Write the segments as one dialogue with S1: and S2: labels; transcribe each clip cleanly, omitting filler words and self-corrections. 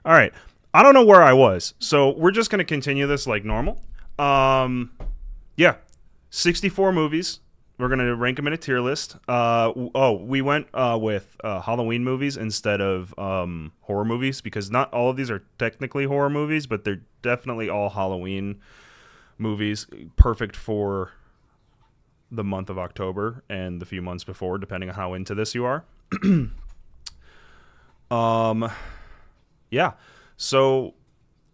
S1: All right. I don't know where I was, so we're just gonna continue this like normal. Yeah, 64 movies. We're gonna rank them in a tier list. We went with Halloween movies instead of horror movies because not all of these are technically horror movies, but they're definitely all Halloween movies, perfect for the month of October and the few months before, depending on how into this you are. Um, yeah. So,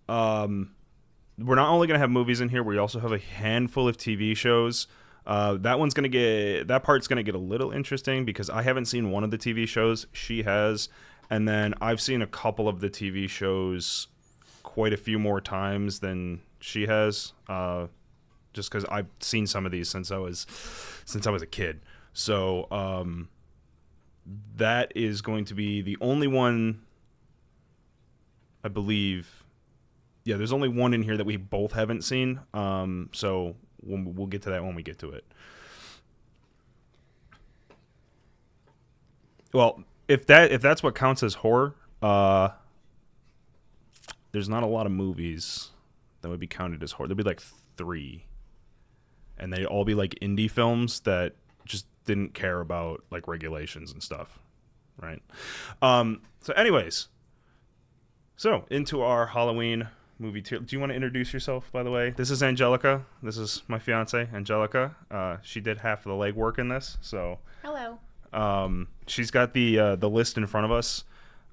S1: we're not only going to have movies in here, we also have a handful of TV shows. That part's going to get a little interesting because I haven't seen one of the TV shows. She has. And then I've seen a couple of the TV shows quite a few more times than she has. Just because I've seen some of these since I was a kid. So that is going to be the only one, I believe. Yeah, there's only one in here that we both haven't seen. So we'll get to that when we get to it. Well, if that's what counts as horror, there's not a lot of movies that would be counted as horror. There'd be like 3, and they'd all be like indie films that just didn't care about like regulations and stuff, right? So, anyways, into our Halloween movie tier. Do you want to introduce yourself, by the way? This is Angelica. This is my fiance, Angelica. She did half of the legwork in this, so
S2: Hello.
S1: she's got the list in front of us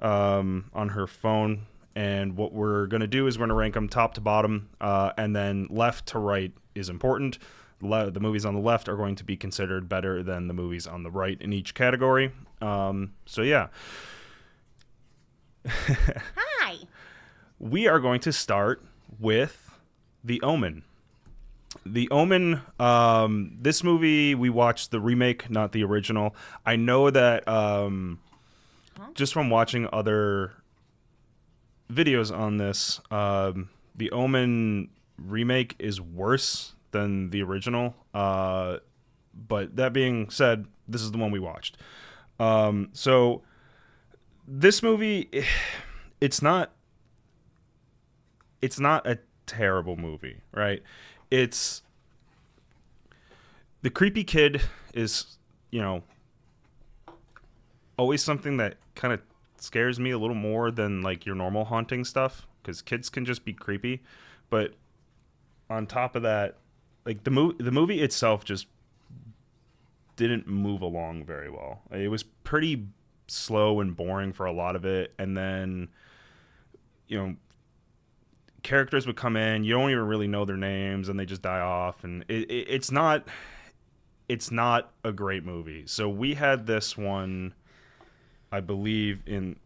S1: on her phone. And what we're going to do is we're going to rank them top to bottom, and then left to right is important. The movies on the left are going to be considered better than the movies on the right in each category. So, yeah.
S2: Hi.
S1: We are going to start with The Omen. The Omen, this movie, we watched the remake, not the original. I know that just from watching other videos on this, the Omen remake is worse than the original. But that being said, this is the one we watched. So this movie, it's not a terrible movie, right? It's the creepy kid is, always something that kind of scares me a little more than like your normal haunting stuff, because kids can just be creepy. But on top of that, like the movie itself just didn't move along very well. It was pretty slow and boring for a lot of it, and then characters would come in, you don't even really know their names, and they just die off, and it's not a great movie. So we had this one, I believe, in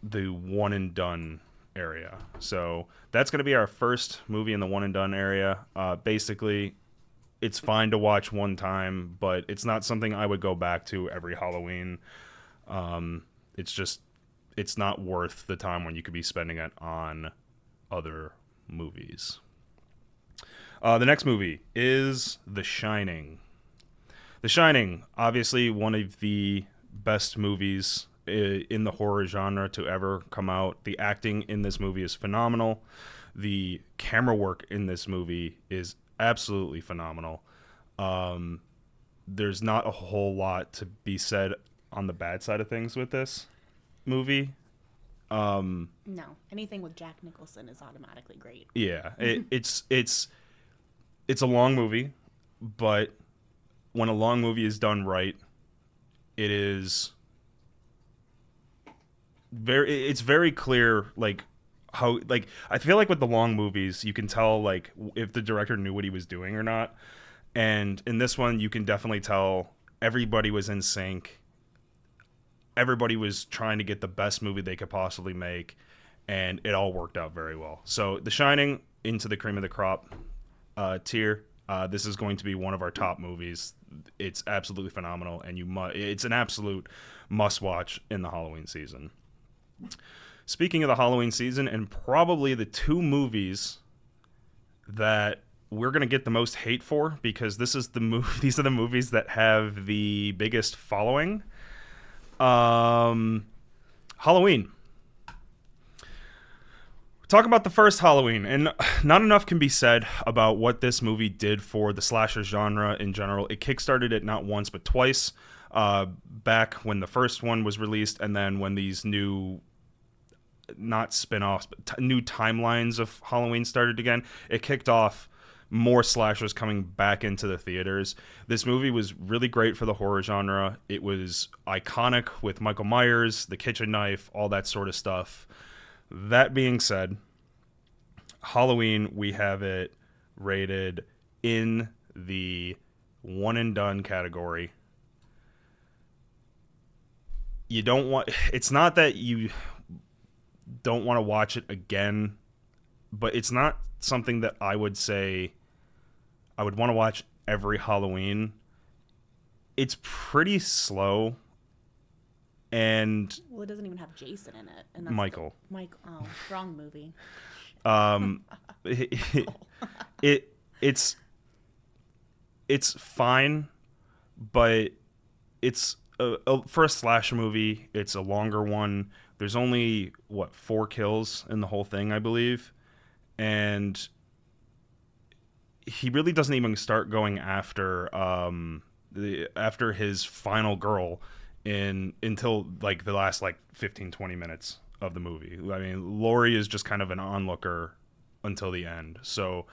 S1: the one and done area. So that's going to be our first movie in the one and done area. Basically, it's fine to watch one time, but it's not something I would go back to every Halloween. It's not worth the time when you could be spending it on other movies. The next movie is The Shining. The Shining, obviously one of the best movies in the horror genre to ever come out. The acting in this movie is phenomenal. The camera work in this movie is absolutely phenomenal. There's not a whole lot to be said on the bad side of things with this movie.
S2: No, anything with Jack Nicholson is automatically great.
S1: Yeah, it's a long movie, but when a long movie is done right, it is it's very clear, like how, like, I feel like with the long movies you can tell like if the director knew what he was doing or not, and in this one you can definitely tell everybody was in sync. Everybody was trying to get the best movie they could possibly make, and it all worked out very well. So The Shining, into the cream of the crop tier. This is going to be one of our top movies. It's absolutely phenomenal, and it's an absolute must-watch in the Halloween season. Speaking of the Halloween season, and probably the 2 movies that we're going to get the most hate for, because these are the movies that have the biggest following. Halloween. Talking about the first Halloween, and not enough can be said about what this movie did for the slasher genre in general. It kickstarted it not once but twice, back when the first one was released, and then when these new, not spin-offs, but new timelines of Halloween started again. It kicked off more slashers coming back into the theaters. This movie was really great for the horror genre. It was iconic with Michael Myers, the kitchen knife, all that sort of stuff. That being said, Halloween, we have it rated in the one and done category. You don't want, it's not that you don't want to watch it again, but it's not something that I would say I would want to watch every Halloween. It's pretty slow. And
S2: well, it doesn't even have Jason in it. And
S1: Michael.
S2: Oh, wrong movie.
S1: It's fine, but it's for a slasher movie. It's a longer one. There's only 4 kills in the whole thing, I believe, and he really doesn't even start going after after his final girl until like the last 15-20 minutes of the movie. I mean, Laurie is just kind of an onlooker until the end. So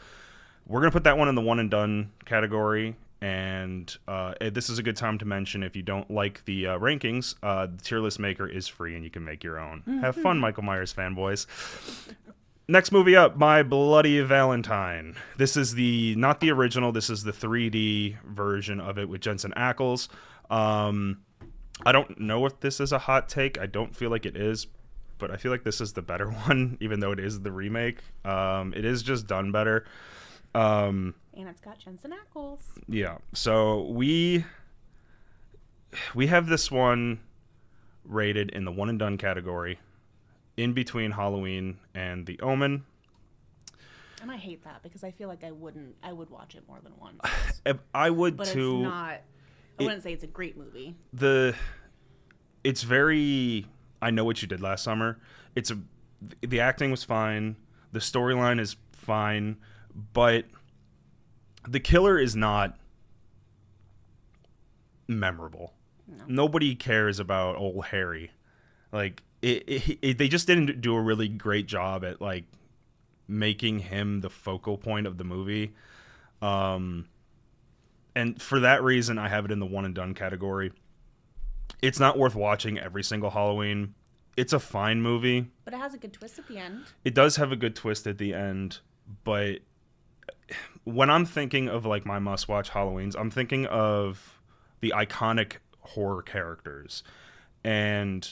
S1: we're going to put that one in the one and done category. And this is a good time to mention, if you don't like the rankings, the tier list maker is free and you can make your own. Mm-hmm. Have fun, Michael Myers fanboys. Next movie up, My Bloody Valentine. This is not the original. This is the 3D version of it with Jensen Ackles. I don't know if this is a hot take. I don't feel like it is, but I feel like this is the better one, even though it is the remake. It is just done better.
S2: And it's got Jensen Ackles.
S1: Yeah. So we have this one rated in the one and done category, in between Halloween and The Omen.
S2: And I hate that because I feel like I would watch it more than once.
S1: I would
S2: but
S1: too.
S2: It's not. I wouldn't say it's a great movie.
S1: It's very, I Know What You Did Last Summer. The acting was fine. The storyline is fine, but the killer is not memorable. No. Nobody cares about old Harry. They just didn't do a really great job at making him the focal point of the movie. And for that reason, I have it in the one and done category. It's not worth watching every single Halloween. It's a fine movie.
S2: But it has a good twist at the end.
S1: It does have a good twist at the end, but when I'm thinking of my must-watch Halloweens, I'm thinking of the iconic horror characters. And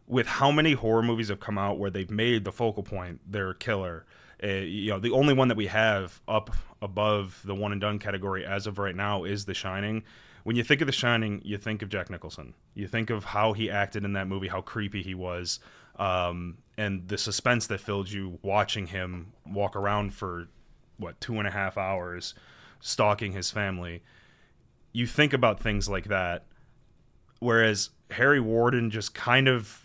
S1: with how many horror movies have come out where they've made the focal point their killer, the only one that we have up above the one and done category as of right now is The Shining. When you think of The Shining, you think of Jack Nicholson. You think of how he acted in that movie, how creepy he was, and the suspense that filled you watching him walk around for 2.5 hours stalking his family. You think about things like that, whereas Harry Warden just kind of,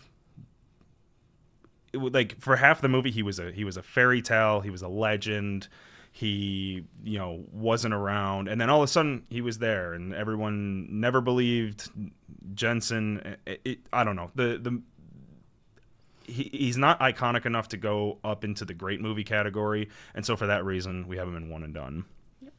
S1: for half the movie he was a fairy tale, he was a legend, he wasn't around, and then all of a sudden he was there and everyone never believed Jensen. I don't know, he's not iconic enough to go up into the great movie category, and so for that reason we have him in one and done. Yep.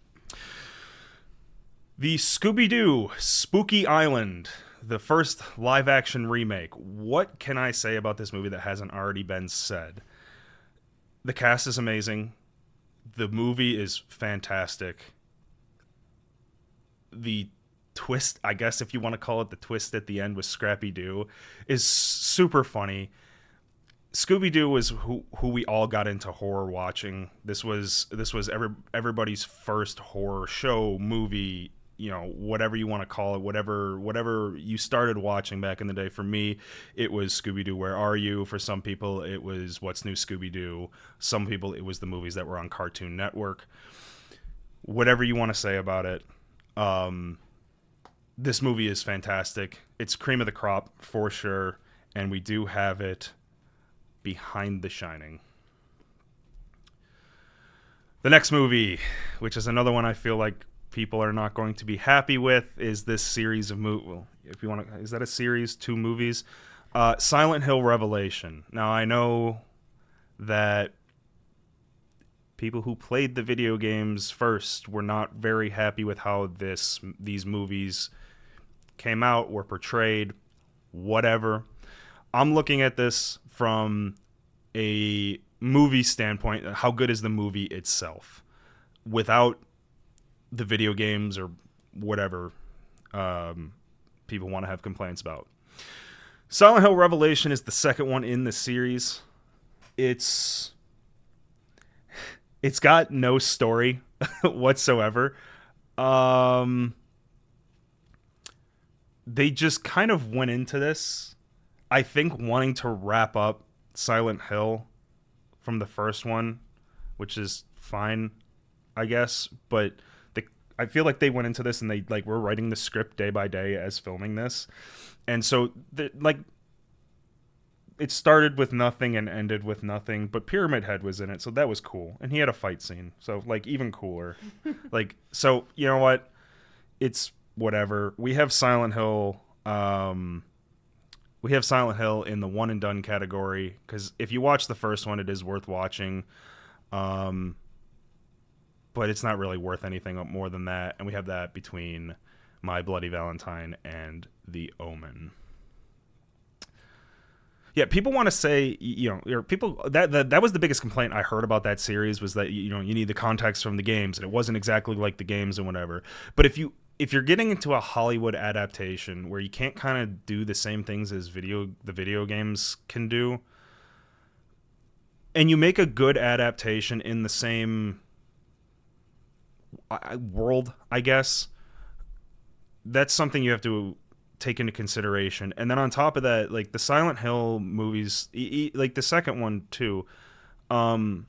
S1: The Scooby-Doo Spooky Island, the first live-action remake. What can I say about this movie that hasn't already been said? The cast is amazing. The movie is fantastic. The twist, I guess if you want to call it the twist at the end with Scrappy-Doo, is super funny. Scooby-Doo was who we all got into horror watching. This was everybody's first horror show, movie, whatever you want to call it, whatever you started watching back in the day. For me, it was Scooby-Doo, Where Are You? For some people, it was What's New Scooby-Doo. Some people, it was the movies that were on Cartoon Network. Whatever you want to say about it, this movie is fantastic. It's cream of the crop for sure, and we do have it behind The Shining. The next movie, which is another one I feel like people are not going to be happy with, is this series of movies. Well, if you want to, is that a series? 2 movies? Silent Hill Revelation. Now, I know that people who played the video games first were not very happy with how these movies came out, were portrayed, whatever. I'm looking at this from a movie standpoint. How good is the movie itself without the video games or whatever people want to have complaints about? Silent Hill Revelation is the second one in the series. It's got no story whatsoever. They just kind of went into this, I think, wanting to wrap up Silent Hill from the first one, which is fine, I guess. But I feel like they went into this and they were writing the script day by day as filming this, and so it started with nothing and ended with nothing. But Pyramid Head was in it, so that was cool, and he had a fight scene, so even cooler. So you know what? It's whatever. We have Silent Hill. We have Silent Hill in the one and done category, because if you watch the first one, it is worth watching. But it's not really worth anything more than that. And we have that between My Bloody Valentine and The Omen. Yeah, people want to say, people that was the biggest complaint I heard about that series, was that you need the context from the games, and it wasn't exactly like the games and whatever. But if you're getting into a Hollywood adaptation where you can't kind of do the same things as the video games can do, and you make a good adaptation in the same world, I guess, that's something you have to take into consideration. And then on top of that, the Silent Hill movies, the second one too, I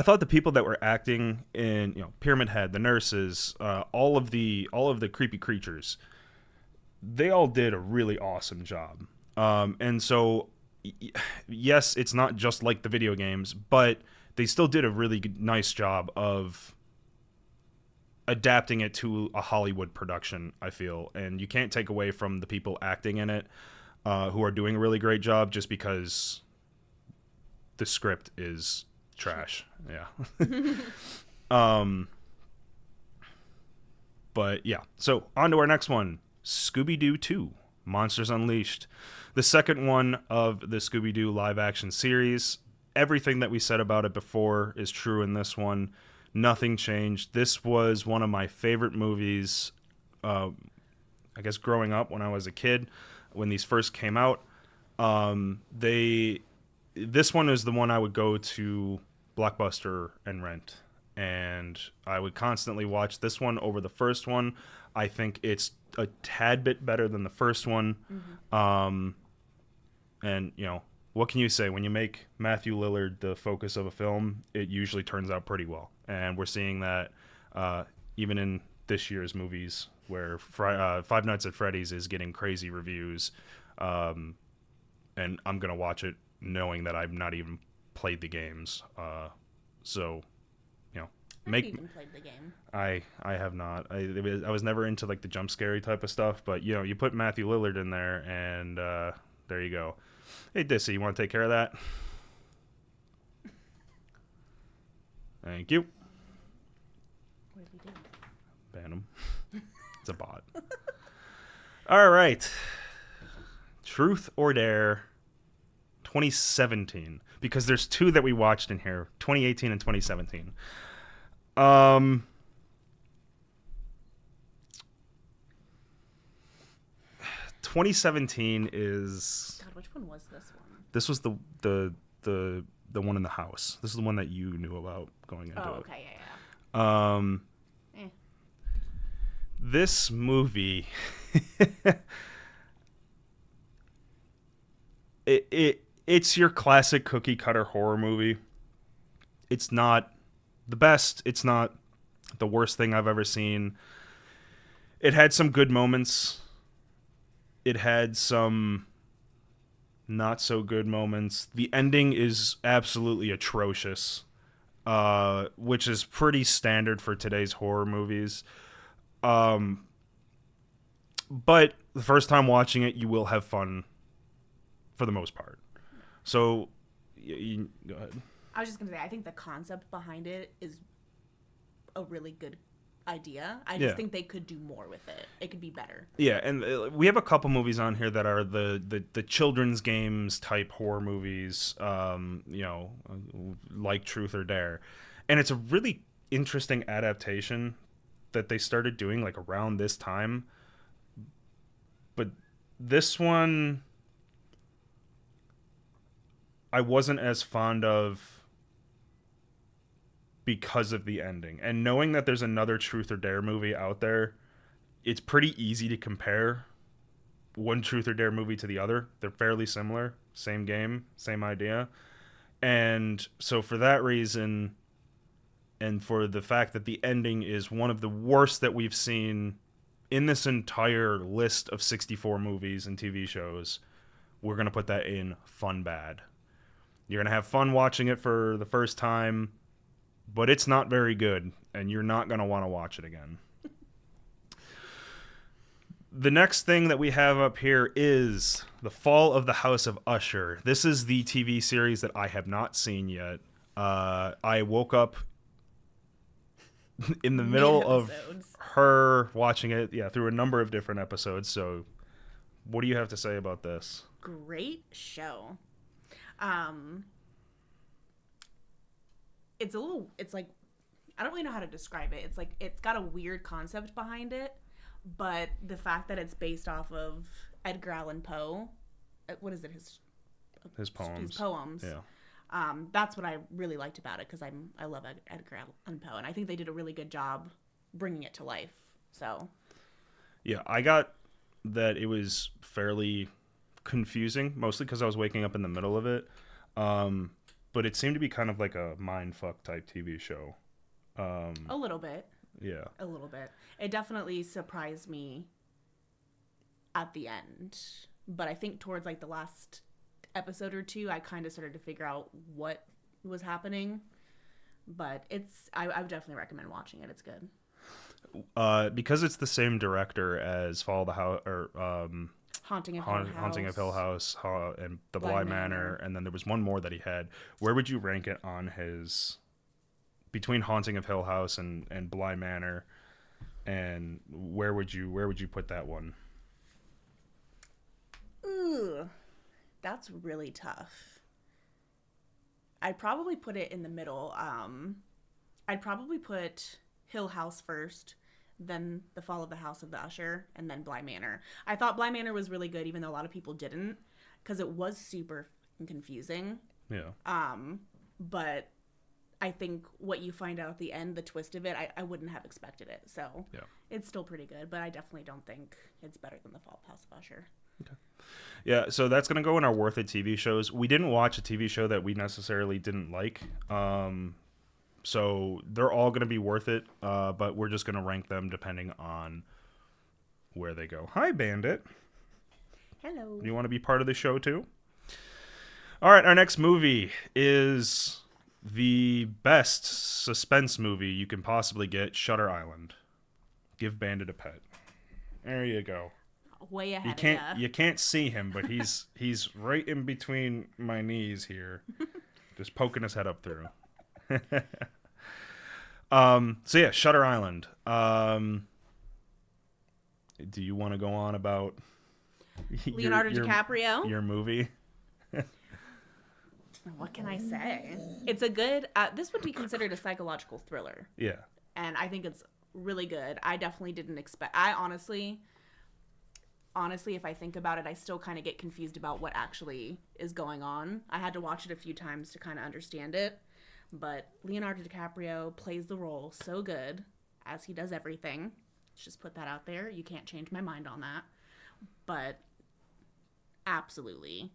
S1: thought the people that were acting in Pyramid Head, the nurses, all of the creepy creatures, they all did a really awesome job. And so yes, it's not just like the video games, but they still did a really nice job of adapting it to a Hollywood production, I feel. And you can't take away from the people acting in it, who are doing a really great job, just because the script is trash. Yeah. But yeah, so on to our next one, Scooby-Doo 2, Monsters Unleashed, the second one of the Scooby-Doo live action series. Everything that we said about it before is true in this one. Nothing changed. This was one of my favorite movies, I guess, growing up when I was a kid, when these first came out. This one is the one I would go to Blockbuster and rent, and I would constantly watch this one over the first one. I think it's a tad bit better than the first one. Mm-hmm. And what can you say? When you make Matthew Lillard the focus of a film, it usually turns out pretty well. And we're seeing that even in this year's movies, where Five Nights at Freddy's is getting crazy reviews. And I'm going to watch it knowing that I've not even played the games. So,
S2: I've even played the game.
S1: I have not. I was never into the jump scary type of stuff, but you put Matthew Lillard in there, and there you go. Hey, Dissy, you want to take care of that? Thank you.
S2: What did he do?
S1: Ban him. It's a bot. All right. Truth or Dare 2017. Because there's 2 that we watched in here, 2018 and 2017. 2017 is...
S2: God, which one was this one?
S1: This was the one in the house. This is the one that you knew about going into it.
S2: Oh, okay, yeah.
S1: This movie, it's your classic cookie cutter horror movie. It's not the best. It's not the worst thing I've ever seen. It had some good moments. It had some not so good moments. The ending is absolutely atrocious. which is pretty standard for today's horror movies. But the first time watching it, you will have fun for the most part. So, go ahead.
S2: I was just going to say, I think the concept behind it is a really good idea. I just think they could do more with it. It could be better.
S1: Yeah, and we have a couple movies on here that are the children's games type horror movies, like Truth or Dare. And it's a really interesting adaptation that they started doing like around this time. But this one I wasn't as fond of because of the ending. And knowing that there's another Truth or Dare movie out there, it's pretty easy to compare one Truth or Dare movie to the other. They're fairly similar, same game, same idea. And so for that reason, and for the fact that the ending is one of the worst that we've seen in this entire list of 64 movies and TV shows, we're going to put that in fun bad. You're going to have fun watching it for the first time, but it's not very good, and you're not going to want to watch it again. The next thing that we have up here is The Fall of the House of Usher. This is the TV series that I have not seen yet. I woke up in the middle of her watching it, through a number of different episodes. So what do you have to say about this?
S2: Great show. It's like, I don't really know how to describe it. It's like, it's got a weird concept behind it, but the fact that it's based off of Edgar Allan Poe, what is it?
S1: His poems.
S2: His poems.
S1: Yeah.
S2: That's what I really liked about it, because I love Edgar Allan Poe, and I think they did a really good job bringing it to life. So.
S1: Yeah, I got that it was fairly confusing, mostly because I was waking up in the middle of it. But it seemed to be kind of like a mindfuck type TV show.
S2: A little bit.
S1: Yeah.
S2: A little bit. It definitely surprised me at the end. But I think towards like the last episode or two, I kind of started to figure out what was happening. But I would definitely recommend watching it. It's good.
S1: Because it's the same director as Fall of the House, or
S2: Haunting of Hill House.
S1: Haunting of Hill House, and The Bly Manor, and then there was one more that he had. Where would you rank it on his, between Haunting of Hill House and Bly Manor, and where would you put that one?
S2: Ooh, that's really tough. I'd probably put it in the middle. I'd probably put Hill House first, then The Fall of the House of the Usher, and then Bly Manor. I thought Bly Manor was really good, even though a lot of people didn't, because it was super confusing.
S1: Yeah.
S2: But I think what you find out at the end, the twist of it, I wouldn't have expected it. So
S1: yeah.
S2: It's still pretty good, but I definitely don't think it's better than The Fall of the House of Usher.
S1: Okay. Yeah, so that's going to go in our Worth It TV shows. We didn't watch a TV show that we necessarily didn't like. So they're all going to be worth it, but we're just going to rank them depending on where they go. Hi, Bandit.
S2: Hello.
S1: You want to be part of the show, too? All right, our next movie is the best suspense movie you can possibly get, Shutter Island. Give Bandit a pet. There you go.
S2: Way ahead
S1: You can't see him, but he's right in between my knees here, just poking his head up through. So yeah, Shutter Island. Do you want to go on about
S2: Leonardo DiCaprio?
S1: Your movie?
S2: What can I say? It's a good, this would be considered a psychological thriller.
S1: Yeah.
S2: And I think it's really good. I definitely didn't expect, I honestly, if I think about it, I still kind of get confused about what actually is going on. I had to watch it a few times to kind of understand it. But Leonardo DiCaprio plays the role so good, as he does everything. Let's just put that out there. You can't change my mind on that. But absolutely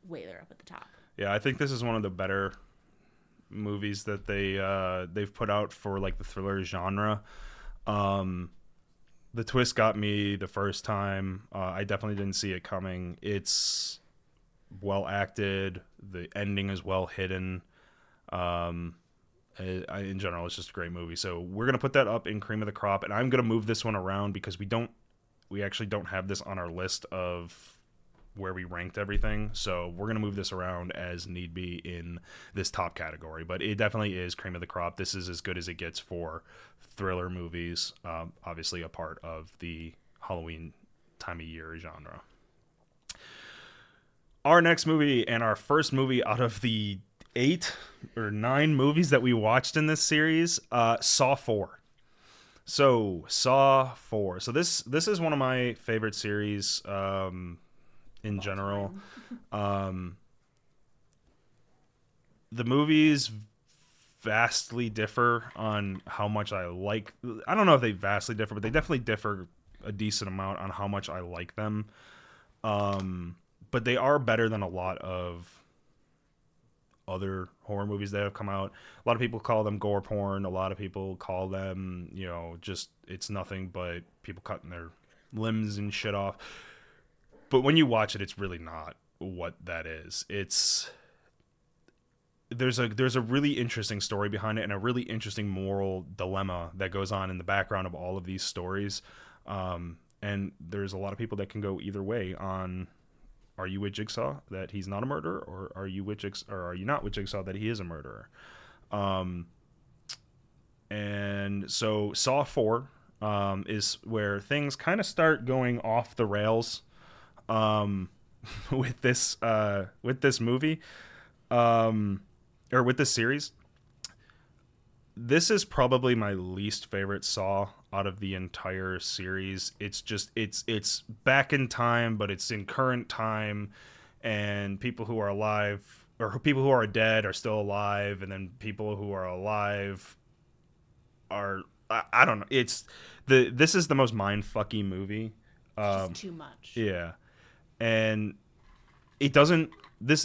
S2: way there up at the top.
S1: Yeah, I think this is one of the better movies that they've put out for like the thriller genre. The twist got me the first time. I definitely didn't see it coming. It's well acted. The ending is well hidden. In general, it's just a great movie. So we're gonna put that up in cream of the crop, and I'm gonna move this one around because we actually don't have this on our list of where we ranked everything. So we're gonna move this around as need be in this top category. But it definitely is cream of the crop. This is as good as it gets for thriller movies. Obviously, a part of the Halloween time of year genre. Our next movie and our first movie out of the 8 or 9 movies that we watched in this series, Saw 4. So Saw 4. So this is one of my favorite series in general. The movies vastly differ on how much I like. I don't know if they vastly differ, but they definitely differ a decent amount on how much I like them. But they are better than a lot of other horror movies that have come out. A lot of people call them gore porn. A lot of people call them, just it's nothing but people cutting their limbs and shit off. But when you watch it, it's really not what that is. There's a really interesting story behind it and a really interesting moral dilemma that goes on in the background of all of these stories. And there's a lot of people that can go either way on, are you with Jigsaw that he's not a murderer, or are you not with Jigsaw that he is a murderer? And so Saw 4 is where things kind of start going off the rails with this movie, or with this series. This is probably my least favorite Saw out of the entire series. It's just it's back in time, but it's in current time, and people who are alive or people who are dead are still alive, and then people who are alive are I don't know. This is the most mind-fucky movie.
S2: It's just too much.
S1: Yeah. And it doesn't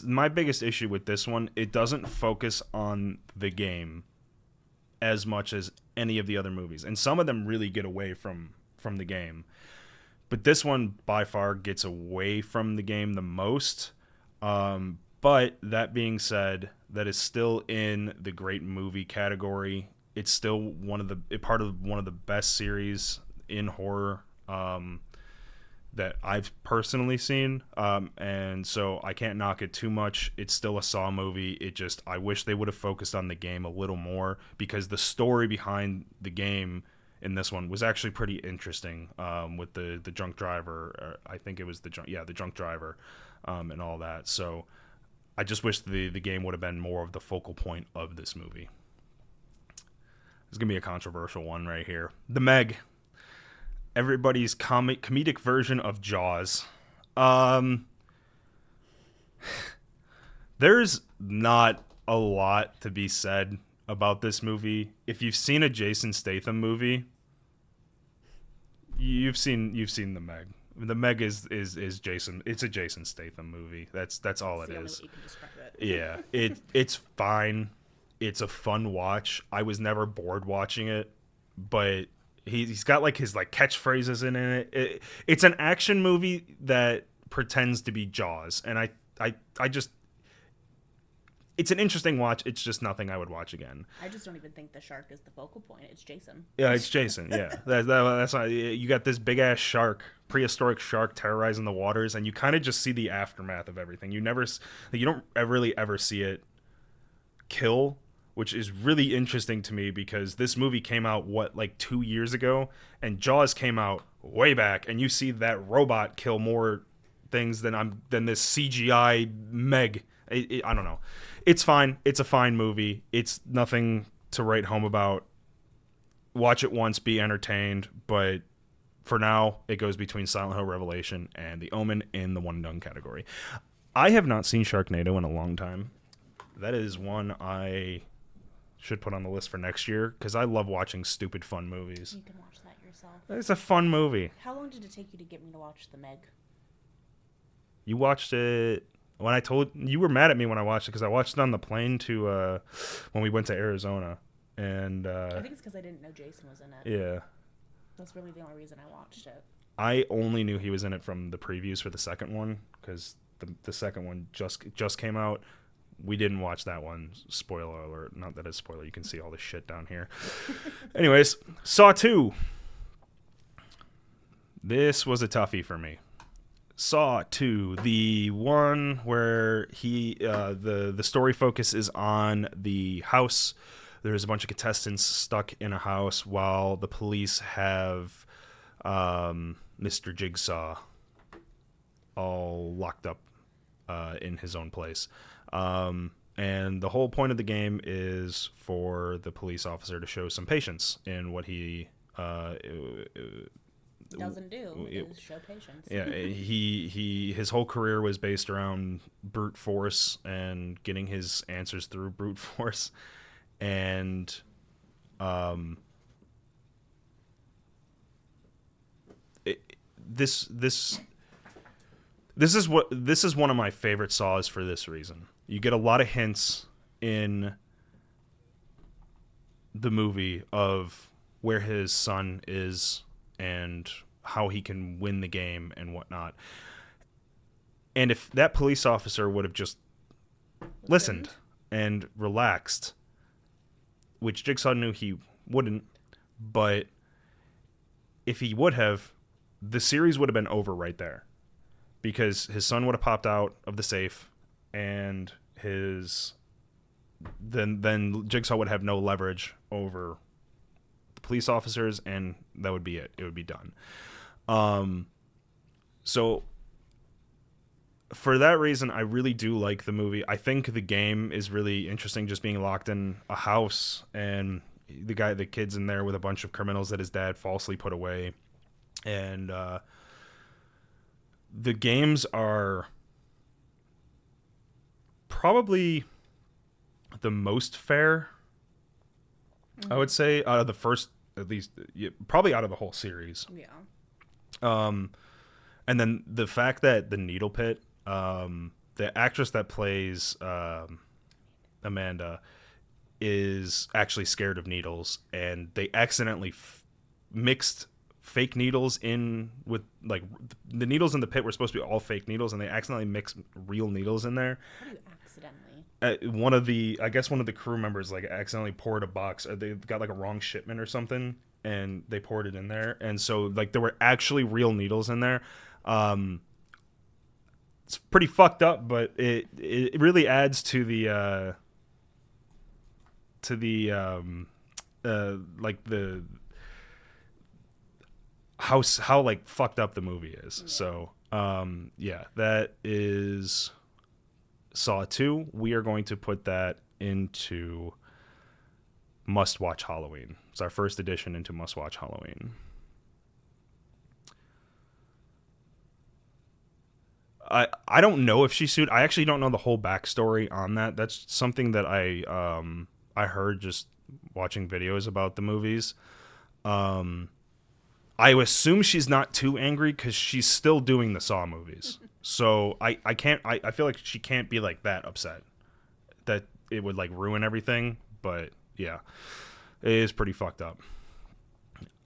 S1: my biggest issue with this one, it doesn't focus on the game as much as any of the other movies, and some of them really get away from the game, but this one by far gets away from the game the most. But that being said, that is still in the great movie category. It's still part of one of the best series in horror that I've personally seen, and so I can't knock it too much. It's still a Saw movie. I wish they would have focused on the game a little more, because the story behind the game in this one was actually pretty interesting, with the drunk driver. I think it was the drunk driver, and all that. So I just wish the game would have been more of the focal point of this movie. It's gonna be a controversial one right here. The Meg. Everybody's comedic version of Jaws. There's not a lot to be said about this movie. If you've seen a Jason Statham movie, you've seen the Meg. The Meg is Jason. It's a Jason Statham movie. That's all it is.
S2: You can describe it.
S1: Yeah, it's fine. It's a fun watch. I was never bored watching it, but he's got his catchphrases in it. It's an action movie that pretends to be Jaws, and I just, it's an interesting watch. It's just nothing I would watch again.
S2: I just don't even think the shark is the focal point. It's Jason.
S1: Yeah, it's Jason. Yeah, that's not, you got this big ass shark, prehistoric shark terrorizing the waters, and you kind of just see the aftermath of everything. You don't really ever see it kill, which is really interesting to me, because this movie came out 2 years ago, and Jaws came out way back, and you see that robot kill more things than this CGI Meg. I don't know. It's fine. It's a fine movie. It's nothing to write home about. Watch it once, be entertained, but for now, it goes between Silent Hill Revelation and The Omen in the one and done category. I have not seen Sharknado in a long time. That is one I should put on the list for next year, because I love watching stupid fun movies.
S2: You can watch that yourself.
S1: It's a fun movie.
S2: How long did it take you to get me to watch The Meg?
S1: You watched it when I told you were mad at me when I watched it, because I watched it on the plane to when we went to Arizona, and
S2: I think it's because I didn't know Jason was in it.
S1: Yeah,
S2: that's really the only reason I watched it.
S1: I only knew he was in it from the previews for the second one, because the second one just came out. we didn't watch that one. Spoiler alert. Not that it's spoiler. You can see all this shit down here. Anyways, Saw 2. This was a toughie for me. Saw 2, the one where the story focus is on the house. There's a bunch of contestants stuck in a house while the police have Mr. Jigsaw all locked up in his own place. And the whole point of the game is for the police officer to show some patience in what he
S2: doesn't do is show patience.
S1: Yeah, his whole career was based around brute force and getting his answers through brute force, and this is one of my favorite Saws for this reason. You get a lot of hints in the movie of where his son is and how he can win the game and whatnot. And if that police officer would have just listened and relaxed, which Jigsaw knew he wouldn't, but if he would have, the series would have been over right there. Because his son would have popped out of the safe, and then Jigsaw would have no leverage over the police officers, and that would be it. It would be done. So for that reason, I really do like the movie. I think the game is really interesting, just being locked in a house, and the kid's in there with a bunch of criminals that his dad falsely put away, and the games are probably the most fair, I would say, out of the first, at least, probably out of the whole series.
S2: Yeah.
S1: And then the fact that the Needle Pit, the actress that plays Amanda is actually scared of needles, and they accidentally mixed fake needles in with, like, the needles in the pit were supposed to be all fake needles, and they accidentally mixed real needles in there.
S2: How do you accidentally?
S1: One of the crew members, like, accidentally poured a box. They got, like, a wrong shipment or something, and they poured it in there, and so, like, there were actually real needles in there. It's pretty fucked up, but it really adds to the like the how like fucked up the movie is. Yeah. So yeah, that is Saw 2. We are going to put that into Must Watch Halloween. It's our first edition into Must Watch Halloween. I don't know if she sued. I actually don't know the whole backstory on that. That's something that I heard just watching videos about the movies. I assume she's not too angry because she's still doing the Saw movies. So I feel like she can't be like that upset that it would like ruin everything. But yeah, it is pretty fucked up.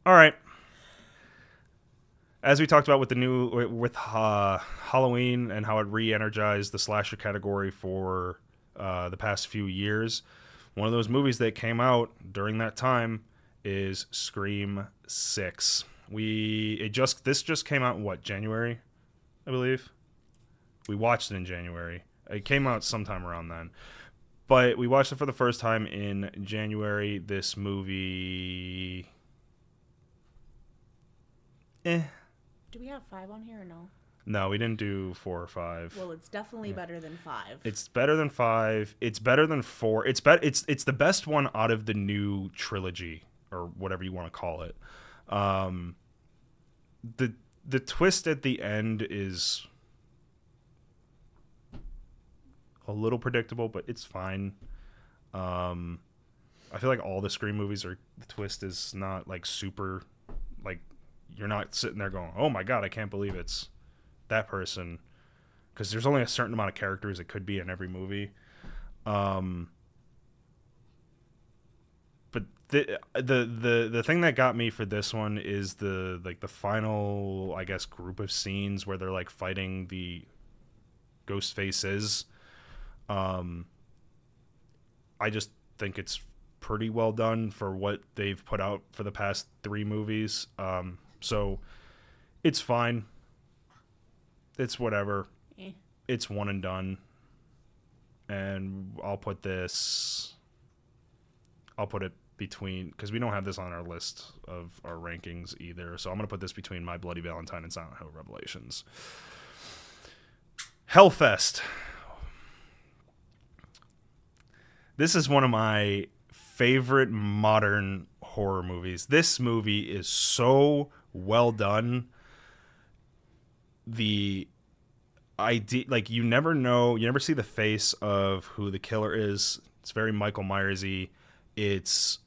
S1: All right. As we talked about with Halloween and how it re-energized the slasher category for the past few years, one of those movies that came out during that time is Scream 6. This just came out in what, January, I believe. We watched it in January. It came out sometime around then. But we watched it for the first time in January. This movie...
S2: Do we have 5 on here or no?
S1: No, we didn't do 4 or 5.
S2: Well, it's definitely better than 5.
S1: It's better than 5. It's better than 4. It's the best one out of the new trilogy, or whatever you want to call it. The twist at the end is a little predictable, but it's fine. I feel like all the Scream movies the twist is not like super, like, you're not sitting there going, oh my god, I can't believe it's that person, because there's only a certain amount of characters it could be in every movie. But the thing that got me for this one is the final, I guess, group of scenes where they're like fighting the ghost faces. I just think it's pretty well done for what they've put out for the past 3 movies. So it's fine. It's whatever.
S2: Eh.
S1: It's one and done. And I'll put it between, because we don't have this on our list of our rankings either. So I'm going to put this between My Bloody Valentine and Silent Hill Revelations. Hellfest. This is one of my favorite modern horror movies. This movie is so well done. The idea, like, you never know, you never see the face of who the killer is. It's very Michael Myers-y. It's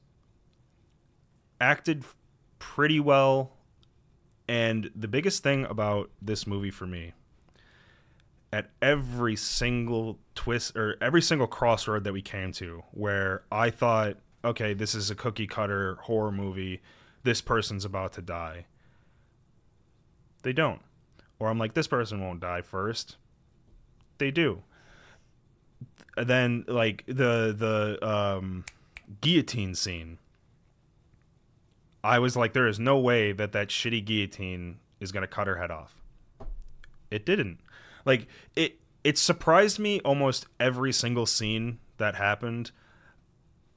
S1: acted pretty well. And the biggest thing about this movie for me, at every single twist or every single crossroad that we came to where I thought, okay, this is a cookie cutter horror movie, this person's about to die, they don't. Or I'm like, this person won't die first. They do. And then, like, the guillotine scene, I was like, there is no way that shitty guillotine is going to cut her head off. It didn't. Like, it surprised me almost every single scene that happened.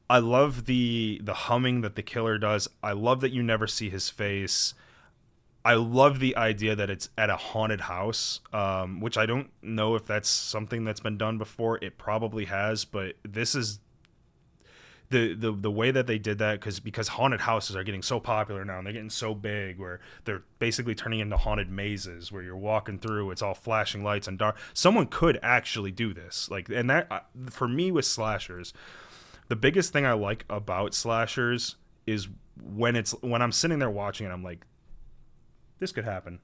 S1: I love the humming that the killer does. I love that you never see his face. I love the idea that it's at a haunted house, which I don't know if that's something that's been done before. It probably has, but this is the way that they did that, because haunted houses are getting so popular now and they're getting so big where they're basically turning into haunted mazes where you're walking through, it's all flashing lights and dark. Someone could actually do this, like, and that, for me, with slashers, the biggest thing I like about slashers is when I'm sitting there watching it, I'm like, this could happen.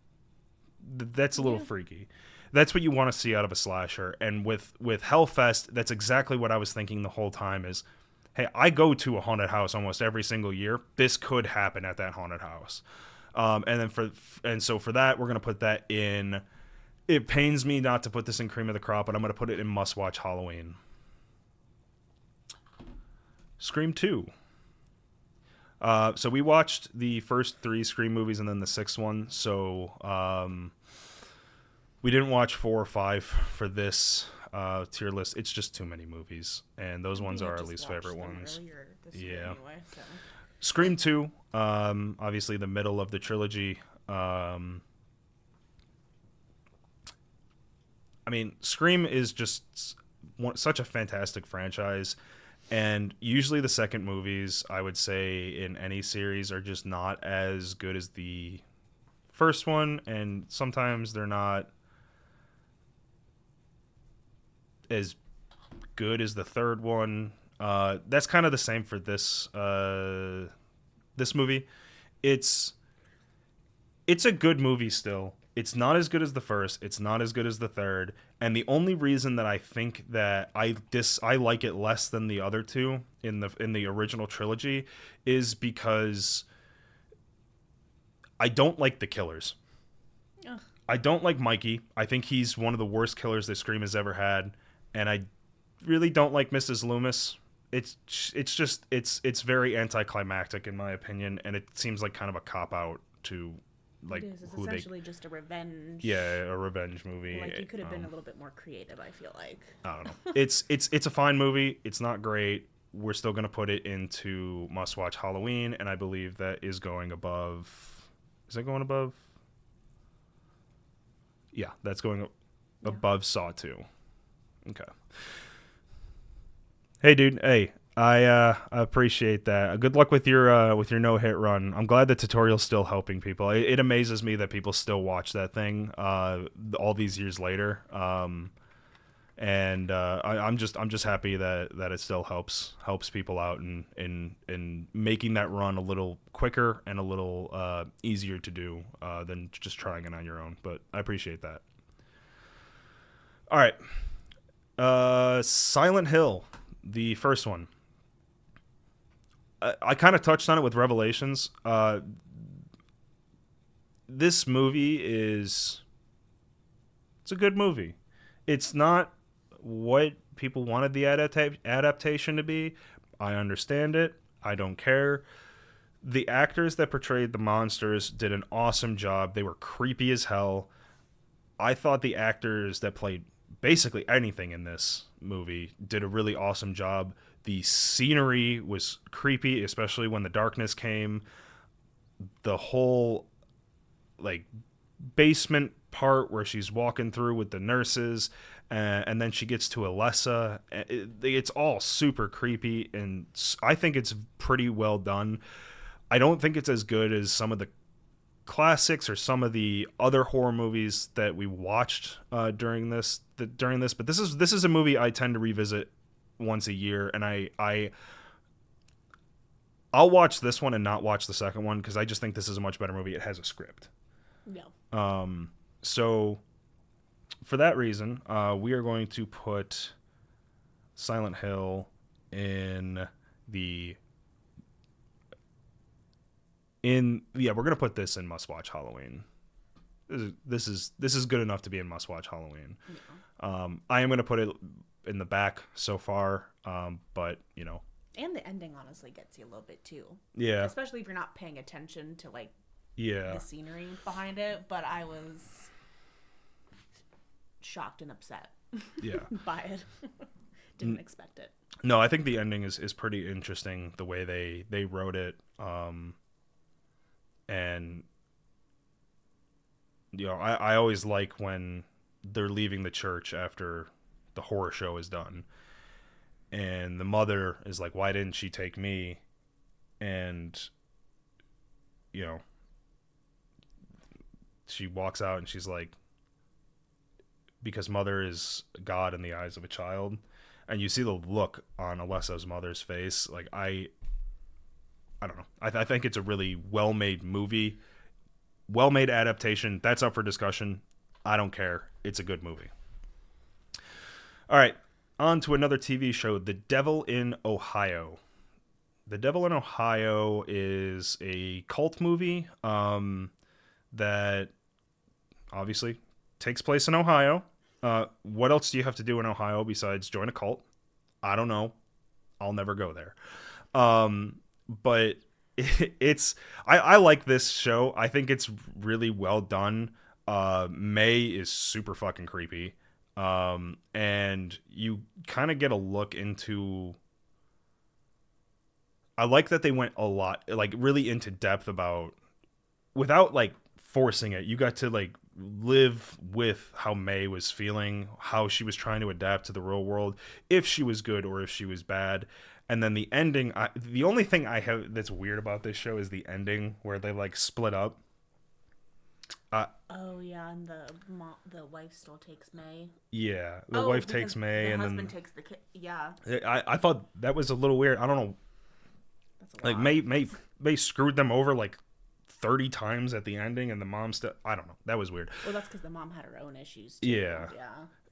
S1: That's a little freaky. That's what you want to see out of a slasher. And with Hellfest, that's exactly what I was thinking the whole time is, hey, I go to a haunted house almost every single year. This could happen at that haunted house. So for that, we're going to put that in. It pains me not to put this in cream of the crop, but I'm going to put it in must-watch Halloween. Scream 2. So we watched the first 3 Scream movies and then the 6th one. So we didn't watch 4 or 5 for this tier list. It's just too many movies, and those ones are our least favorite ones. Yeah.
S2: Anyway, so.
S1: Scream 2, obviously the middle of the trilogy. I mean, Scream is just such a fantastic franchise, and usually the second movies, I would say, in any series are just not as good as the first one, and sometimes they're not as good as the third one. That's kind of the same for this movie. It's a good movie still. It's not as good as the first. It's not as good as the third. And the only reason that I think that I like it less than the other two in the original trilogy is because I don't like the killers. Ugh. I don't like Mikey. I think he's one of the worst killers that Scream has ever had. And I really don't like Mrs. Loomis. It's very anticlimactic in my opinion, and it seems like kind of a cop out to like
S2: it is. It's essentially just a revenge.
S1: Yeah, a revenge movie.
S2: Like, you could have been a little bit more creative, I feel like.
S1: I don't know. It's a fine movie. It's not great. We're still gonna put it into must watch Halloween, and I believe that is going above. Is it going above? Yeah, that's going above Saw 2. Okay. Hey, dude. Hey, I appreciate that. Good luck with your no hit run. I'm glad the tutorial's still helping people. It amazes me that people still watch that thing all these years later. I'm just happy that it still helps people out in making that run a little quicker and a little easier to do than just trying it on your own. But I appreciate that. All right. Silent Hill, the first one. I kind of touched on it with Revelations. This movie it's a good movie. It's not what people wanted the adaptation to be. I understand it. I don't care. The actors that portrayed the monsters did an awesome job. They were creepy as hell. I thought the actors that played basically anything in this movie did a really awesome job. The scenery was creepy, especially when the darkness came. The whole like basement part where she's walking through with the nurses, and then she gets to Alessa. It's all super creepy, and I think it's pretty well done. I don't think it's as good as some of the classics or some of the other horror movies that we watched during this. But this is a movie I tend to revisit once a year, and I'll watch this one and not watch the second one because I just think this is a much better movie. It has a script.
S2: No.
S1: So for that reason, we are going to put Silent Hill in we're gonna put this in Must Watch Halloween. This is good enough to be in Must Watch Halloween.
S2: Yeah.
S1: I am gonna put it in the back so far, but
S2: And the ending honestly gets you a little bit too.
S1: yeah,
S2: Especially if you're not paying attention to like
S1: yeah,
S2: the scenery behind it. But I was shocked and upset
S1: yeah.
S2: by it. Didn't expect it.
S1: No, I think the ending is pretty interesting the way they wrote it. And I always like when they're leaving the church after the horror show is done, and the mother is like, "Why didn't she take me?" And she walks out and she's like, "Because mother is God in the eyes of a child." And you see the look on Alessa's mother's face. Like I don't know. I think it's a really well-made movie, well-made adaptation. That's up for discussion. I don't care. It's a good movie. All right, on to another TV show, The Devil in Ohio. The Devil in Ohio is a cult movie that obviously takes place in Ohio. What else do you have to do in Ohio besides join a cult? I don't know. I'll never go there. But I like this show. I think it's really well done. May is super fucking creepy. And you kind of get a look into, I like that they went a lot, like really into depth about, without like forcing it. You got to like live with how May was feeling, how she was trying to adapt to the real world, if she was good or if she was bad. And then the ending, the only thing I have that's weird about this show is the ending where they like split up.
S2: Oh yeah, and the wife still takes May.
S1: Yeah, the wife takes May, and
S2: husband
S1: then
S2: takes the kid. Yeah,
S1: I thought that was a little weird. I don't know.
S2: that's a
S1: Like
S2: lot.
S1: May screwed them over like 30 times at the ending, and the mom still. I don't know. That was weird.
S2: Well, that's because the mom had her own issues too.
S1: Yeah.
S2: Yeah.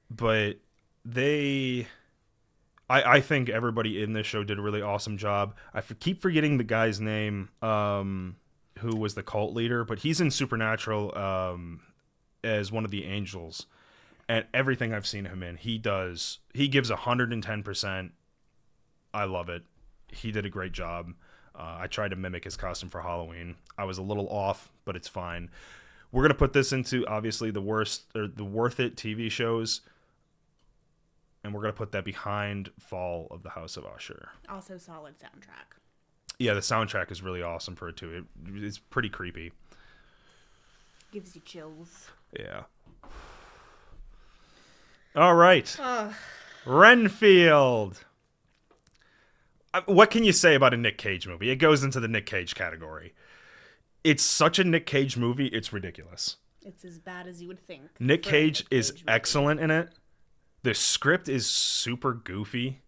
S1: But I think everybody in this show did a really awesome job. I keep forgetting the guy's name, who was the cult leader, but he's in Supernatural as one of the angels. And everything I've seen him in, he gives 110%. I love it. He did a great job. I tried to mimic his costume for Halloween. I was a little off, but it's fine. We're going to put this into, obviously, the worth it TV shows. And we're going to put that behind Fall of the House of Usher.
S2: Also, solid soundtrack.
S1: Yeah, the soundtrack is really awesome for it, too. It's pretty creepy.
S2: Gives you chills.
S1: Yeah. All right. Renfield. What can you say about a Nick Cage movie? It goes into the Nick Cage category. It's such a Nick Cage movie, it's ridiculous.
S2: It's as bad as you would think.
S1: Nick
S2: for a
S1: Cage
S2: Nick
S1: is
S2: Cage movie.
S1: excellent in it. The script is super goofy.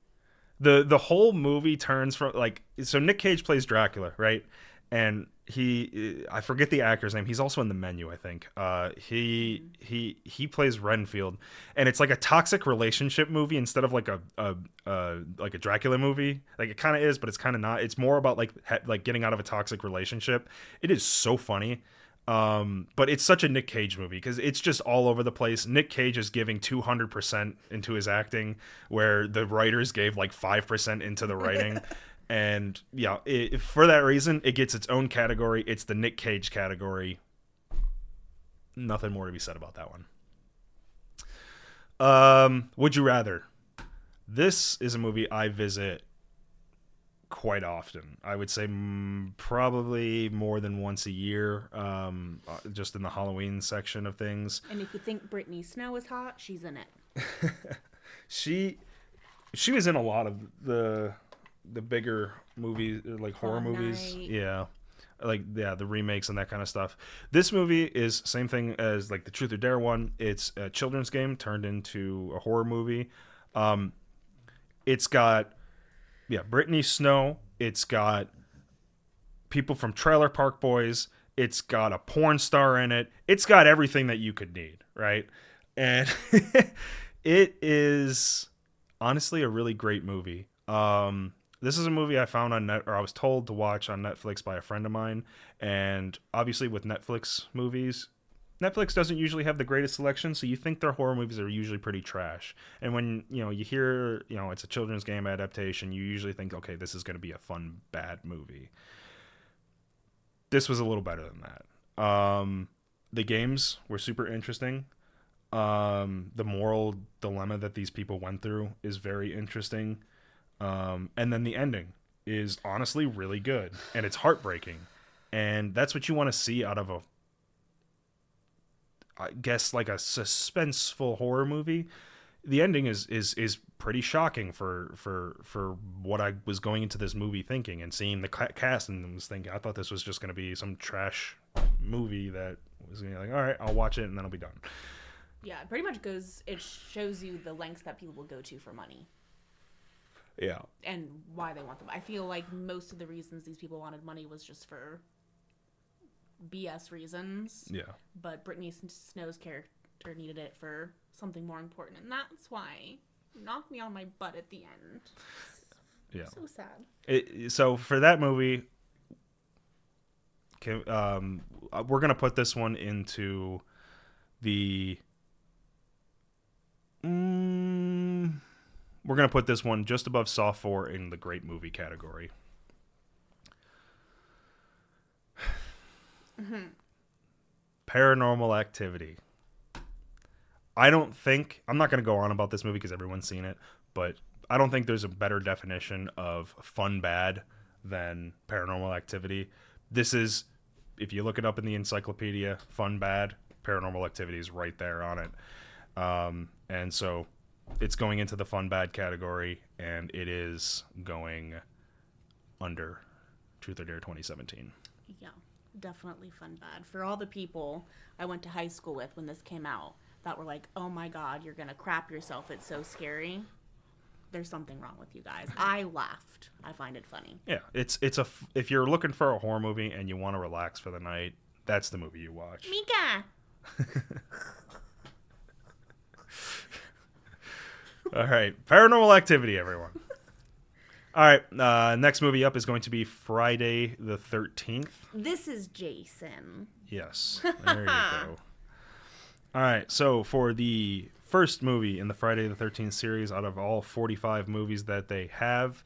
S1: The whole movie turns from like, so Nick Cage plays Dracula, right? And I forget the actor's name. He's also in The Menu, I think. He plays Renfield, and it's like a toxic relationship movie instead of like a Dracula movie. Like it kind of is, but it's kind of not. It's more about like getting out of a toxic relationship. It is so funny. But it's such a Nick Cage movie because it's just all over the place. Nick Cage is giving 200% into his acting, where the writers gave like 5% into the writing. And yeah, for that reason, it gets its own category. It's the Nick Cage category. Nothing more to be said about that one. Would you rather? This is a movie I visit quite often. I would say probably more than once a year, just in the Halloween section of things.
S2: And if you think Brittany Snow is hot, she's in it.
S1: She was in a lot of the bigger movies, like horror movies.
S2: Night.
S1: Yeah. The remakes and that kind of stuff. This movie is same thing as like the Truth or Dare one. It's a children's game turned into a horror movie. It's got Brittany Snow. It's got people from Trailer Park Boys. It's got a porn star in it. It's got everything that you could need, right? And it is honestly a really great movie. This is a movie I found I was told to watch on Netflix by a friend of mine. And obviously with Netflix movies, Netflix doesn't usually have the greatest selection, so you think their horror movies are usually pretty trash. And when, you hear, it's a children's game adaptation, you usually think, okay, this is going to be a fun, bad movie. This was a little better than that. The games were super interesting. The moral dilemma that these people went through is very interesting. And then the ending is honestly really good, and it's heartbreaking. And that's what you want to see out of I guess like a suspenseful horror movie. The ending is pretty shocking for what I was going into this movie thinking, and seeing the cast and was thinking, I thought this was just going to be some trash movie that was going to be like, all right, I'll watch it and then I'll be done.
S2: Yeah, it pretty much it shows you the lengths that people will go to for money.
S1: Yeah.
S2: And why they want them. I feel like most of the reasons these people wanted money was just for BS reasons.
S1: Yeah.
S2: But Brittany Snow's character needed it for something more important, and that's why you knocked me on my butt at the end.
S1: Yeah.
S2: So sad.
S1: So for that movie, we're gonna put this one into the. We're gonna put this one just above Saw 4 in the great movie category. Mm-hmm. Paranormal Activity. I'm not going to go on about this movie because everyone's seen it, but I don't think there's a better definition of fun bad than Paranormal Activity. This is, if you look it up in the encyclopedia, fun bad, Paranormal Activity is right there on it. And so it's going into the fun bad category, and it is going under Truth or Dare 2017.
S2: Yeah, definitely fun bad. For all the people I went to high school with when this came out that were like, oh my God, you're going to crap yourself. It's so scary. There's something wrong with you guys. I laughed. I find it funny.
S1: Yeah, if you're looking for a horror movie and you want to relax for the night, that's the movie you watch.
S2: Mika!
S1: All right, Paranormal Activity, everyone. All right, next movie up is going to be Friday the 13th.
S2: This is Jason.
S1: Yes, there you go. All right, so for the first movie in the Friday the 13th series out of all 45 movies that they have,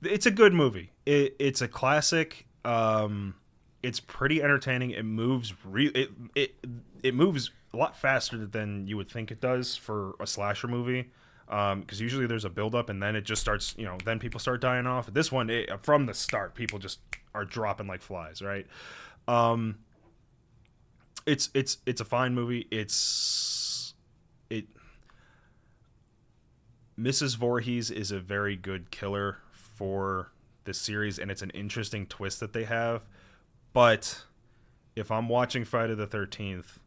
S1: it's a good movie. It's a classic. It's pretty entertaining. It moves it moves a lot faster than you would think it does for a slasher movie. Because usually there's a build-up and then it just starts, then people start dying off. This one, from the start, people just are dropping like flies, right? It's a fine movie. Mrs. Voorhees is a very good killer for this series, and it's an interesting twist that they have. But if I'm watching Friday the 13th,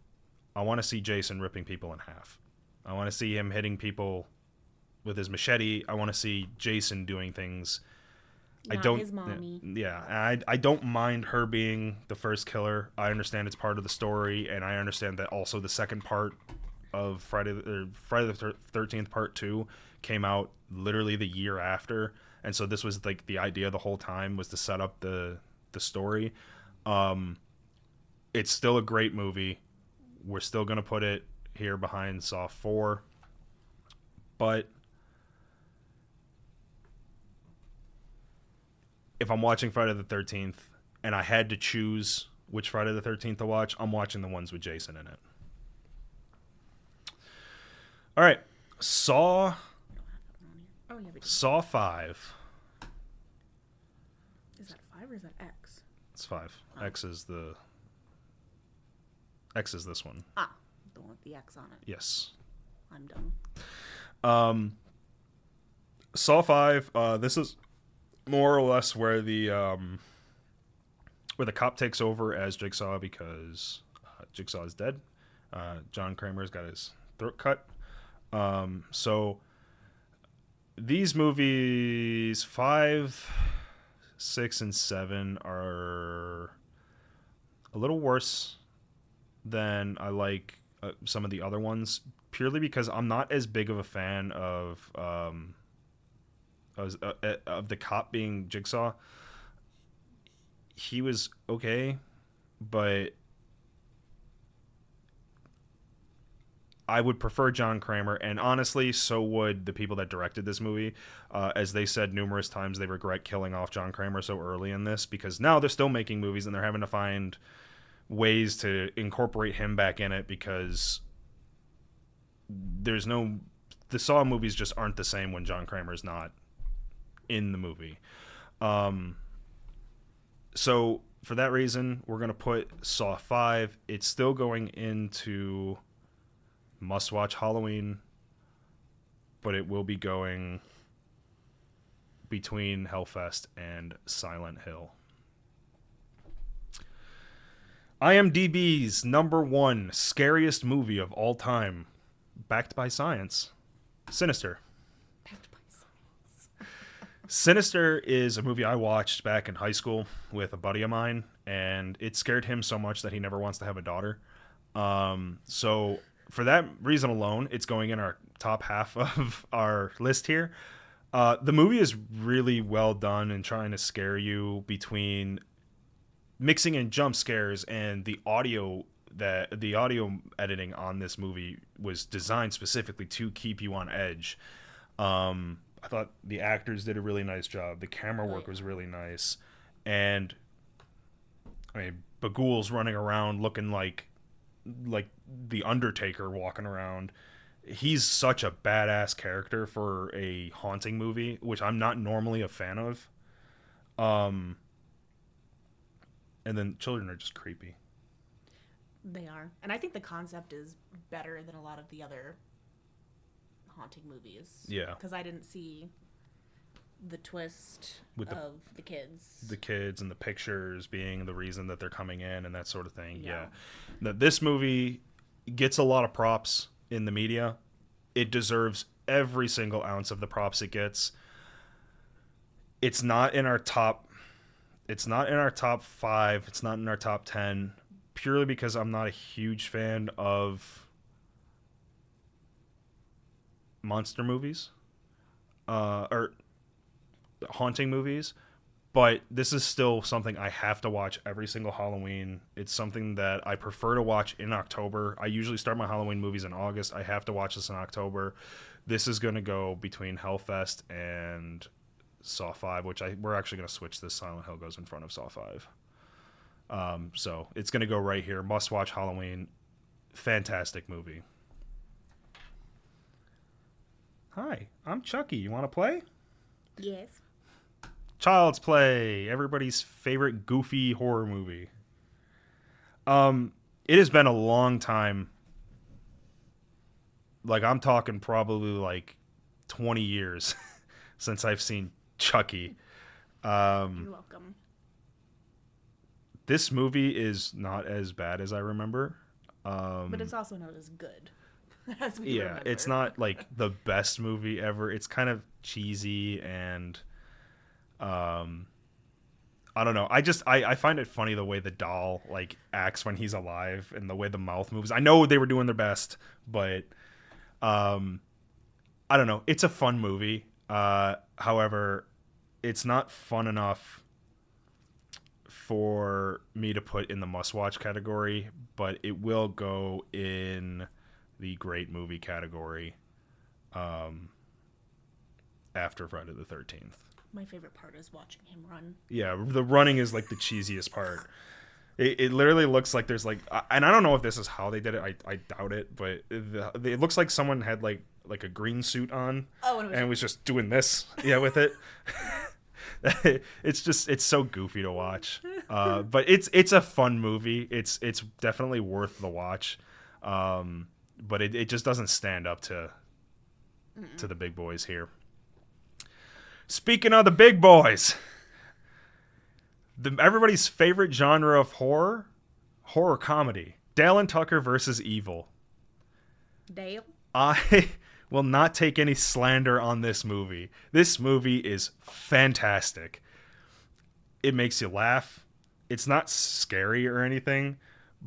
S1: I want to see Jason ripping people in half. I want to see him hitting people with his machete. I want to see Jason doing things.
S2: His mommy.
S1: Yeah, I don't mind her being the first killer. I understand it's part of the story, and I understand that also the second part of Friday the 13th Part 2 came out literally the year after, and so this was like the idea the whole time was to set up the the story. It's still a great movie. We're still gonna put it here behind Saw 4, but if I'm watching Friday the 13th and I had to choose which Friday the 13th to watch, I'm watching the ones with Jason in it. All right, Saw
S2: Oh yeah, we do.
S1: Saw 5.
S2: Is that 5 or is that X?
S1: It's 5.
S2: Oh.
S1: X is this one.
S2: Ah, the one with the X on it.
S1: Yes.
S2: I'm dumb.
S1: Saw 5. This is more or less where the cop takes over as Jigsaw because Jigsaw is dead. John Kramer's got his throat cut. So these movies 5, 6, and 7 are a little worse than I like some of the other ones, purely because I'm not as big of a fan of the cop being Jigsaw. He was okay, but I would prefer John Kramer, and honestly, so would the people that directed this movie. As they said numerous times, they regret killing off John Kramer so early in this, because now they're still making movies and they're having to find ways to incorporate him back in it, because the Saw movies just aren't the same when John Kramer's not in the movie. So for that reason, we're going to put Saw 5. It's still going into must-watch Halloween, but it will be going between Hellfest and Silent Hill. IMDb's number 1 scariest movie of all time, backed by science, Sinister.
S2: Backed by science.
S1: Sinister is a movie I watched back in high school with a buddy of mine, and it scared him so much that he never wants to have a daughter. So for that reason alone, it's going in our top half of our list here. The movie is really well done in trying to scare you, between mixing in jump scares and the audio editing on this movie was designed specifically to keep you on edge. I thought the actors did a really nice job. The camera work was really nice. And I mean, Bagul's running around looking like the Undertaker walking around. He's such a badass character for a haunting movie, which I'm not normally a fan of. And then children are just creepy.
S2: They are. And I think the concept is better than a lot of the other haunting movies.
S1: Yeah.
S2: Because I didn't see the twist
S1: With
S2: of the kids.
S1: The kids and the pictures being the reason that they're coming in and that sort of thing.
S2: Yeah.
S1: That this movie gets a lot of props in the media. It deserves every single ounce of the props it gets. It's not in our top 5. It's not in our top 10, purely because I'm not a huge fan of monster movies or haunting movies. But this is still something I have to watch every single Halloween. It's something that I prefer to watch in October. I usually start my Halloween movies in August. I have to watch this in October. This is going to go between Hellfest and Saw 5, which we're actually going to switch this. Silent Hill goes in front of Saw 5. So it's going to go right here. Must watch Halloween. Fantastic movie. Hi, I'm Chucky. You want to play?
S2: Yes.
S1: Child's Play, everybody's favorite goofy horror movie. It has been a long time. Like, I'm talking probably like 20 years since I've seen Chucky.
S2: You're welcome.
S1: This movie is not as bad as I remember.
S2: But it's also not as good as we remember.
S1: It's not like the best movie ever. It's kind of cheesy and I don't know. I find it funny the way the doll like acts when he's alive and the way the mouth moves. I know they were doing their best, but I don't know. It's a fun movie. However, it's not fun enough for me to put in the must-watch category, but it will go in the great movie category after Friday the 13th.
S2: My favorite part is watching him run.
S1: Yeah, the running is like the cheesiest part. It literally looks like there's like, and I don't know if this is how they did it. I doubt it, but it looks like someone had like a green suit on and was just doing this, with it. It's so goofy to watch, but it's a fun movie. It's definitely worth the watch, but it just doesn't stand up to the big boys here. Speaking of the big boys, everybody's favorite genre of horror comedy, Dale and Tucker versus Evil.
S2: Dale?
S1: I will not take any slander on this movie. This movie is fantastic. It makes you laugh. It's not scary or anything,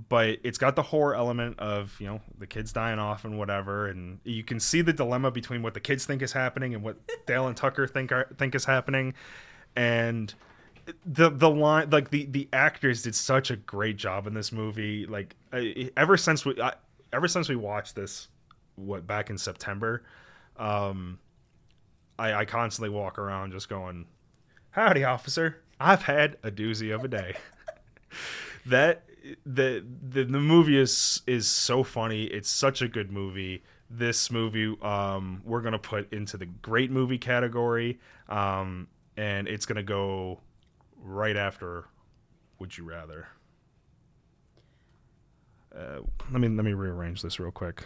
S1: but it's got the horror element of, the kids dying off and whatever, and you can see the dilemma between what the kids think is happening and what Dale and Tucker think is happening. And the line, like the actors did such a great job in this movie. Like ever since we watched this, back in September, I constantly walk around just going, "Howdy, officer. I've had a doozy of a day." That the movie is so funny. It's such a good movie. This movie we're gonna put into the great movie category, and it's gonna go right after Would You Rather. Let me rearrange this real quick.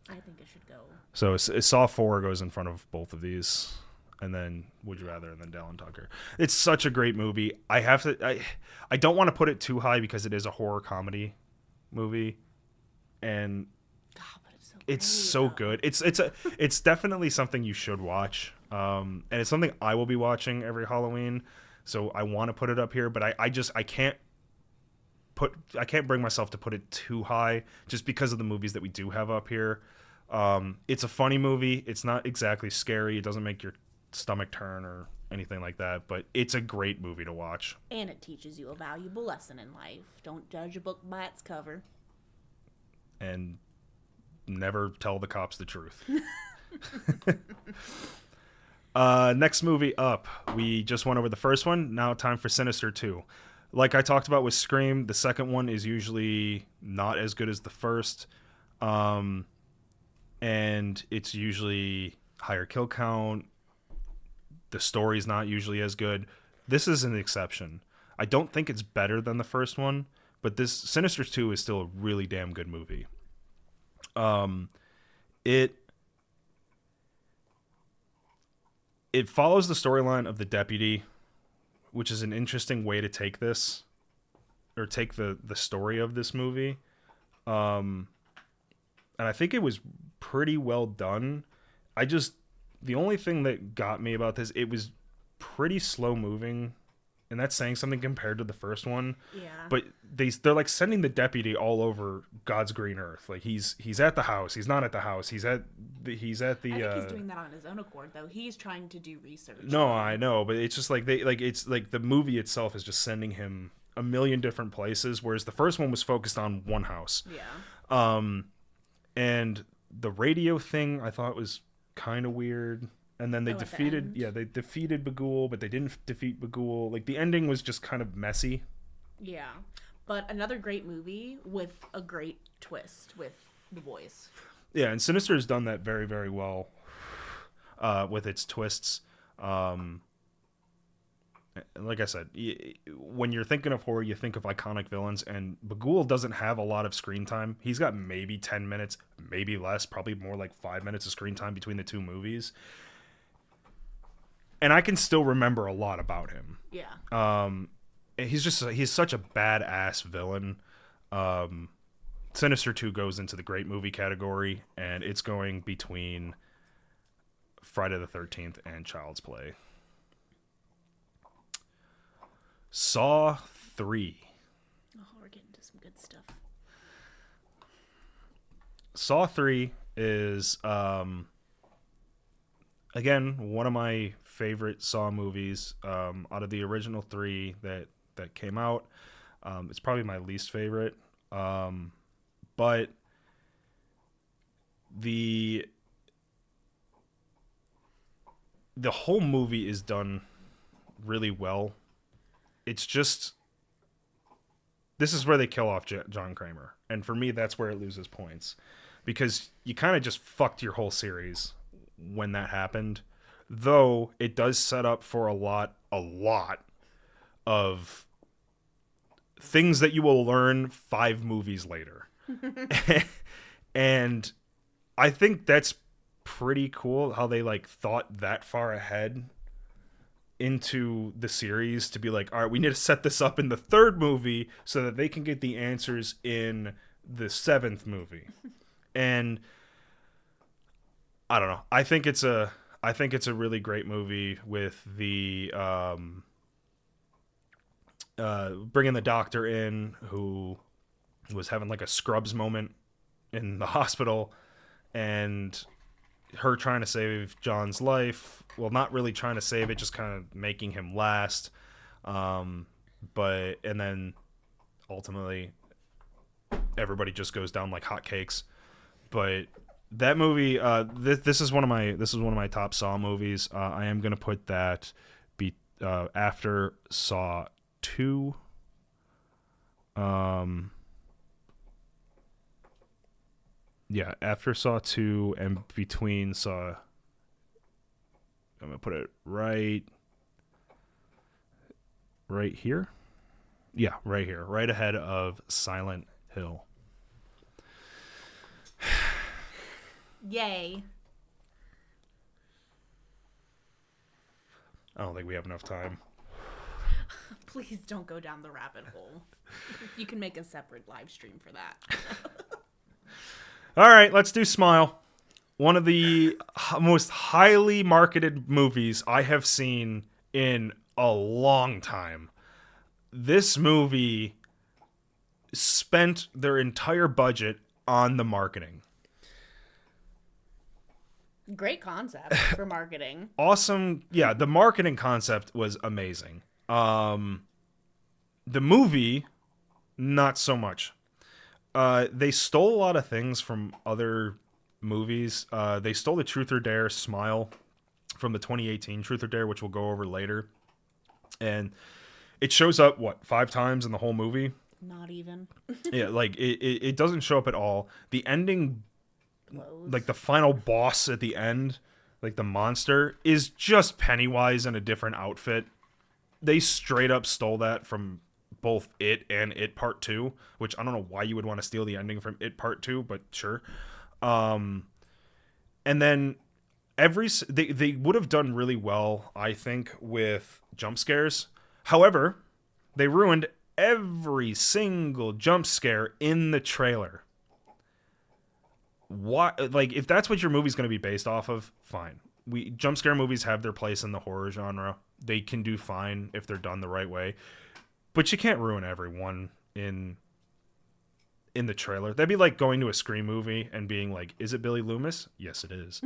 S2: I think it should go.
S1: So Saw 4 goes in front of both of these, and then Would You Rather, and then Dale and Tucker. It's such a great movie. I don't want to put it too high because it is a horror comedy movie, and
S2: but
S1: it's so good. It's definitely something you should watch, and it's something I will be watching every Halloween. So I want to put it up here, but I can't bring myself to put it too high just because of the movies that we do have up here. It's a funny movie. It's not exactly scary. It doesn't make your stomach turn or anything like that, but it's a great movie to watch.
S2: And it teaches you a valuable lesson in life. Don't judge a book by its cover.
S1: And never tell the cops the truth. Next movie up. We just went over the first one. Now time for Sinister 2. Like I talked about with Scream, the second one is usually not as good as the first. And it's usually higher kill count. The story's not usually as good. This is an exception. I don't think it's better than the first one, but this Sinister 2 is still a really damn good movie. It follows the storyline of the deputy, which is an interesting way to take this, or take the story of this movie. And I think it was pretty well done. The only thing that got me about this, it was pretty slow moving, and that's saying something compared to the first one.
S2: Yeah.
S1: But they're like sending the deputy all over God's green earth. Like he's at the house, he's not at the house, he's at the. I
S2: think he's doing that on his own accord, though. He's trying to do research.
S1: No, I know, but it's just like it's like the movie itself is just sending him a million different places, whereas the first one was focused on one house.
S2: Yeah.
S1: And the radio thing I thought was kind of weird. And then they defeated Bagul, but they didn't defeat Bagul. Like the ending was just kind of messy.
S2: Yeah. But another great movie with a great twist with the boys.
S1: Yeah, and Sinister has done that very, very well with its twists. Like I said, when you're thinking of horror, you think of iconic villains, and Bagul doesn't have a lot of screen time. He's got maybe 10 minutes, maybe less, probably more like 5 minutes of screen time between the two movies. And I can still remember a lot about him.
S2: Yeah.
S1: He's such a badass villain. Sinister 2 goes into the great movie category, and it's going between Friday the 13th and Child's Play. Saw 3.
S2: Oh, we're getting to some good stuff.
S1: Saw 3 is, again, one of my favorite Saw movies. Out of the original 3 that that came out. It's probably my least favorite. But the whole movie is done really well. It's just, this is where they kill off John Kramer. And for me, that's where it loses points. Because you kind of just fucked your whole series when that happened. Though it does set up for a lot of things that you will learn 5 movies later. And I think that's pretty cool how they like thought that far ahead into the series to be like, all right, we need to set this up in the 3rd movie so that they can get the answers in the 7th movie. And I don't know. I think it's a really great movie with the bringing the doctor in who was having like a Scrubs moment in the hospital, and her trying to save John's life. Well, not really trying to save it, just kind of making him last. And then ultimately everybody just goes down like hotcakes. But that movie, this is one of my top Saw movies. I am gonna put that after Saw 2. Yeah, after Saw 2 and between Saw. I'm gonna put it right here. Yeah, right here, right ahead of Silent Hill.
S2: Yay.
S1: I don't think we have enough time.
S2: Please don't go down the rabbit hole. You can make a separate live stream for that.
S1: All right, let's do Smile. One of the most highly marketed movies I have seen in a long time. This movie spent their entire budget on the marketing.
S2: Great concept for marketing.
S1: Awesome. Yeah, the marketing concept was amazing. The movie, not so much. They stole a lot of things from other movies. They stole the Truth or Dare Smile from the 2018 Truth or Dare, which we'll go over later. And it shows up, 5 times in the whole movie?
S2: Not even.
S1: Yeah, like, it doesn't show up at all. The ending,
S2: Blows.
S1: like the final boss at the end, like the monster, is just Pennywise in a different outfit. They straight up stole that from both It and It Part 2, which I don't know why you would want to steal the ending from It Part 2, but sure. And then they would have done really well, I think, with jump scares. However, they ruined every single jump scare in the trailer. Why? Like, if that's what your movie's going to be based off of, fine. Jump scare movies have their place in the horror genre. They can do fine if they're done the right way. But you can't ruin everyone in the trailer. That'd be like going to a Scream movie and being like, is it Billy Loomis? Yes, it is.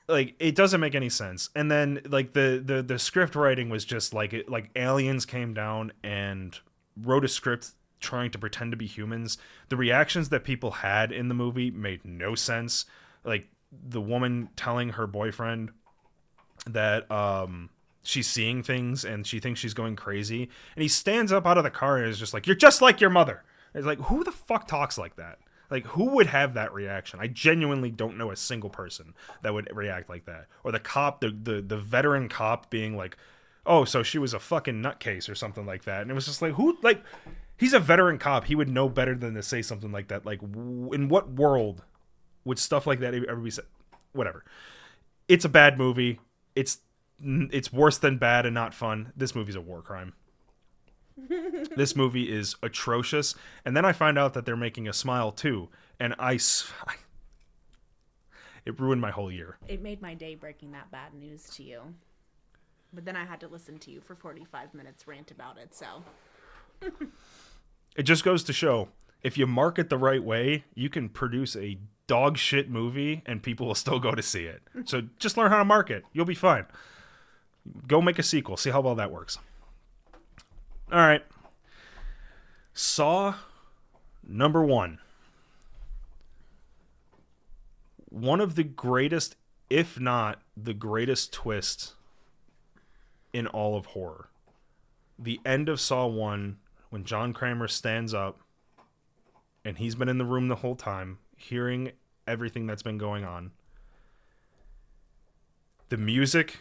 S1: Like, it doesn't make any sense. And then, like, the script writing was just like, aliens came down and wrote a script trying to pretend to be humans. The reactions that people had in the movie made no sense. Like, the woman telling her boyfriend that she's seeing things and she thinks she's going crazy, and he stands up out of the car and is just like, "You're just like your mother." It's like, who the fuck talks like that? Like, who would have that reaction? I genuinely don't know a single person that would react like that. Or the cop, the veteran cop being like, "Oh, so she was a fucking nutcase," or something like that. And it was just like, who, like, he's a veteran cop. He would know better than to say something like that. Like, in what world would stuff like that ever be said? Whatever. It's a bad movie. It's worse than bad and not fun. This movie's a war crime. This movie is atrocious. And then I find out that they're making a Smile too, and it ruined my whole year.
S2: It made my day breaking that bad news to you. But then I had to listen to you for 45 minutes rant about it, so.
S1: It just goes to show, if you market the right way, you can produce a dog shit movie and people will still go to see it. So just learn how to market. You'll be fine. Go make a sequel. See how well that works. All right. Saw number 1. One of the greatest, if not the greatest twist in all of horror. The end of Saw 1, when John Kramer stands up, and he's been in the room the whole time, hearing everything that's been going on. The music,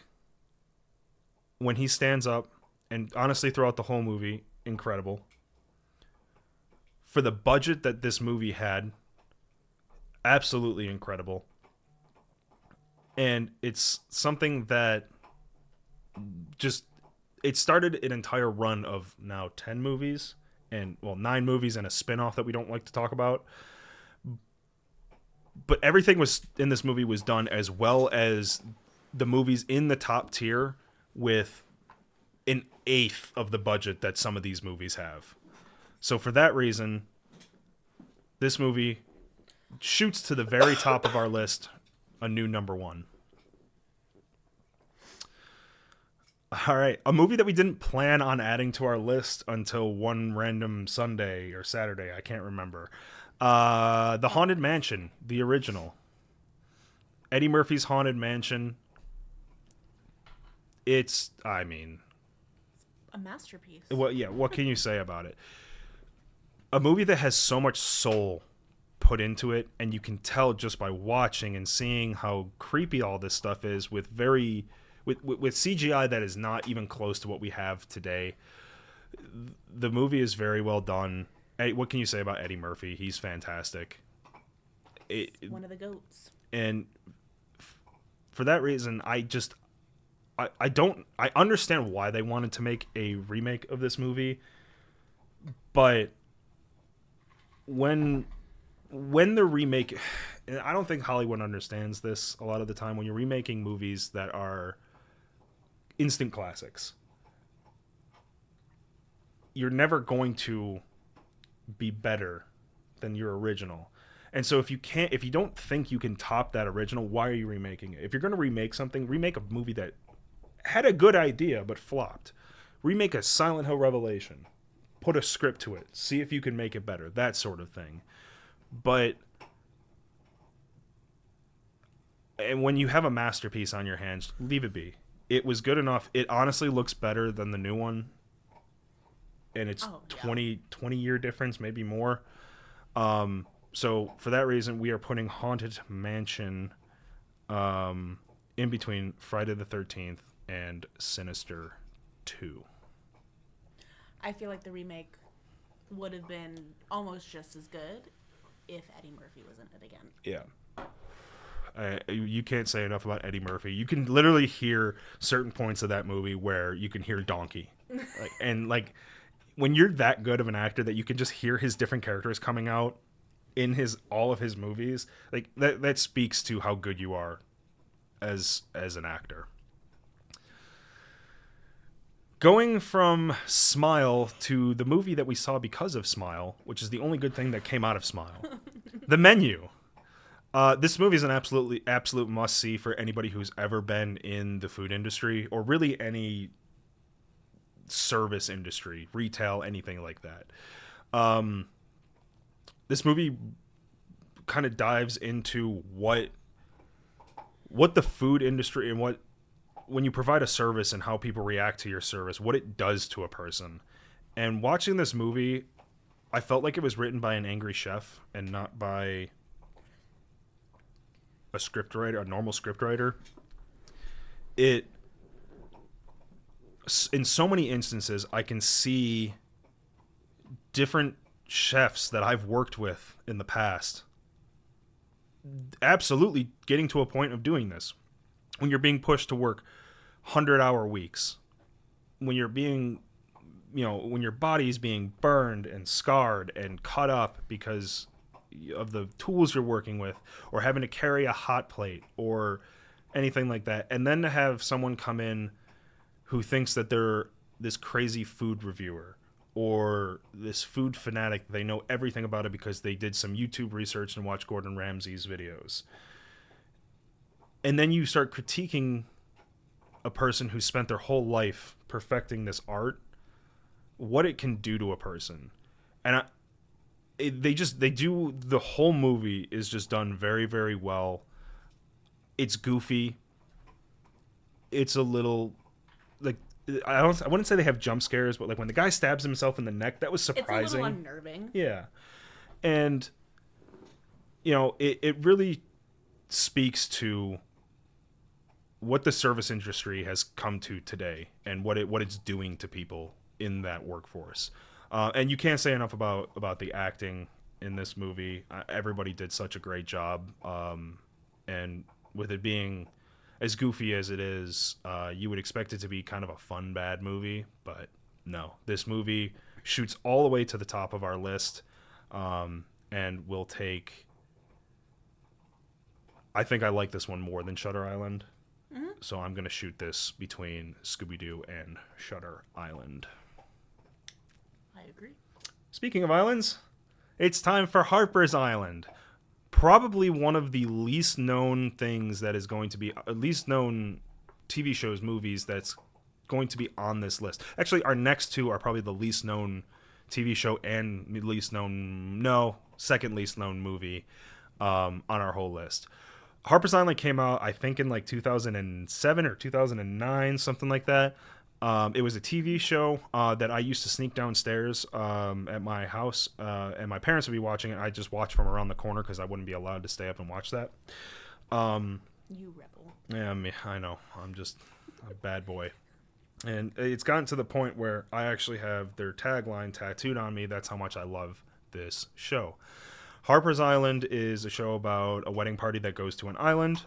S1: when he stands up, and honestly throughout the whole movie, incredible. For the budget that this movie had, absolutely incredible. And it's something that just, it started an entire run of now 10 movies, and 9 movies and a spin-off that we don't like to talk about. But everything was in this movie was done as well as the movies in the top tier with an eighth of the budget that some of these movies have. So for that reason, this movie shoots to the very top of our list, a new number 1. All right, a movie that we didn't plan on adding to our list until one random Sunday or Saturday, I can't remember. The Haunted Mansion, the original. Eddie Murphy's Haunted Mansion. It's, I mean,
S2: a masterpiece.
S1: Well, yeah, what can you say about it? A movie that has so much soul put into it, and you can tell just by watching and seeing how creepy all this stuff is with CGI that is not even close to what we have today. The movie is very well done. What can you say about Eddie Murphy? He's fantastic.
S2: One of the GOATs.
S1: And for that reason, I understand why they wanted to make a remake of this movie, but when the remake, and I don't think Hollywood understands this a lot of the time, when you're remaking movies that are instant classics, you're never going to be better than your original. And so if you don't think you can top that original, why are you remaking it? If you're going to remake something, remake a movie that had a good idea but flopped. Remake a Silent Hill Revelation. Put a script to it. See if you can make it better. That sort of thing. But and when you have a masterpiece on your hands, leave it be. It was good enough. It honestly looks better than the new one. And it's 20 year difference, maybe more. So for that reason, we are putting Haunted Mansion in between Friday the 13th and Sinister 2.
S2: I feel like the remake would have been almost just as good if Eddie Murphy was in it again.
S1: Yeah. You can't say enough about Eddie Murphy. You can literally hear certain points of that movie where you can hear Donkey. When you're that good of an actor that you can just hear his different characters coming out in all of his movies, like that speaks to how good you are as an actor. Going from Smile to the movie that we saw because of Smile, which is the only good thing that came out of Smile, The Menu. This movie is an absolute must-see for anybody who's ever been in the food industry or really any service industry, retail, anything like that. This movie kind of dives into what the food industry and when you provide a service and how people react to your service, what it does to a person. And watching this movie, I felt like it was written by an angry chef and not by a normal scriptwriter. In so many instances, I can see different chefs that I've worked with in the past absolutely getting to a point of doing this. When you're being pushed to work 100-hour weeks, when you're being, when your body's being burned and scarred and cut up because of the tools you're working with, or having to carry a hot plate or anything like that, and then to have someone come in who thinks that they're this crazy food reviewer or this food fanatic, they know everything about it because they did some YouTube research and watched Gordon Ramsay's videos. And then you start critiquing a person who spent their whole life perfecting this art what it can do to a person. And they do, the whole movie is just done very, very well. It's goofy. It's a little, like, I wouldn't say they have jump scares, but like when the guy stabs himself in the neck, that was surprising.
S2: It's a little unnerving.
S1: Yeah. And it really speaks to what the service industry has come to today and what it's doing to people in that workforce. And you can't say enough about the acting in this movie. Everybody did such a great job. And with it being as goofy as it is, you would expect it to be kind of a fun, bad movie. But no, this movie shoots all the way to the top of our list, and will take... I think I like this one more than Shutter Island. Mm-hmm. So I'm going to shoot this between Scooby-Doo and Shutter Island.
S2: I agree.
S1: Speaking of islands, it's time for Harper's Island. Probably one of the least known things that is going to be, least known TV shows, movies that's going to be on this list. Actually, our next two are probably the least known TV show and second least known movie on our whole list. Harper's Island came out, I think, in like 2007 or 2009, something like that. It was a TV show that I used to sneak downstairs at my house, and my parents would be watching it. I just watched from around the corner because I wouldn't be allowed to stay up and watch that.
S2: You rebel.
S1: Yeah, I know. I'm just a bad boy. And it's gotten to the point where I actually have their tagline tattooed on me. That's how much I love this show. Harper's Island is a show about a wedding party that goes to an island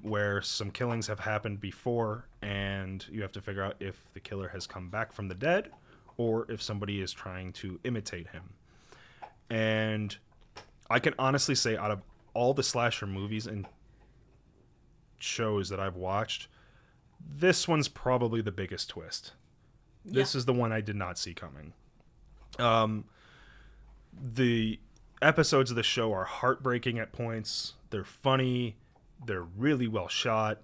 S1: where some killings have happened before, and you have to figure out if the killer has come back from the dead or if somebody is trying to imitate him. And I can honestly say, out of all the slasher movies and shows that I've watched, this one's probably the biggest twist. Yeah. This is the one I did not see coming. The episodes of the show are heartbreaking at points. They're funny. They're really well shot.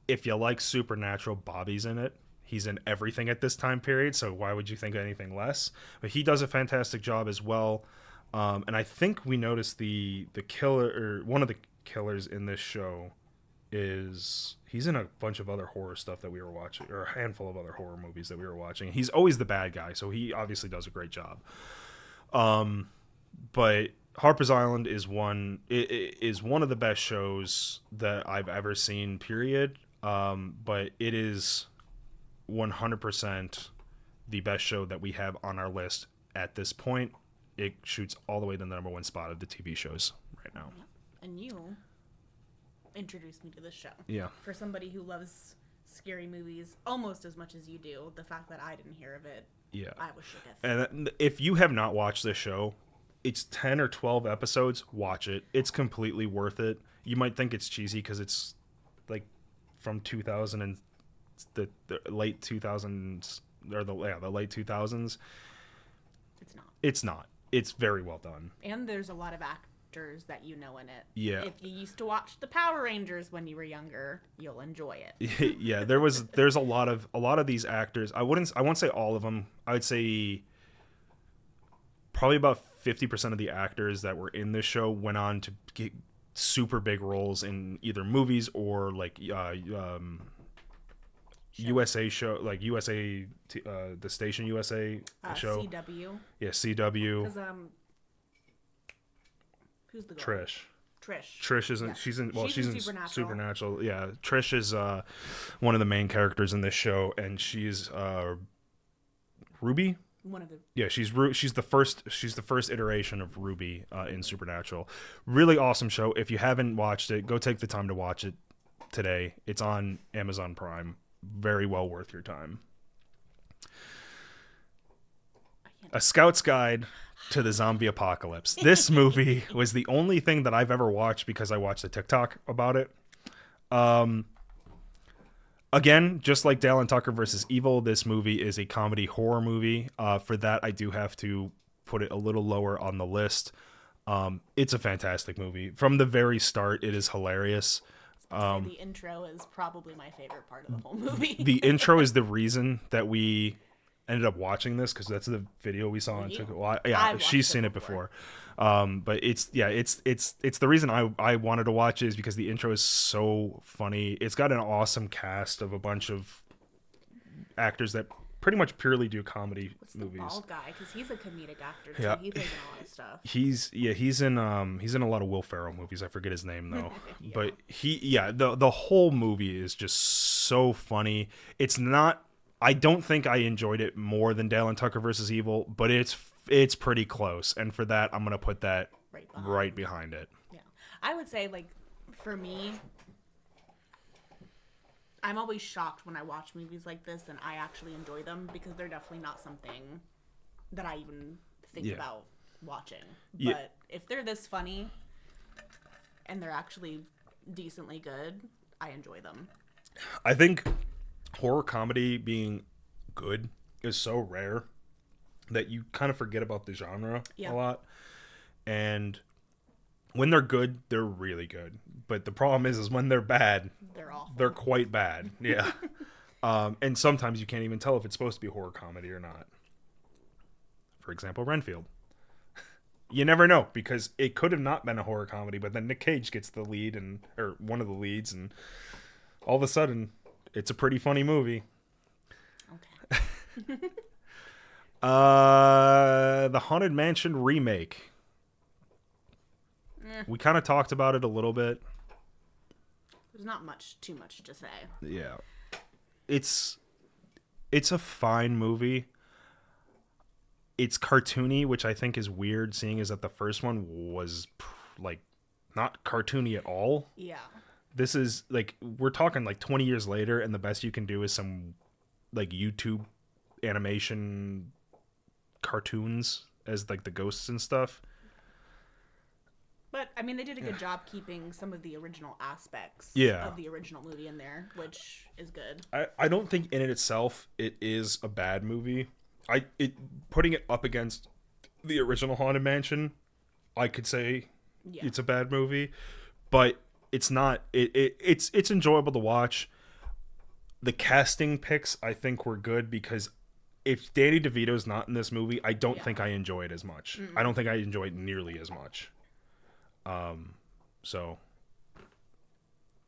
S1: If you like Supernatural, Bobby's in it. He's in everything at this time period, so why would you think anything less? But he does a fantastic job as well. And I think we noticed the killer, or one of the killers in this show, he's in a bunch of other horror stuff that we were watching, or a handful of other horror movies that we were watching. He's always the bad guy, so he obviously does a great job. But Harper's Island is one of the best shows that I've ever seen, period. But it is 100% the best show that we have on our list at this point. It shoots all the way to the number one spot of the TV shows right now.
S2: And you introduced me to this show.
S1: Yeah.
S2: For somebody who loves scary movies almost as much as you do, the fact that I didn't hear of it,
S1: yeah,
S2: I was shook at.
S1: And if you have not watched this show, it's 10 or 12 episodes. Watch it. It's completely worth it. You might think it's cheesy because it's like from 2000 and the late 2000s, or the late 2000s.
S2: It's not.
S1: It's not. It's very well done.
S2: And there's a lot of actors that you know in it.
S1: Yeah.
S2: If you used to watch the Power Rangers when you were younger, you'll enjoy it.
S1: Yeah, there's a lot of these actors. I won't say all of them. I would say probably about 50% of the actors that were in this show went on to get super big roles in either movies or like USA show, like USA, the station USA show.
S2: CW.
S1: Yeah, CW.
S2: Because who's the girl?
S1: Trish.
S2: Trish
S1: isn't. Yeah. She's in Supernatural. Yeah, Trish is one of the main characters in this show, and she's Ruby.
S2: One of the.
S1: Yeah, she's the first iteration of Ruby in Supernatural. Really awesome show. If you haven't watched it, go take the time to watch it today. It's on Amazon Prime. Very well worth your time. A Scout's Guide to the Zombie Apocalypse. This movie was the only thing that I've ever watched because I watched a TikTok about it. Again, just like Dale and Tucker versus Evil, this movie is a comedy horror movie. For that, I do have to put it a little lower on the list. It's a fantastic movie. From the very start, it is hilarious.
S2: The intro is probably my favorite part of the whole movie.
S1: The intro is the reason that we ended up watching this because that's the video we saw on
S2: You?
S1: TikTok. Well,
S2: I
S1: yeah,
S2: watched
S1: she's
S2: it
S1: seen
S2: before.
S1: it before. But it's the reason I wanted to watch it is because the intro is so funny. It's got an awesome cast of a bunch of actors that pretty much purely do comedy
S2: What's the
S1: movies.
S2: bald guy? Because he's a comedic actor too.
S1: Yeah.
S2: He plays in a lot of stuff.
S1: He's in a lot of Will Ferrell movies. I forget his name though.
S2: Yeah.
S1: But the whole movie is just so funny. It's not, I don't think I enjoyed it more than Dale and Tucker versus Evil, but it's pretty close. And for that, I'm going to put that right behind it.
S2: Yeah. I would say, like, for me, I'm always shocked when I watch movies like this and I actually enjoy them because they're definitely not something that I even think
S1: Yeah.
S2: about watching.
S1: Yeah.
S2: But if they're this funny and they're actually decently good, I enjoy them.
S1: I think horror comedy being good is so rare that you kind of forget about the genre
S2: Yeah.
S1: a lot. And when they're good, they're really good. But the problem is when they're bad,
S2: They're awful.
S1: they're quite bad. Yeah. And sometimes you can't even tell if it's supposed to be horror comedy or not. For example, Renfield. You never know because it could have not been a horror comedy, but then Nick Cage gets the lead or one of the leads, and all of a sudden, it's a pretty funny movie.
S2: Okay.
S1: The Haunted Mansion remake. We kind of talked about it a little bit.
S2: There's not too much to say.
S1: Yeah. It's a fine movie. It's cartoony, which I think is weird, seeing as that the first one was like not cartoony at all.
S2: Yeah.
S1: This is like, we're talking like 20 years later, and the best you can do is some like YouTube animation cartoons as like the ghosts and stuff.
S2: But, I mean, they did a good job keeping some of the original aspects
S1: Yeah.
S2: of the original movie in there, which is good.
S1: I don't think in it itself it is a bad movie. Putting it up against the original Haunted Mansion, I could say
S2: Yeah.
S1: it's a bad movie, but it's not. It's enjoyable to watch. The casting picks I think were good because if Danny DeVito's not in this movie, I don't think I enjoy it as much. I don't think I enjoy it nearly as much. So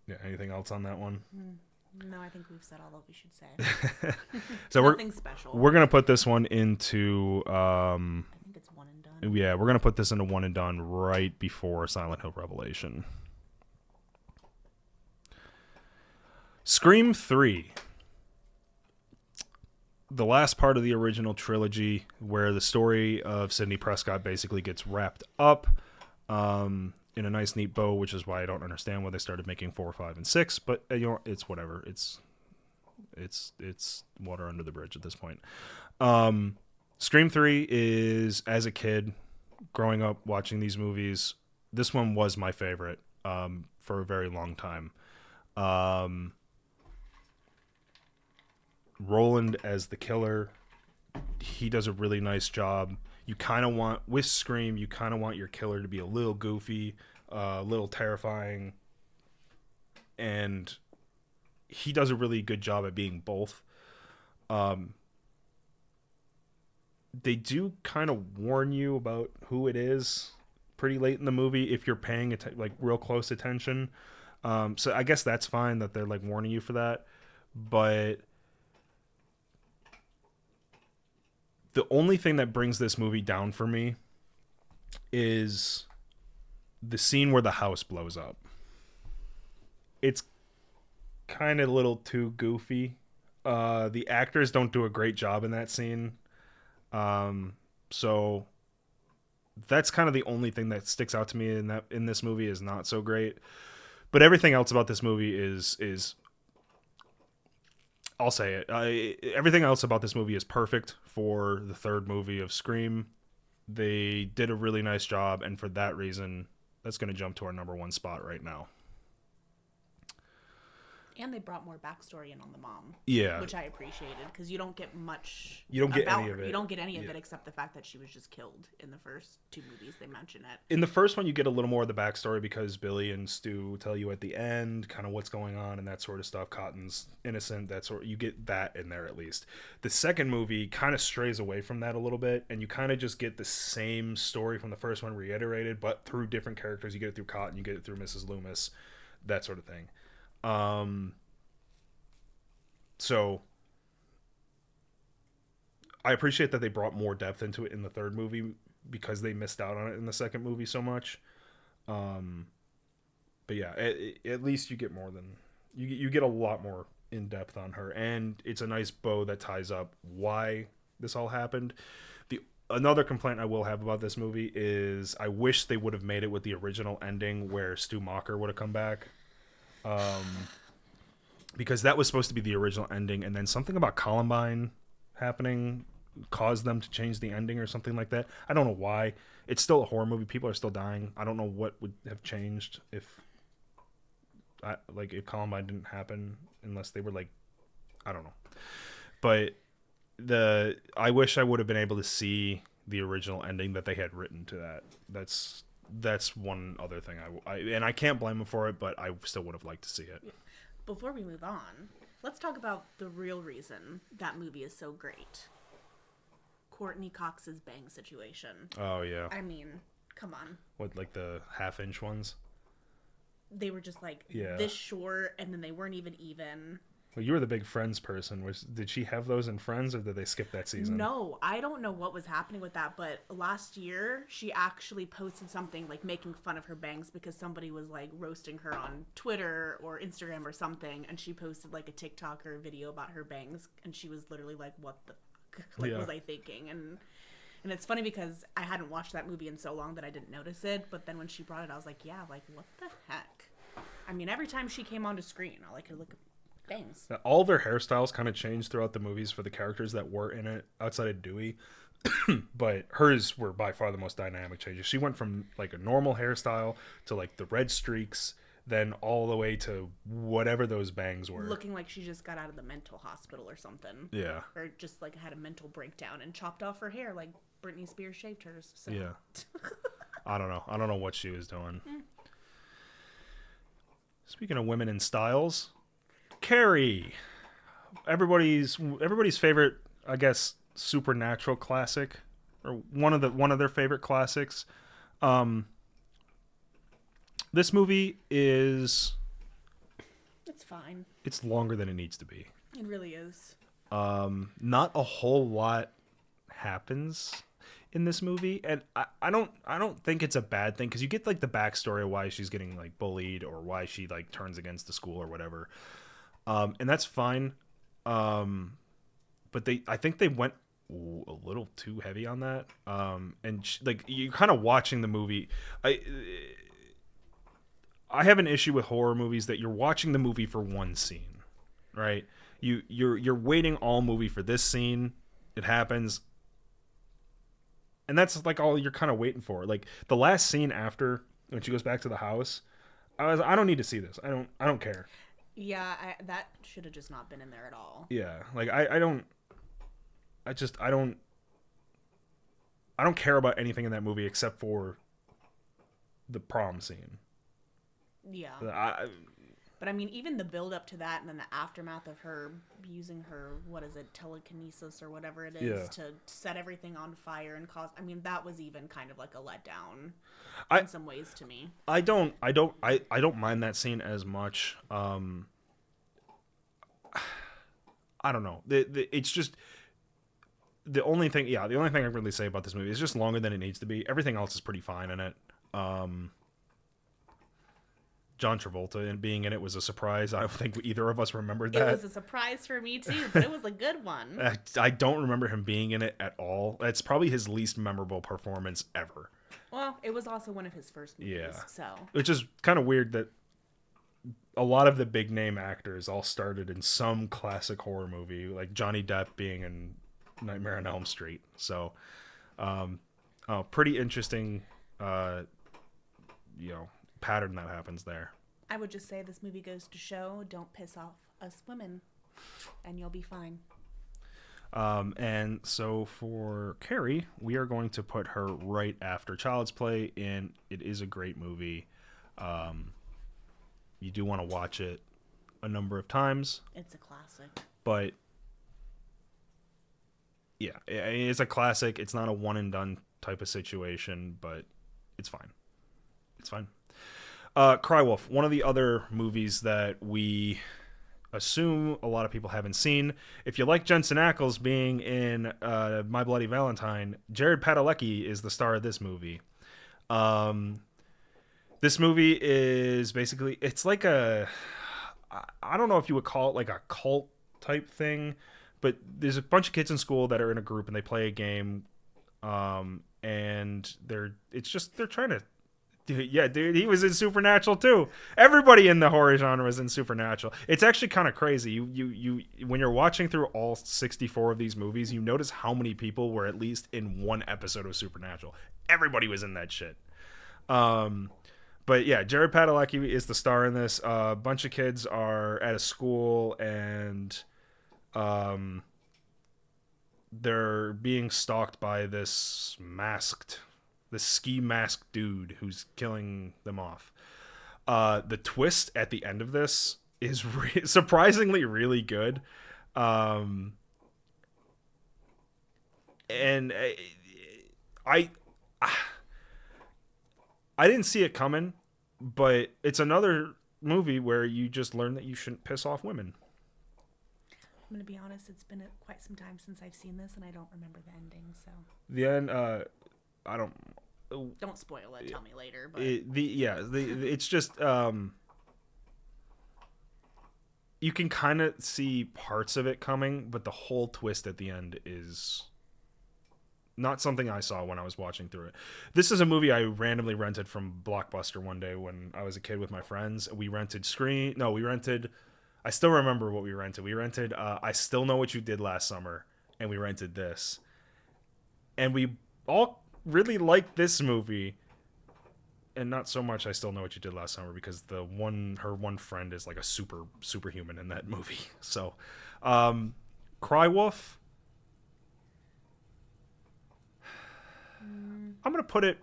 S1: yeah, anything else on that one?
S2: No, I think we've said all that we should say.
S1: So
S2: Nothing special.
S1: we're gonna put this one into
S2: I think it's one and done.
S1: yeah, we're gonna put this into one and done right before Silent Hill Revelation. Scream 3. The last part of the original trilogy where the story of Sidney Prescott basically gets wrapped up in a nice neat bow, which is why I don't understand why they started making 4, 5, and 6, but you know, it's whatever. It's water under the bridge at this point. Scream 3 is, as a kid growing up watching these movies, this one was my favorite for a very long time. Roland as the killer, he does a really nice job. You kind of want, with Scream, you kind of want your killer to be a little goofy, a little terrifying, and he does a really good job at being both. They do kind of warn you about who it is pretty late in the movie if you're paying like real close attention. So I guess that's fine that they're like warning you for that, but the only thing that brings this movie down for me is the scene where the house blows up. It's kind of a little too goofy. The actors don't do a great job in that scene. So that's kind of the only thing that sticks out to me in this movie is not so great. But everything else about this movie is I'll say it. Everything else about this movie is perfect for the third movie of Scream. They did a really nice job, and for that reason, that's going to jump to our number one spot right now.
S2: And they brought more backstory in on the mom.
S1: Yeah.
S2: Which I appreciated, because you don't get much.
S1: You don't get
S2: about
S1: any
S2: her.
S1: of it.
S2: You don't get any of
S1: Yeah.
S2: it except the fact that she was just killed in the first 2 movies. They mention it.
S1: In the first one, you get a little more of the backstory because Billy and Stu tell you at the end kind of what's going on and that sort of stuff. Cotton's innocent, that sort. You get that in there at least. The second movie kind of strays away from that a little bit, and you kind of just get the same story from the first one reiterated, but through different characters. You get it through Cotton, you get it through Mrs. Loomis, that sort of thing. So I appreciate that they brought more depth into it in the third movie because they missed out on it in the second movie so much. But yeah, at least you get more than you get a lot more in depth on her, and it's a nice bow that ties up why this all happened. Another complaint I will have about this movie is I wish they would have made it with the original ending where Stu Macher would have come back. Because that was supposed to be the original ending, and then something about Columbine happening caused them to change the ending or something like that. I don't know why. It's still a horror movie. People are still dying. I don't know what would have changed if Columbine didn't happen, unless they were like, I don't know. But I wish I would have been able to see the original ending that they had written to that. That's one other thing and I can't blame them for it, but I still would have liked to see it.
S2: Before we move on, let's talk about the real reason that movie is so great. Courtney Cox's bang situation.
S1: Oh, yeah.
S2: I mean, come on.
S1: What, like the half-inch ones?
S2: They were just like this short, and then they weren't even.
S1: Well, you were the big Friends person. Did she have those in Friends, or did they skip that season?
S2: No, I don't know what was happening with that, but last year she actually posted something like making fun of her bangs because somebody was like roasting her on Twitter or Instagram or something, and she posted like a TikTok or a video about her bangs, and she was literally like, "What the fuck was I thinking?" And it's funny because I hadn't watched that movie in so long that I didn't notice it, but then when she brought it, I was like, "Yeah, like what the heck?" I mean, every time she came onto screen, all I could look at bangs.
S1: All their hairstyles kind of changed throughout the movies for the characters that were in it outside of Dewey. But hers were by far the most dynamic changes. She went from like a normal hairstyle to like the red streaks, then all the way to whatever those bangs were.
S2: Looking like she just got out of the mental hospital or something.
S1: Yeah.
S2: Or just like had a mental breakdown and chopped off her hair like Britney Spears shaved hers. So.
S1: Yeah. I don't know. I don't know what she was doing. Speaking of women in styles, Carrie, everybody's favorite, I guess, supernatural classic, or one of their favorite classics. This movie it's
S2: fine.
S1: It's longer than it needs to be.
S2: It really is.
S1: Not a whole lot happens in this movie, and I don't think it's a bad thing because you get like the backstory of why she's getting like bullied or why she like turns against the school or whatever. And that's fine. But I think they went a little too heavy on that. And like you're kind of watching the movie. I have an issue with horror movies that you're watching the movie for one scene, right? You're waiting all movie for this scene. It happens. And that's like all you're kind of waiting for. Like the last scene after when she goes back to the house, I don't need to see this. I don't care.
S2: Yeah, that should have just not been in there at all.
S1: Yeah, like I don't care about anything in that movie except for the prom scene.
S2: Yeah. But I mean, even the build up to that and then the aftermath of her using her, what is it, telekinesis or whatever it is, to set everything on fire and cause, I mean, that was even kind of like a letdown in some ways to me. I don't mind that scene as much. I don't know. It's just the only thing I can really say about this movie is just longer than it needs to be. Everything else is pretty fine in it. John Travolta and being in it was a surprise. I don't think either of us remembered that. It was a surprise for me too, but it was a good one.
S1: I don't remember him being in it at all. It's probably his least memorable performance ever.
S2: Well, it was also one of his first movies, so.
S1: Which is kind of weird that a lot of the big name actors all started in some classic horror movie, like Johnny Depp being in Nightmare on Elm Street. So, pretty interesting, pattern that happens there.
S2: I would just say this movie goes to show, don't piss off us women, and you'll be fine.
S1: And so for Carrie, we are going to put her right after Child's Play, and it is a great movie. You do want to watch it a number of times.
S2: It's a classic.
S1: But yeah, it's a classic. It's not a one and done type of situation, but it's fine. It's fine. Cry Wolf, one of the other movies that we assume a lot of people haven't seen. If you like Jensen Ackles being in My Bloody Valentine, Jared Padalecki is the star of this movie. This movie is basically, it's like I don't know if you would call it like a cult type thing, but there's a bunch of kids in school that are in a group and they play a game, and they're trying to. Yeah, dude, he was in Supernatural too. Everybody in the horror genre was in Supernatural. It's actually kind of crazy. You when you're watching through all 64 of these movies, you notice how many people were at least in one episode of Supernatural. Everybody was in that shit. But yeah, Jared Padalecki is the star in this. A bunch of kids are at a school and they're being stalked by this ski masked dude who's killing them off. The twist at the end of this is surprisingly really good. And I didn't see it coming, but it's another movie where you just learn that you shouldn't piss off women.
S2: I'm going to be honest, it's been quite some time since I've seen this, and I don't remember the ending, so.
S1: The end, I don't
S2: spoil it. Tell me later. But
S1: it's just you can kind of see parts of it coming, but the whole twist at the end is not something I saw when I was watching through it. This is a movie I randomly rented from Blockbuster one day when I was a kid with my friends. We rented I still remember what we rented. We rented I Still Know What You Did Last Summer, and we rented this. And we all really liked this movie, and not so much I Still Know What You Did Last Summer, because her one friend is like a superhuman in that movie. So Cry Wolf, I'm gonna put it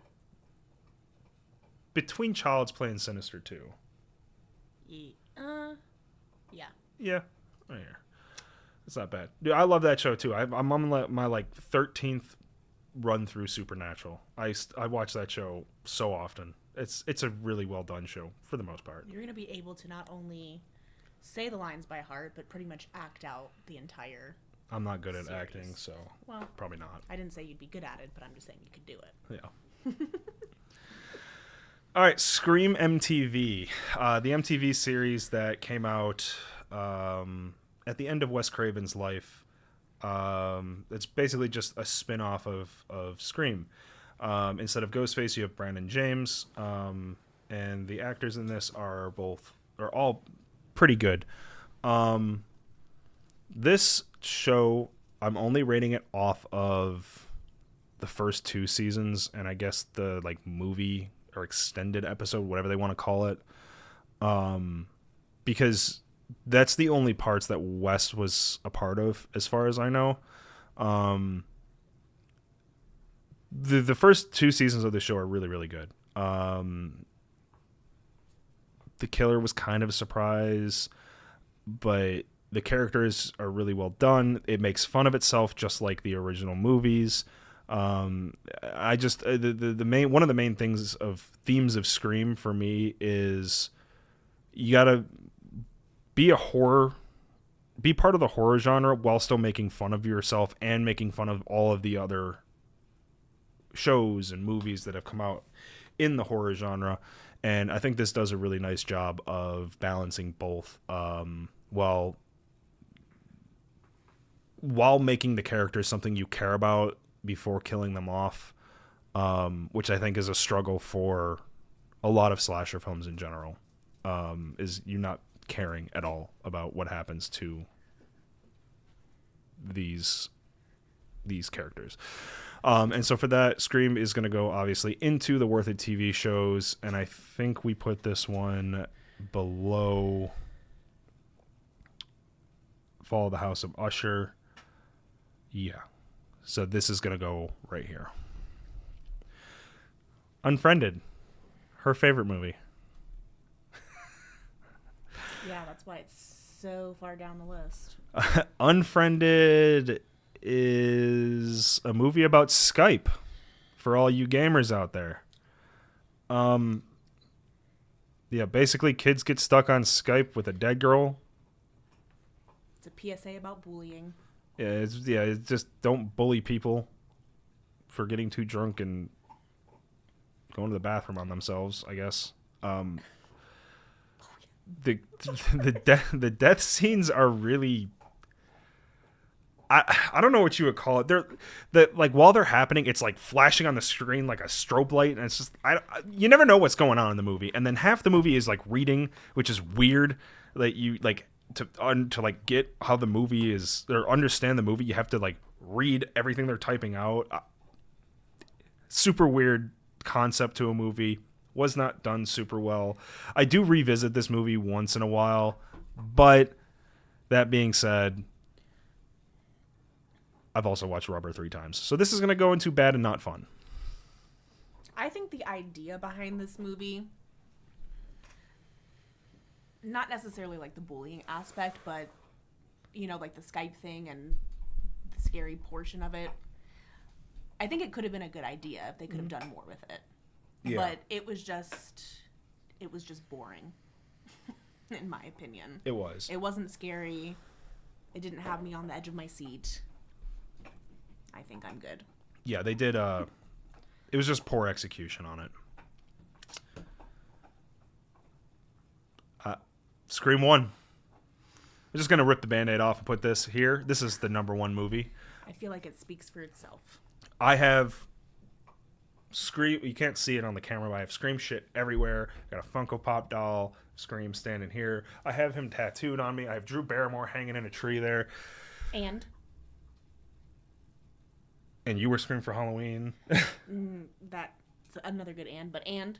S1: between Child's Play and Sinister 2. Yeah. Oh, yeah. It's not bad. Dude, I love that show too. I'm on my like 13th run through Supernatural. I watch that show so often. It's a really well done show for the most part.
S2: You're gonna be able to not only say the lines by heart, but pretty much act out the entire.
S1: I'm not good at
S2: series.
S1: Acting, so probably not.
S2: I didn't say you'd be good at it, but I'm just saying you could do it.
S1: Yeah. All right, Scream MTV, the MTV series that came out at the end of Wes Craven's life. It's basically just a spin-off of Scream. Instead of Ghostface, you have Brandon James, and the actors in this are all pretty good. This show, I'm only rating it off of the first 2 seasons, and I guess the like movie or extended episode, whatever they want to call it, because that's the only parts that Wes was a part of, as far as I know. The first 2 seasons of the show are really, really good. The killer was kind of a surprise, but the characters are really well done. It makes fun of itself, just like the original movies. I just one of the main themes of Scream for me is you gotta be part of the horror genre while still making fun of yourself and making fun of all of the other shows and movies that have come out in the horror genre. And I think this does a really nice job of balancing both, while making the characters something you care about before killing them off, which I think is a struggle for a lot of slasher films in general, is you not caring at all about what happens to these characters. And so for that, Scream is going to go obviously into the Worth It TV shows, and I think we put this one below Fall of the House of Usher. Yeah. So this is going to go right here. Unfriended. Her favorite movie.
S2: Yeah, that's why it's so far down the list.
S1: Unfriended is a movie about Skype for all you gamers out there. Yeah, basically kids get stuck on Skype with a dead girl.
S2: It's a PSA about bullying.
S1: It's just don't bully people for getting too drunk and going to the bathroom on themselves, I guess. The death scenes are really, I don't know what you would call it. Like while they're happening, it's like flashing on the screen like a strobe light, and it's just you never know what's going on in the movie. And then half the movie is like reading, which is weird. Like you like to like get how the movie is or understand the movie, you have to like read everything they're typing out. Super weird concept to a movie. Was not done super well. I do revisit this movie once in a while, but that being said, I've also watched Rubber 3 times. So this is going to go into bad and not fun.
S2: I think the idea behind this movie, not necessarily like the bullying aspect, but, you know, like the Skype thing and the scary portion of it, I think it could have been a good idea if they could have done more with it. Yeah. But it was just boring, in my opinion.
S1: It was.
S2: It wasn't scary. It didn't have me on the edge of my seat. I think I'm good.
S1: Yeah, they did. It was just poor execution on it. Scream 1. I'm just going to rip the Band-Aid off and put this here. This is the number 1 movie.
S2: I feel like it speaks for itself.
S1: I have Scream. You can't see it on the camera, but I have Scream shit everywhere. Got a Funko Pop doll. Scream standing here. I have him tattooed on me. I have Drew Barrymore hanging in a tree there.
S2: And
S1: you were Scream for Halloween.
S2: That's another good and. But and.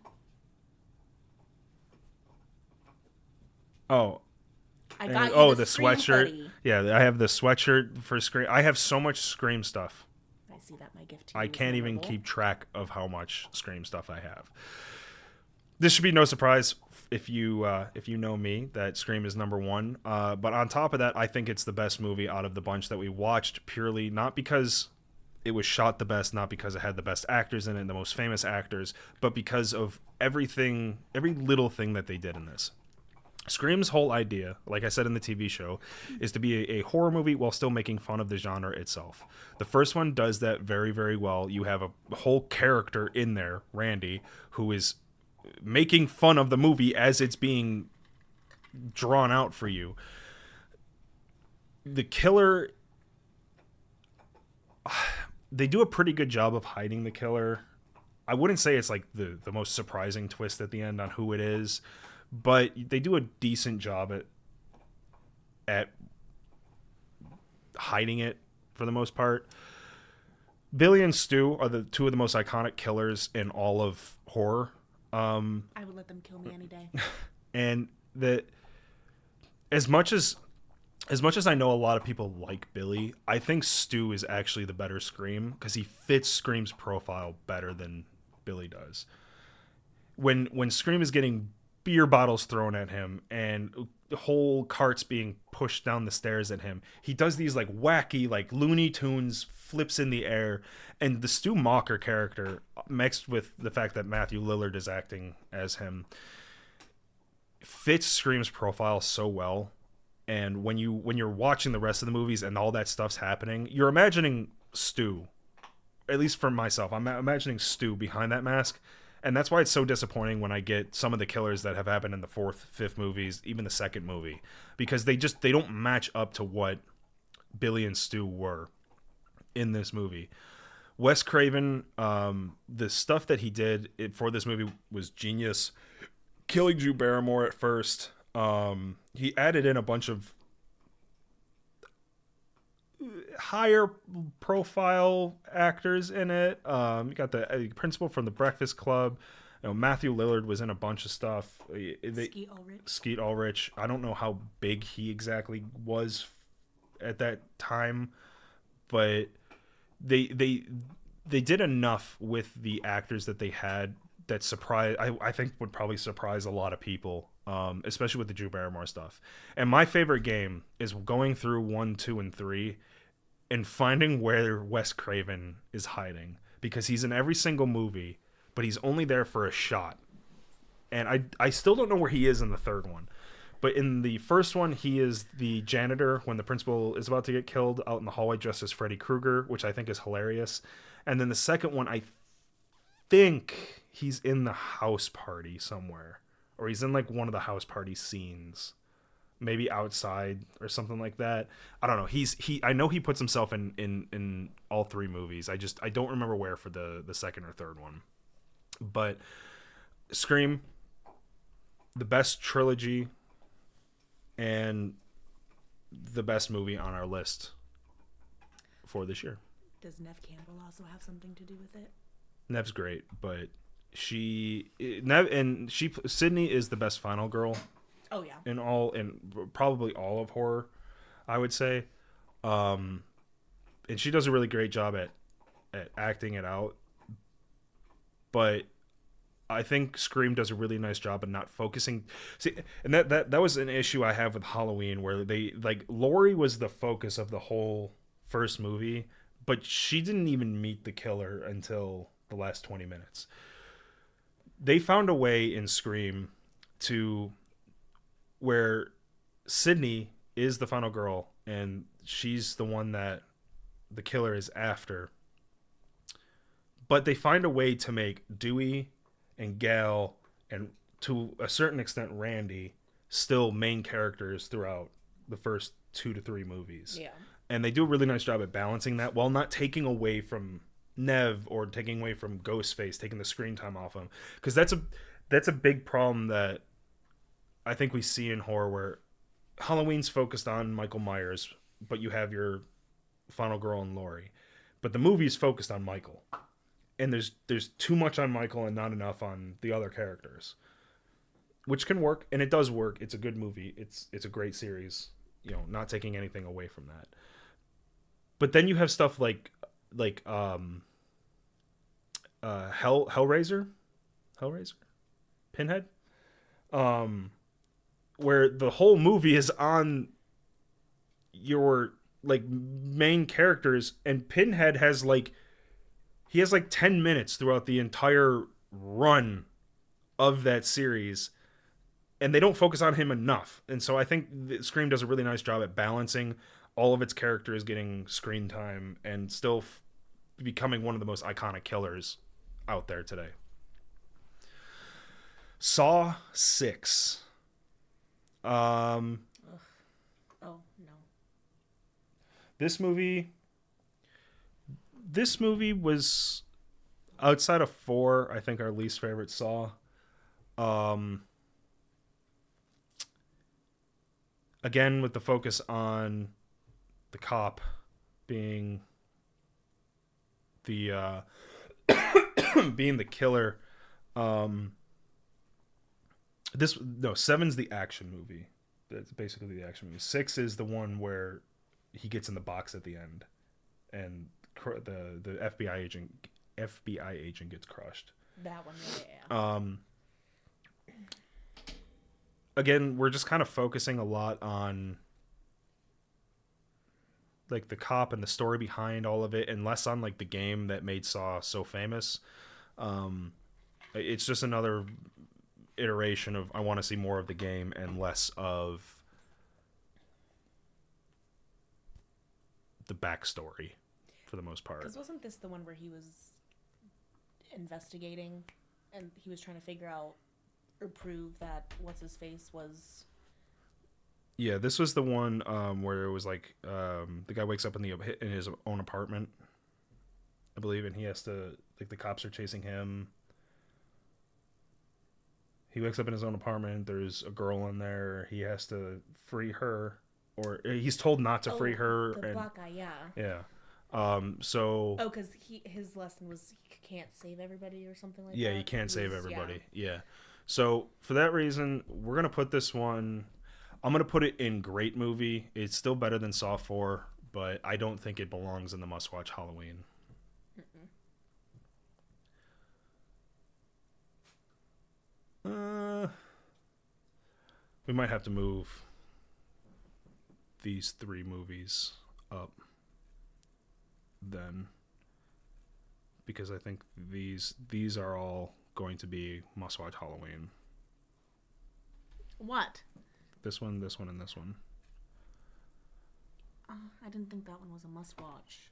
S1: Oh.
S2: I got you
S1: the sweatshirt.
S2: Buddy.
S1: Yeah, I have the sweatshirt for Scream. I have so much Scream stuff.
S2: I see that my gift to you
S1: I can't even
S2: memorable.
S1: keep track of how much Scream stuff I have. This should be no surprise if you know me that Scream is number 1. But on top of that, I think it's the best movie out of the bunch that we watched, purely not because it was shot the best, not because it had the best actors in it and the most famous actors, but because of every little thing that they did in this. Scream's whole idea, like I said in the TV show, is to be a horror movie while still making fun of the genre itself. The first one does that very, very well. You have a whole character in there, Randy, who is making fun of the movie as it's being drawn out for you. The killer, they do a pretty good job of hiding the killer. I wouldn't say it's like the most surprising twist at the end on who it is, but they do a decent job at hiding it for the most part. Billy and Stu are the two of the most iconic killers in all of horror.
S2: I would let them kill me any day.
S1: And as much as I know a lot of people like Billy, I think Stu is actually the better Scream because he fits Scream's profile better than Billy does. When Scream is getting beer bottles thrown at him and whole carts being pushed down the stairs at him, he does these like wacky like Looney Tunes flips in the air, and the Stu Macher character mixed with the fact that Matthew Lillard is acting as him fits Scream's profile so well. And when you're watching the rest of the movies and all that stuff's happening, you're imagining Stu, at least for myself, I'm imagining Stu behind that mask. And that's why it's so disappointing when I get some of the killers that have happened in the 4th, 5th movies, even the 2nd movie, because they don't match up to what Billy and Stu were in this movie. Wes Craven, the stuff that he did for this movie was genius. Killing Drew Barrymore at first, he added in a bunch of higher profile actors in it. You got the principal from The Breakfast Club. Matthew Lillard was in a bunch of stuff.
S2: Skeet Ulrich.
S1: Skeet Ulrich. I don't know how big he exactly was at that time, but they did enough with the actors that they had that I think would probably surprise a lot of people, especially with the Drew Barrymore stuff. And my favorite game is going through 1, 2, and 3 and finding where Wes Craven is hiding, because he's in every single movie, but he's only there for a shot. And I still don't know where he is in the third one. But in the first one, he is the janitor when the principal is about to get killed out in the hallway dressed as Freddy Krueger, which I think is hilarious. And then the second one, I think he's in the house party somewhere. Or he's in like one of the house party scenes. Maybe outside or something like that. I don't know. I know he puts himself in all 3 movies. I don't remember where for the second or third one. But Scream, the best trilogy and the best movie on our list for this year.
S2: Does Neve Campbell also have something to do with it?
S1: Neve's great, but Sydney is the best final girl.
S2: Oh yeah.
S1: In probably all of horror, I would say. And she does a really great job at acting it out. But I think Scream does a really nice job of not focusing. See, and that was an issue I have with Halloween, where they like Laurie was the focus of the whole first movie, but she didn't even meet the killer until the last 20 minutes. They found a way in Scream to where Sydney is the final girl and she's the one that the killer is after. But they find a way to make Dewey and Gal, and to a certain extent Randy, still main characters throughout the first 2 to 3 movies.
S2: Yeah.
S1: And they do a really nice job at balancing that while not taking away from Neve or taking away from Ghostface, taking the screen time off him. Because that's a big problem that I think we see in horror, where Halloween's focused on Michael Myers, but you have your final girl and Laurie. But the movie's focused on Michael. And there's too much on Michael and not enough on the other characters, which can work, and it does work. It's a good movie. It's a great series. Not taking anything away from that. But then you have stuff like Hellraiser, Pinhead, where the whole movie is on your like main characters, and Pinhead has like 10 minutes throughout the entire run of that series, and they don't focus on him enough. And so I think Scream does a really nice job at balancing all of its characters getting screen time and still becoming one of the most iconic killers out there today. Saw 6.
S2: Oh no.
S1: This movie was, outside of 4, I think our least favorite Saw. Again, with the focus on the cop being the being the killer. 7's the action movie. That's basically the action movie. 6 is the one where he gets in the box at the end, and the FBI agent gets crushed.
S2: That one, yeah.
S1: Again, we're just kind of focusing a lot on like the cop and the story behind all of it, and less on like the game that made Saw so famous. It's just another iteration of, I want to see more of the game and less of the backstory for the most part.
S2: Because wasn't this the one where he was investigating and he was trying to figure out or prove that what's-his-face was...
S1: Yeah, this was the one where it was like the guy wakes up in his own apartment, I believe, and he has to, like, the cops are chasing him. He wakes up in his own apartment. There's a girl in there. He has to free her, or he's told not to free her.
S2: The black guy, yeah.
S1: Yeah. So
S2: Oh, because his lesson was he can't save everybody or something like
S1: yeah,
S2: that.
S1: you can't
S2: He
S1: save
S2: was-
S1: everybody. Yeah. So for that reason, we're gonna put this one. I'm gonna put it in great movie. It's still better than Saw 4, but I don't think it belongs in the must-watch Halloween. Uh, we might have to move these 3 movies up then, because I think these are all going to be must-watch Halloween.
S2: What?
S1: This one, and this one.
S2: I didn't think that one was a must-watch.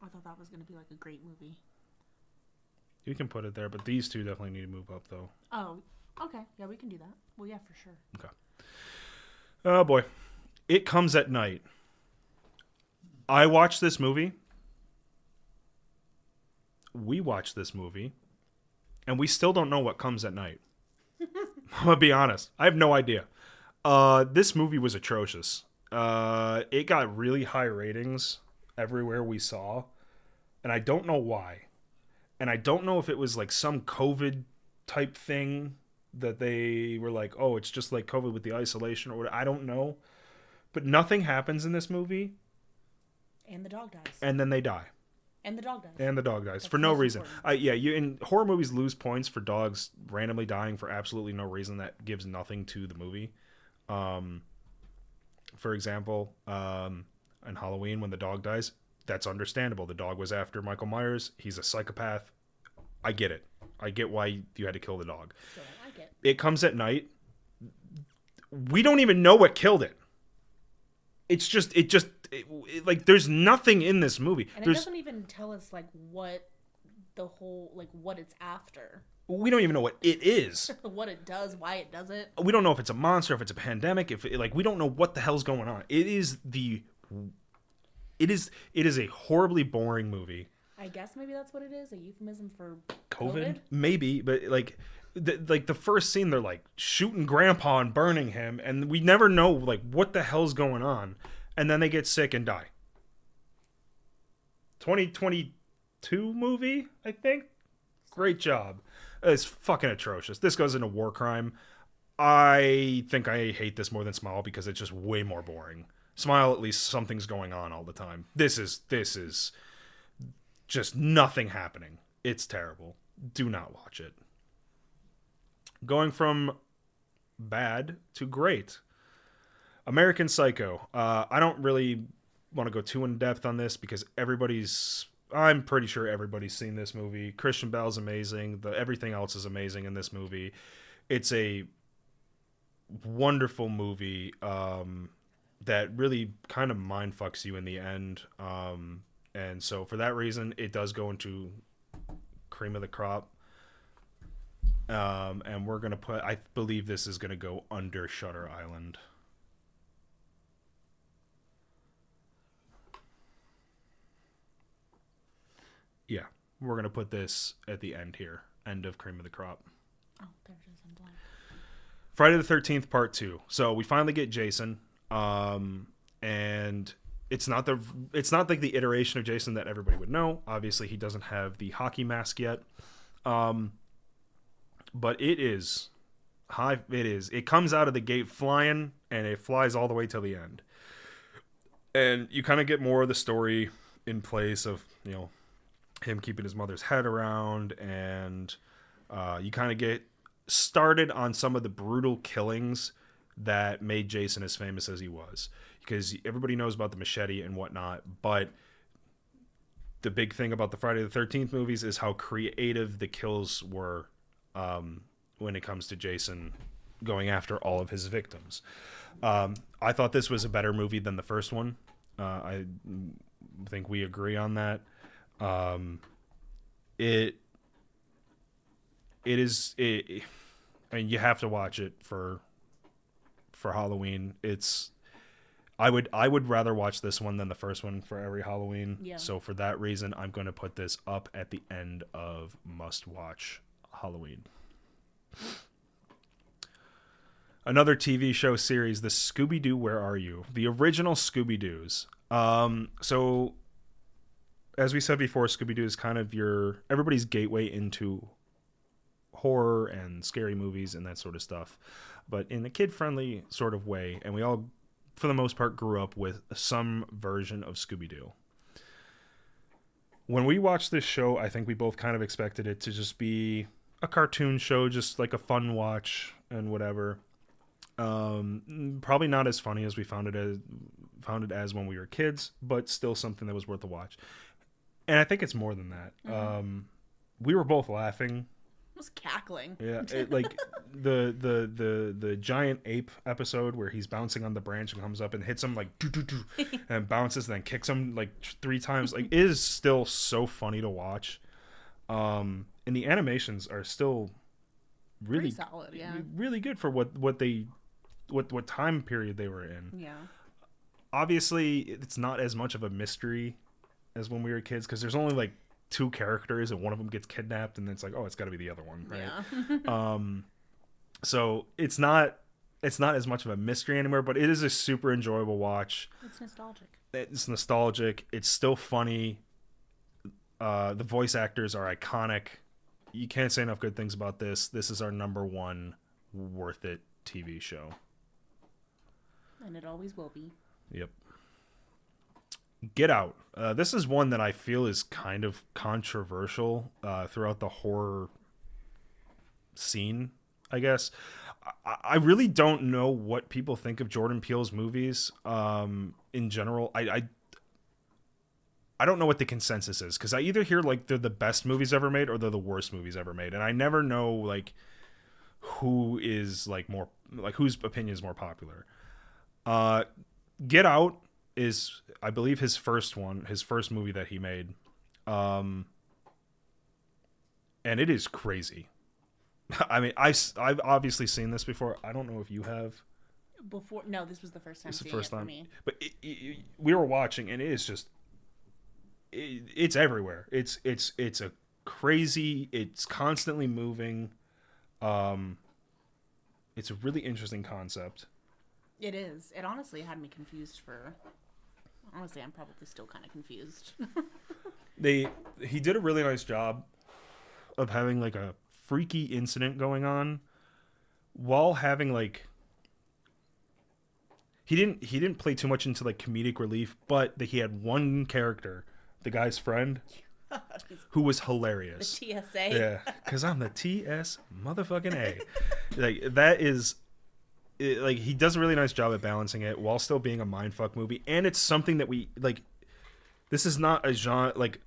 S2: I thought that was going to be like a great movie.
S1: You can put it there, but these 2 definitely need to move up, though.
S2: Oh, okay. Yeah, we can do that. Well, yeah, for sure.
S1: Okay. Oh boy, It Comes at Night. I watched this movie. We watched this movie, and we still don't know what comes at night. I'm gonna be honest. I have no idea. This movie was atrocious. It got really high ratings everywhere we saw, and I don't know why. And I don't know if it was like some COVID type thing that they were like, oh, it's just like COVID with the isolation or what. I don't know. But nothing happens in this movie,
S2: And the dog dies.
S1: and then they die.
S2: And the dog dies.
S1: And the dog dies
S2: That's
S1: for no
S2: most
S1: reason.
S2: important.
S1: You in horror movies lose points for dogs randomly dying for absolutely no reason that gives nothing to the movie. For example, in Halloween when the dog dies, that's understandable. The dog was after Michael Myers. He's a psychopath. I get it. I get why you had to kill the dog.
S2: So I like it.
S1: It Comes at Night. We don't even know what killed it. It's just like there's nothing in this movie.
S2: And it
S1: There's
S2: doesn't even tell us like what the whole like what it's after,
S1: we don't even know what it is.
S2: what it does, why it does it.
S1: We don't know if it's a monster, if it's a pandemic, if it, like we don't know what the hell's going on. It is a horribly boring movie.
S2: I guess maybe that's what it is, a euphemism for
S1: COVID? Maybe, but like the first scene they're like shooting grandpa and burning him and we never know like what the hell's going on, and then they get sick and die. 2022 movie, I think. Great job. It's fucking atrocious. This goes into war crime. I think I hate this more than Smile because it's just way more boring. Smile, at least something's going on all the time. This is just nothing happening. It's terrible. Do not watch it. Going from bad to great. American Psycho. I don't really want to go too in depth on this because I'm pretty sure everybody's seen this movie. Christian Bale's amazing. Everything else is amazing in this movie. It's a wonderful movie that really kind of mind fucks you in the end. And so for that reason, it does go into cream of the crop. And we're going to I believe this is going to go under Shutter Island. Yeah, we're going to put this at the end here. End of cream of the crop.
S2: Oh, there it is. I'm blind.
S1: Friday the 13th part 2. So we finally get Jason. And it's not like the iteration of Jason that everybody would know. Obviously, he doesn't have the hockey mask yet. But it is high. It comes out of the gate flying, and it flies all the way till the end. And you kind of get more of the story in place of, him keeping his mother's head around, and you kind of get started on some of the brutal killings that made Jason as famous as he was. Because everybody knows about the machete and whatnot, but the big thing about the Friday the 13th movies is how creative the kills were when it comes to Jason going after all of his victims. I thought this was a better movie than the first one. I think we agree on that. It is. I mean, you have to watch it for Halloween. I would rather watch this one than the first one for every Halloween.
S2: Yeah.
S1: So for that reason, I'm going to put this up at the end of must-watch Halloween. Another TV show series, the Scooby-Doo Where Are You? The original Scooby-Doos. So as we said before, Scooby-Doo is kind of everybody's gateway into horror and scary movies and that sort of stuff, but in a kid-friendly sort of way. And we all, for the most part, grew up with some version of Scooby-Doo. When we watched this show, I think we both kind of expected it to just be a cartoon show, just like a fun watch and whatever. Probably not as funny as we found it as when we were kids, but still something that was worth a watch. And I think it's more than that.
S2: Mm-hmm.
S1: We were both laughing.
S2: I was cackling.
S1: Yeah, like the giant ape episode where he's bouncing on the branch and comes up and hits him like doo, doo, doo, and bounces and then kicks him like 3 times. Like, it is still so funny to watch. And the animations are still really
S2: Pretty solid, yeah.
S1: really good for what time period they were in.
S2: Yeah.
S1: Obviously, it's not as much of a mystery as when we were kids, because there's only like 2 characters and one of them gets kidnapped and then it's like, oh, it's got to be the other one, right?
S2: Yeah.
S1: So it's not as much of a mystery anymore, but it is a super enjoyable watch.
S2: It's nostalgic.
S1: It's nostalgic. It's still funny. The voice actors are iconic. You can't say enough good things about this. This is our number 1 worth it TV show.
S2: And it always will be.
S1: Yep. Get Out. This is one that I feel is kind of controversial throughout the horror scene, I guess. I really don't know what people think of Jordan Peele's movies in general. I don't know what the consensus is, because I either hear like they're the best movies ever made or they're the worst movies ever made, and I never know like who is like more, like whose opinion is more popular. Get Out is, I believe, his first movie that he made. And it is crazy. I mean, I've obviously seen this before. I don't know if you have.
S2: No, this was the first time.
S1: It's the
S2: seeing
S1: first
S2: it
S1: time.
S2: For me.
S1: But we were watching, and it is just, it's everywhere. It's a crazy. It's constantly moving. It's a really interesting concept.
S2: It is. It honestly had me confused for. Honestly, I'm probably still kind of confused.
S1: He did a really nice job of having like a freaky incident going on while having like, he didn't play too much into like comedic relief, but that he had one character, the guy's friend, who was hilarious.
S2: The TSA.
S1: Yeah, because I'm the TS motherfucking A. Like, that is, like, he does a really nice job at balancing it while still being a mindfuck movie, and it's something that we like. This is not a genre, like,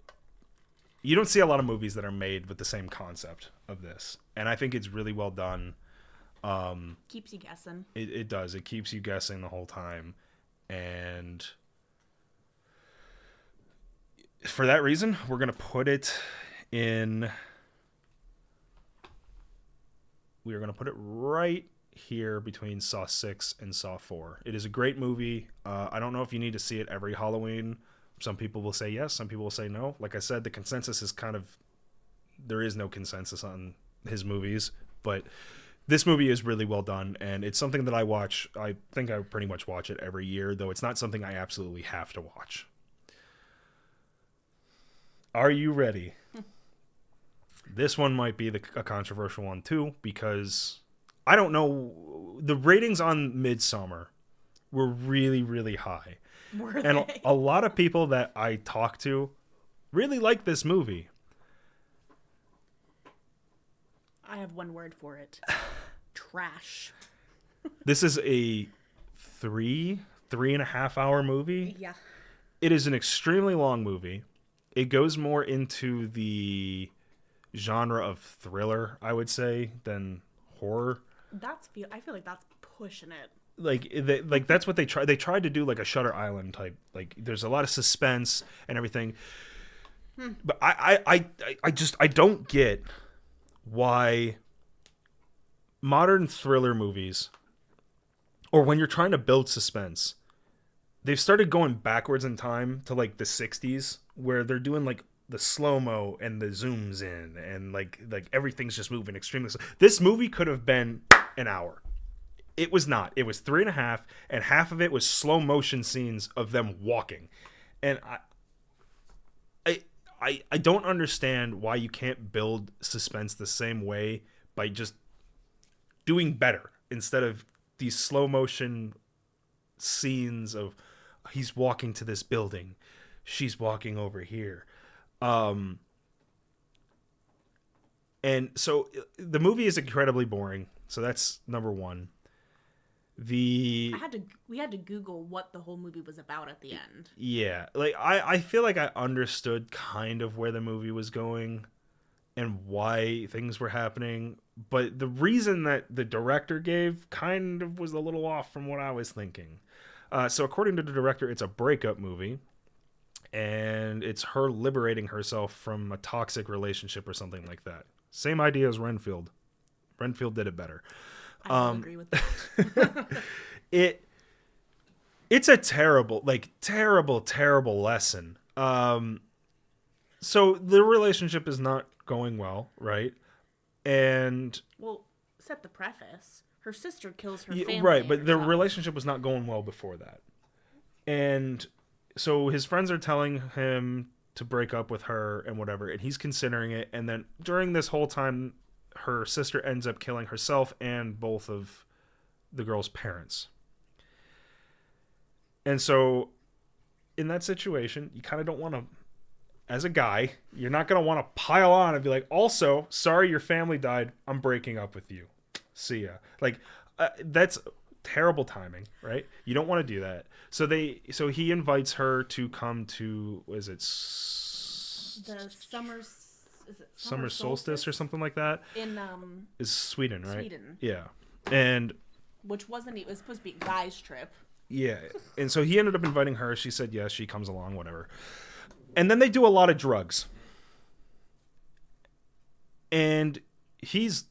S1: you don't see a lot of movies that are made with the same concept of this, and I think it's really well done.
S2: Keeps you guessing.
S1: It does. It keeps you guessing the whole time, and for that reason, we're gonna put it in. We are gonna put it right here between Saw 6 and Saw 4. It is a great movie. I don't know if you need to see it every Halloween. Some people will say yes, some people will say no. Like I said, the consensus is kind of, there is no consensus on his movies, but this movie is really well done, and it's something that I watch. I think I pretty much watch it every year, though it's not something I absolutely have to watch. Are you ready? This one might be a controversial one too, because I don't know, the ratings on Midsommar were really, really high.
S2: Were
S1: And
S2: they?
S1: a lot of people that I talk to really like this movie.
S2: I have one word for it. Trash.
S1: This is a 3.5 hour movie.
S2: Yeah.
S1: It is an extremely long movie. It goes more into the genre of thriller, I would say, than horror.
S2: I feel like that's pushing it.
S1: Like that's what they tried. They tried to do like a Shutter Island type. Like, there's a lot of suspense and everything. But I don't get why modern thriller movies, or when you're trying to build suspense, they've started going backwards in time to like the 60s, where they're doing like the slow-mo and the zooms in, and like everything's just moving extremely slow. This movie could have been an hour. It was not. It was 3.5, and half of it was slow motion scenes of them walking. And I don't understand why you can't build suspense the same way by just doing better instead of these slow motion scenes of he's walking to this building, she's walking over here. And so the movie is incredibly boring. So that's number one. We
S2: had to Google what the whole movie was about at the end.
S1: Yeah, like I feel like I understood kind of where the movie was going and why things were happening, but the reason that the director gave kind of was a little off from what I was thinking. So according to the director, it's a breakup movie, and it's her liberating herself from a toxic relationship or something like that. Same idea as Renfield. Renfield did it better.
S2: I don't agree with that.
S1: It's a terrible lesson. So the relationship is not going well, right? And
S2: well, set the preface. Her sister kills her family.
S1: Right, but the relationship was not going well before that. And so his friends are telling him to break up with her and whatever, and he's considering it. And then during this whole time, her sister ends up killing herself and both of the girl's parents. And so in that situation, you kind of don't want to, as a guy, you're not going to want to pile on and be like, also, sorry your family died, I'm breaking up with you. See ya. Like, that's terrible timing, right? You don't want to do that. So he invites her to come to, the summer solstice or something like that
S2: in
S1: is Sweden, right?
S2: Sweden.
S1: Yeah. And
S2: which it was supposed to be a guy's trip.
S1: Yeah. And so he ended up inviting her. She said yes, she comes along, whatever. And then they do a lot of drugs. And he's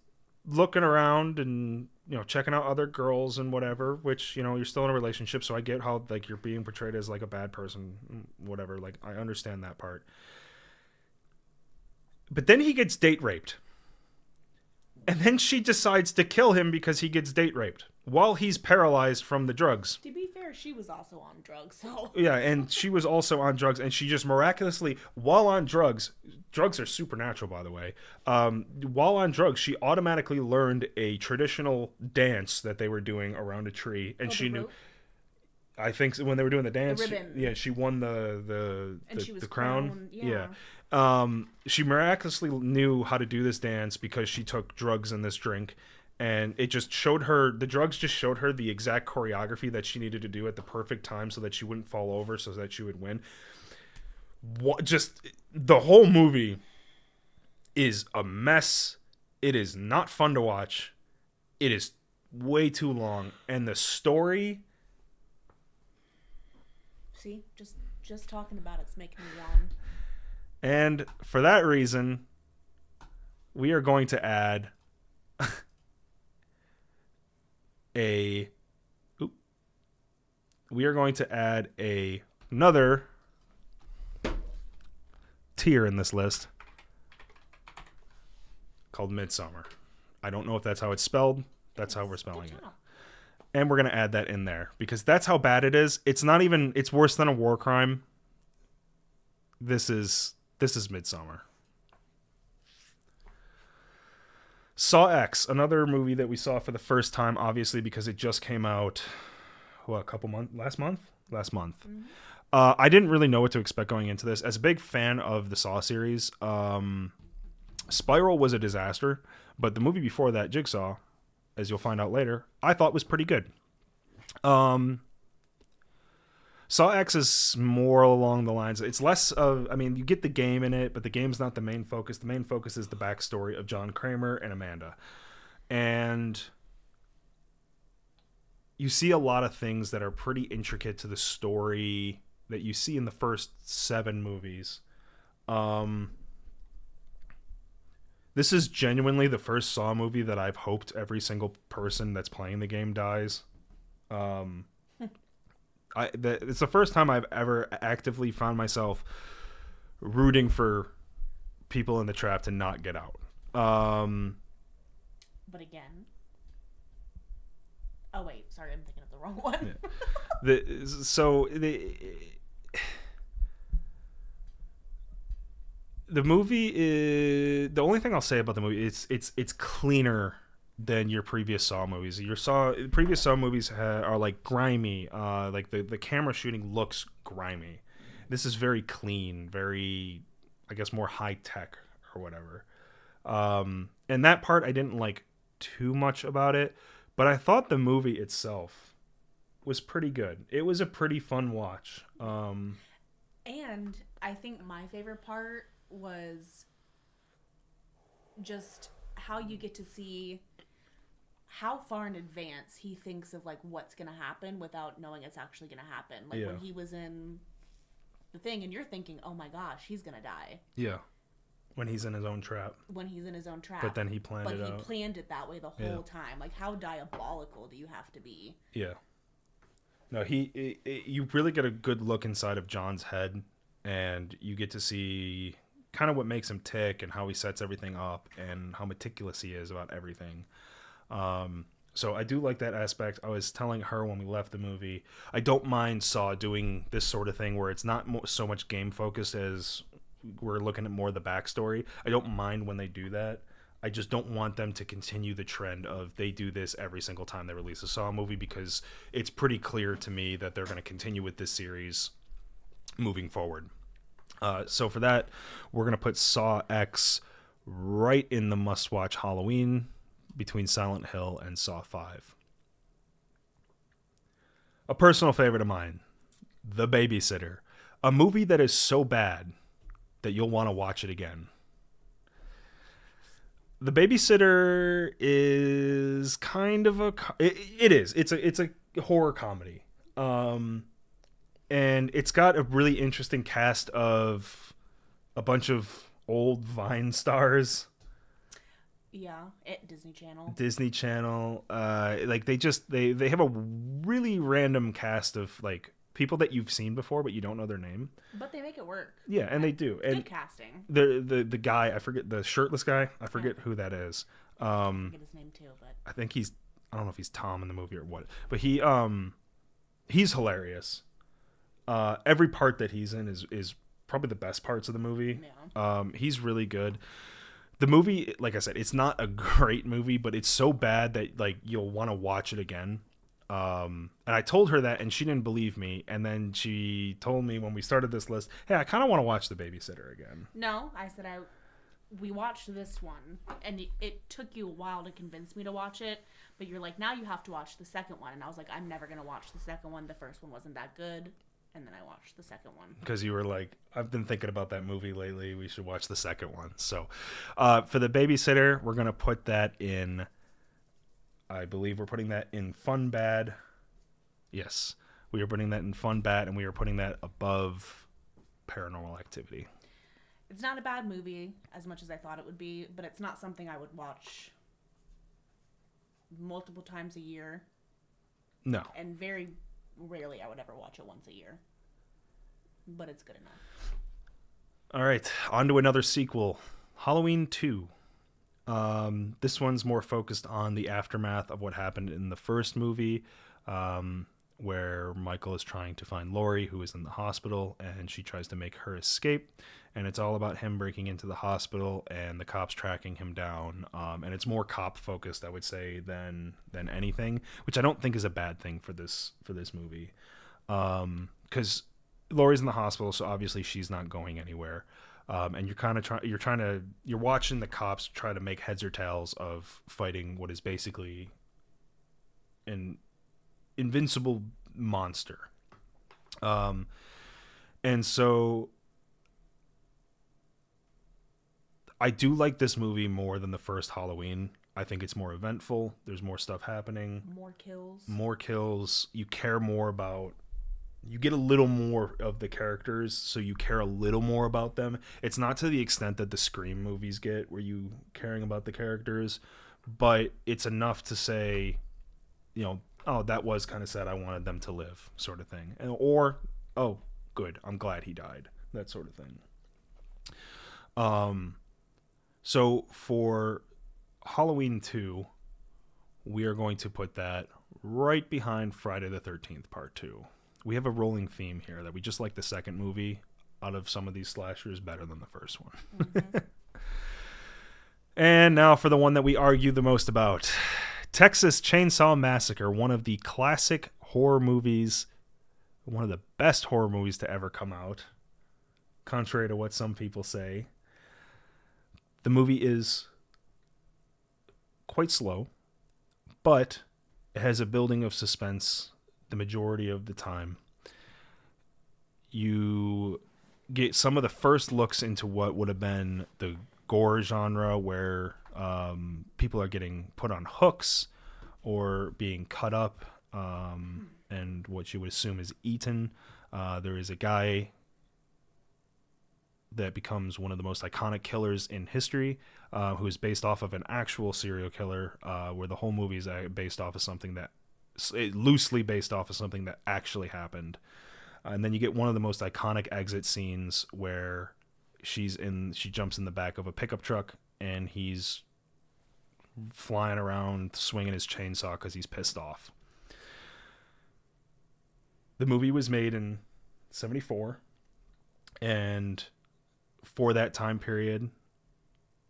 S1: looking around and, checking out other girls and whatever, which, you're still in a relationship, so I get how, like, you're being portrayed as, like, a bad person, whatever. Like, I understand that part. But then he gets date raped. And then she decides to kill him because he gets date raped while he's paralyzed from the drugs.
S2: To be fair, she was also on drugs. So.
S1: Yeah, and she was also on drugs, and she just miraculously, while on drugs are supernatural, by the way, while on drugs, she automatically learned a traditional dance that they were doing around a tree, and she knew... I think when they were doing the dance, she won the crown. Yeah. She miraculously knew how to do this dance because she took drugs in this drink, and it just showed her, the drugs just showed her the exact choreography that she needed to do at the perfect time so that she wouldn't fall over, so that she would win. The whole movie is a mess. It is not fun to watch. It is way too long, and the story...
S2: See, just talking about it's making me yawn.
S1: And for that reason, we are going to add another tier in this list called Midsommar. I don't know if that's how it's spelled. That's how we're spelling it. And we're going to add that in there because that's how bad it is. It's worse than a war crime. This is Midsommar. Saw X, another movie that we saw for the first time, obviously, because it just came out, last month? Last month. Mm-hmm. I didn't really know what to expect going into this. As a big fan of the Saw series, Spiral was a disaster, but the movie before that, Jigsaw, as you'll find out later, I thought was pretty good. Saw X is more along the lines, it's less of, you get the game in it, but the game's not the main focus. The main focus is the backstory of John Kramer and Amanda. And you see a lot of things that are pretty intricate to the story that you see in the first 7 movies. This is genuinely the first Saw movie that I've hoped every single person that's playing the game dies. It's the first time I've ever actively found myself rooting for people in the trap to not get out.
S2: But again, Oh wait, sorry, I'm thinking of the wrong one.
S1: The movie is the only thing I'll say about the movie. It's cleaner than your previous Saw movies. Your previous Saw movies are like grimy. Like the camera shooting looks grimy. This is very clean, very, I guess, more high tech or whatever. And that part I didn't like too much about it, but I thought the movie itself was pretty good. It was a pretty fun watch.
S2: And I think my favorite part was just how you get to see how far in advance he thinks of like what's gonna happen without knowing it's actually gonna happen. Like when he was in the thing and you're thinking, oh my gosh, he's gonna die.
S1: Yeah. When he's in his own trap.
S2: But
S1: then he planned it out.
S2: But he planned it that way the whole time. Like, how diabolical do you have to be?
S1: Yeah. No, you really get a good look inside of John's head, and you get to see kind of what makes him tick and how he sets everything up and how meticulous he is about everything. So I do like that aspect. I was telling her when we left the movie, I don't mind Saw doing this sort of thing where it's not so much game focused as we're looking at more of the backstory. I don't mind when they do that. I just don't want them to continue the trend of they do this every single time they release a Saw movie, because it's pretty clear to me that they're going to continue with this series moving forward. So for that, we're going to put Saw X right in the must-watch Halloween between Silent Hill and Saw 5. A personal favorite of mine, The Babysitter, a movie that is so bad that you'll want to watch it again. The Babysitter is kind of it's a horror comedy. And it's got a really interesting cast of a bunch of old Vine stars.
S2: Yeah, Disney Channel.
S1: Like they have a really random cast of like people that you've seen before, but you don't know their name.
S2: But they make it work.
S1: Yeah, and they do. And
S2: good casting.
S1: The guy, I forget, the shirtless guy, I forget who that is.
S2: I forget his name too, but
S1: I think I don't know if he's Tom in the movie or what, but he's hilarious. Every part that he's in is probably the best parts of the movie.
S2: Yeah.
S1: He's really good. The movie, like I said, it's not a great movie, but it's so bad that like you'll want to watch it again. And I told her that, and she didn't believe me. And then she told me when we started this list, hey, I kind of want to watch The Babysitter again.
S2: No, I said we watched this one, and it took you a while to convince me to watch it. But you're like, now you have to watch the second one. And I was like, I'm never going to watch the second one. The first one wasn't that good. And then I watched the second one.
S1: Because you were like, I've been thinking about that movie lately. We should watch the second one. So for The Babysitter, we're going to put that in, I believe we're putting that in Fun Bad. Yes, we are putting that in Fun Bad, and we are putting that above Paranormal Activity.
S2: It's not a bad movie as much as I thought it would be, but it's not something I would watch multiple times a year.
S1: No.
S2: And very rarely I would ever watch it once a year. But it's good enough.
S1: All right, on to another sequel, Halloween 2. This one's more focused on the aftermath of what happened in the first movie, where Michael is trying to find Laurie, who is in the hospital, and she tries to make her escape. And it's all about him breaking into the hospital and the cops tracking him down. And it's more cop focused, I would say, than anything, which I don't think is a bad thing for this movie, because Laurie's in the hospital, so obviously she's not going anywhere. And you're kind of you're watching the cops try to make heads or tails of fighting what is basically an invincible monster. And so I do like this movie more than the first Halloween. I think it's more eventful. There's more stuff happening. More kills. You care more about... You get a little more of the characters, so you care a little more about them. It's not to the extent that the Scream movies get, where you caring about the characters, but it's enough to say, you know, oh, that was kind of sad, I wanted them to live, sort of thing. Or, oh, good, I'm glad he died, that sort of thing. So for Halloween 2, we are going to put that right behind Friday the 13th Part 2. We have a rolling theme here that we just like the second movie out of some of these slashers better than the first one.
S2: Mm-hmm.
S1: And now for the one that we argue the most about. Texas Chainsaw Massacre, one of the classic horror movies, one of the best horror movies to ever come out, contrary to what some people say. The movie is quite slow, but it has a building of suspense the majority of the time. You get some of the first looks into what would have been the gore genre, where people are getting put on hooks or being cut up, and what you would assume is eaten. There is a guy that becomes one of the most iconic killers in history, who is based off of an actual serial killer, where the whole movie is based off of something that loosely based off of something that actually happened. And then you get one of the most iconic exit scenes where she jumps in the back of a pickup truck and he's flying around swinging his chainsaw because he's pissed off. The movie was made in 1974, and for that time period,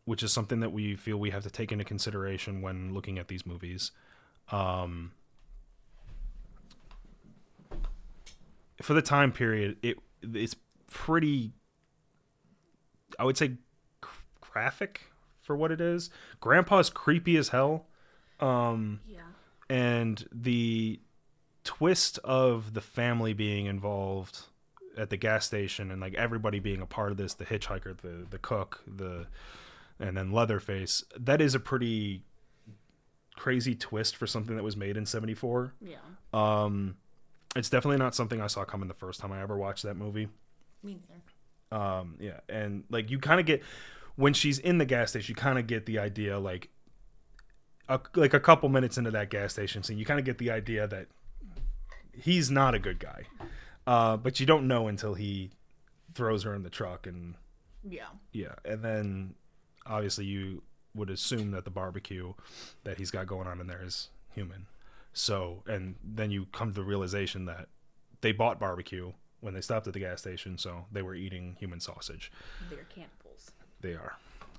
S1: which is something that we feel we have to take into consideration when looking at these movies, for the time period, it's pretty, I would say, graphic for what it is. Grandpa's creepy as hell.
S2: Yeah.
S1: And the twist of the family being involved at the gas station and like everybody being a part of this, the hitchhiker, the cook, and then Leatherface, that is a pretty crazy twist for something that was made in 1974.
S2: Yeah.
S1: It's definitely not something I saw coming the first time I ever watched that movie.
S2: Me neither.
S1: Yeah, and like you kind of get, when she's in the gas station, you kind of get the idea, like a couple minutes into that gas station scene, you kind of get the idea that he's not a good guy, but you don't know until he throws her in the truck, and
S2: yeah,
S1: and then obviously you would assume that the barbecue that he's got going on in there is human. So, and then you come to the realization that they bought barbecue when they stopped at the gas station, so they were eating human sausage.
S2: They're cannibals.
S1: They are.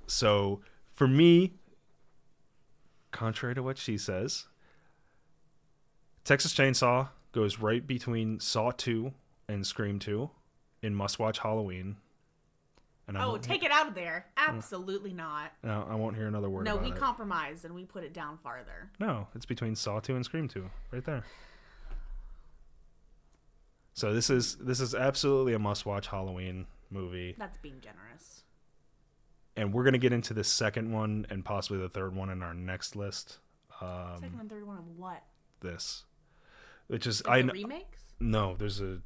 S1: So, for me, contrary to what she says, Texas Chainsaw goes right between Saw 2 and Scream 2 in must-watch Halloween. And
S2: take it out of there. Absolutely not.
S1: No, I won't hear another word about it.
S2: No, we compromised and we put it down farther.
S1: No, it's between Saw 2 and Scream 2. Right there. So this is absolutely a must-watch Halloween movie.
S2: That's being generous.
S1: And we're going to get into the second one and possibly the third one in our next list.
S2: Second and third one of what?
S1: This. Which is...
S2: The remakes?
S1: No, there's a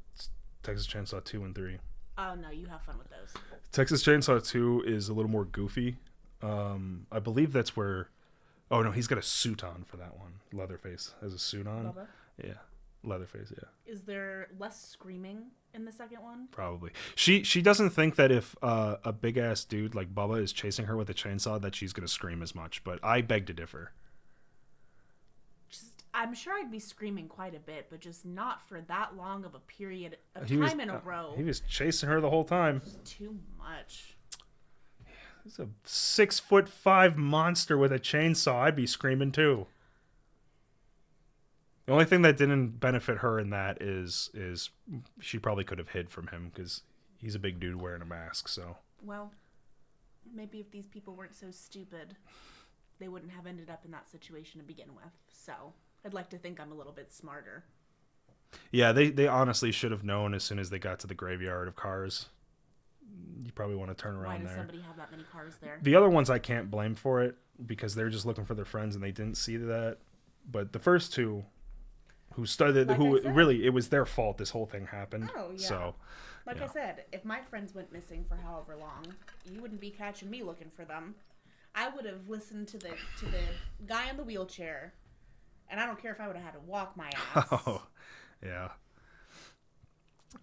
S1: Texas Chainsaw 2 and 3.
S2: Oh, no, you have fun with those.
S1: Texas Chainsaw 2 is a little more goofy. I believe that's where... Oh, no, he's got a suit on for that one. Leatherface has a suit on.
S2: Bubba?
S1: Yeah. Leatherface, yeah.
S2: Is there less screaming in the second one?
S1: Probably. She doesn't think that if a big-ass dude like Bubba is chasing her with a chainsaw that she's going to scream as much, but I beg to differ.
S2: I'm sure I'd be screaming quite a bit, but just not for that long of a period of time in a row.
S1: He was chasing her the whole time.
S2: Just too much.
S1: He's a 6'5" monster with a chainsaw. I'd be screaming too. The only thing that didn't benefit her in that is she probably could have hid from him because he's a big dude wearing a mask. So
S2: well, maybe if these people weren't so stupid, they wouldn't have ended up in that situation to begin with. So I'd like to think I'm a little bit smarter.
S1: Yeah, they honestly should have known as soon as they got to the graveyard of cars. You probably want to turn around there.
S2: Why does somebody have that many cars there?
S1: The other ones I can't blame for it because they're just looking for their friends and they didn't see that. But the first two, really, it was their fault this whole thing happened.
S2: Oh, yeah.
S1: So,
S2: like I said, if my friends went missing for however long, you wouldn't be catching me looking for them. I would have listened to the guy in the wheelchair, and I don't care if I would have had to walk my ass.
S1: Oh, yeah.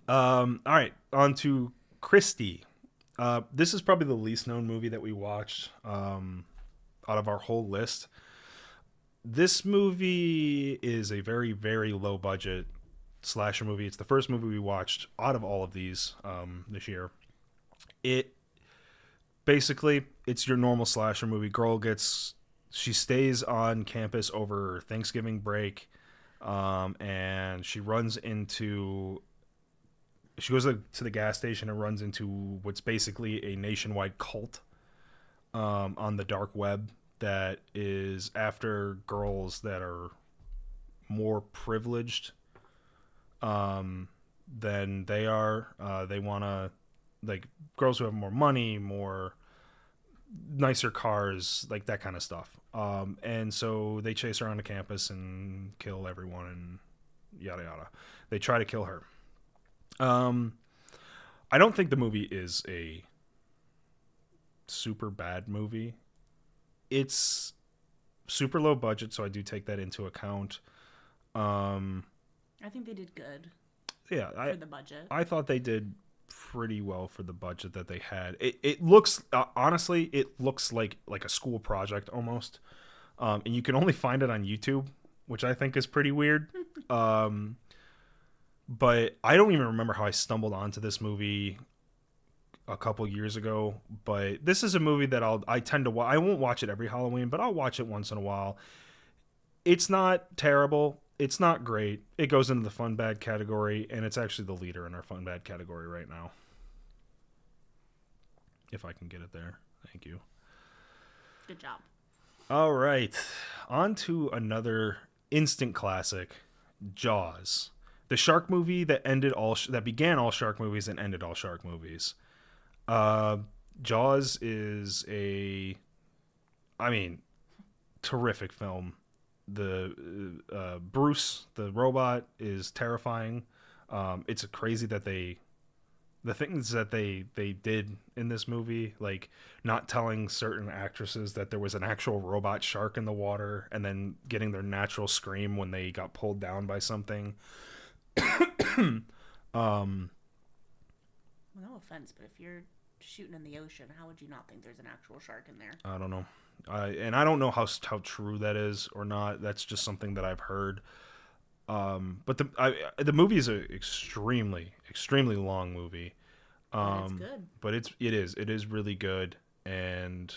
S1: All right, on to Christy. This is probably the least known movie that we watched out of our whole list. This movie is a very, very low budget slasher movie. It's the first movie we watched out of all of these this year. It basically, it's your normal slasher movie. She stays on campus over Thanksgiving break, and she goes to the gas station and runs into what's basically a nationwide cult on the dark web that is after girls that are more privileged than they are. They want to, like, girls who have more money, more nicer cars, like that kind of stuff. And so they chase her onto campus and kill everyone and yada yada. They try to kill her. I don't think the movie is a super bad movie. It's super low budget, so I do take that into account.
S2: I think they did good
S1: Yeah,
S2: for the budget.
S1: I thought they did pretty well for the budget that they had. It looks honestly, it looks like a school project almost, and you can only find it on YouTube, which I think is pretty weird. But I don't even remember how I stumbled onto this movie a couple years ago. But this is a movie that I tend to I won't watch it every Halloween, but I'll watch it once in a while. It's not terrible. It's not great. It goes into the fun bad category, and it's actually the leader in our fun bad category right now. If I can get it there. Thank you.
S2: Good job.
S1: All right. On to another instant classic, Jaws. The shark movie that that began all shark movies and ended all shark movies. Jaws is terrific film. The Bruce, the robot, is terrifying. It's crazy that the things that they did in this movie, like not telling certain actresses that there was an actual robot shark in the water, and then getting their natural scream when they got pulled down by something.
S2: Well, no offense, but if you're shooting in the ocean, how would you not think there's an actual shark in there?
S1: I don't know. I don't know how true that is or not. That's just something that I've heard. But the movie is an extremely, extremely long movie.
S2: But it's good.
S1: But it is really good, and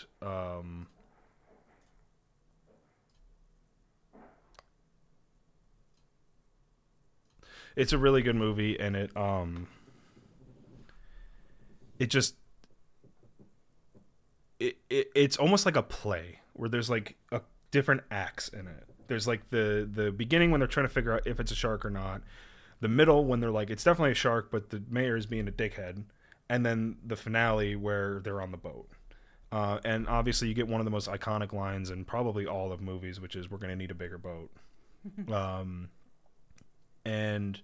S1: it's a really good movie, and it's almost like a play where there's like a different acts in it. There's like the beginning when they're trying to figure out if it's a shark or not, the middle when they're like it's definitely a shark but the mayor is being a dickhead, and then the finale where they're on the boat. And obviously you get one of the most iconic lines in probably all of movies, which is, "We're going to need a bigger boat." And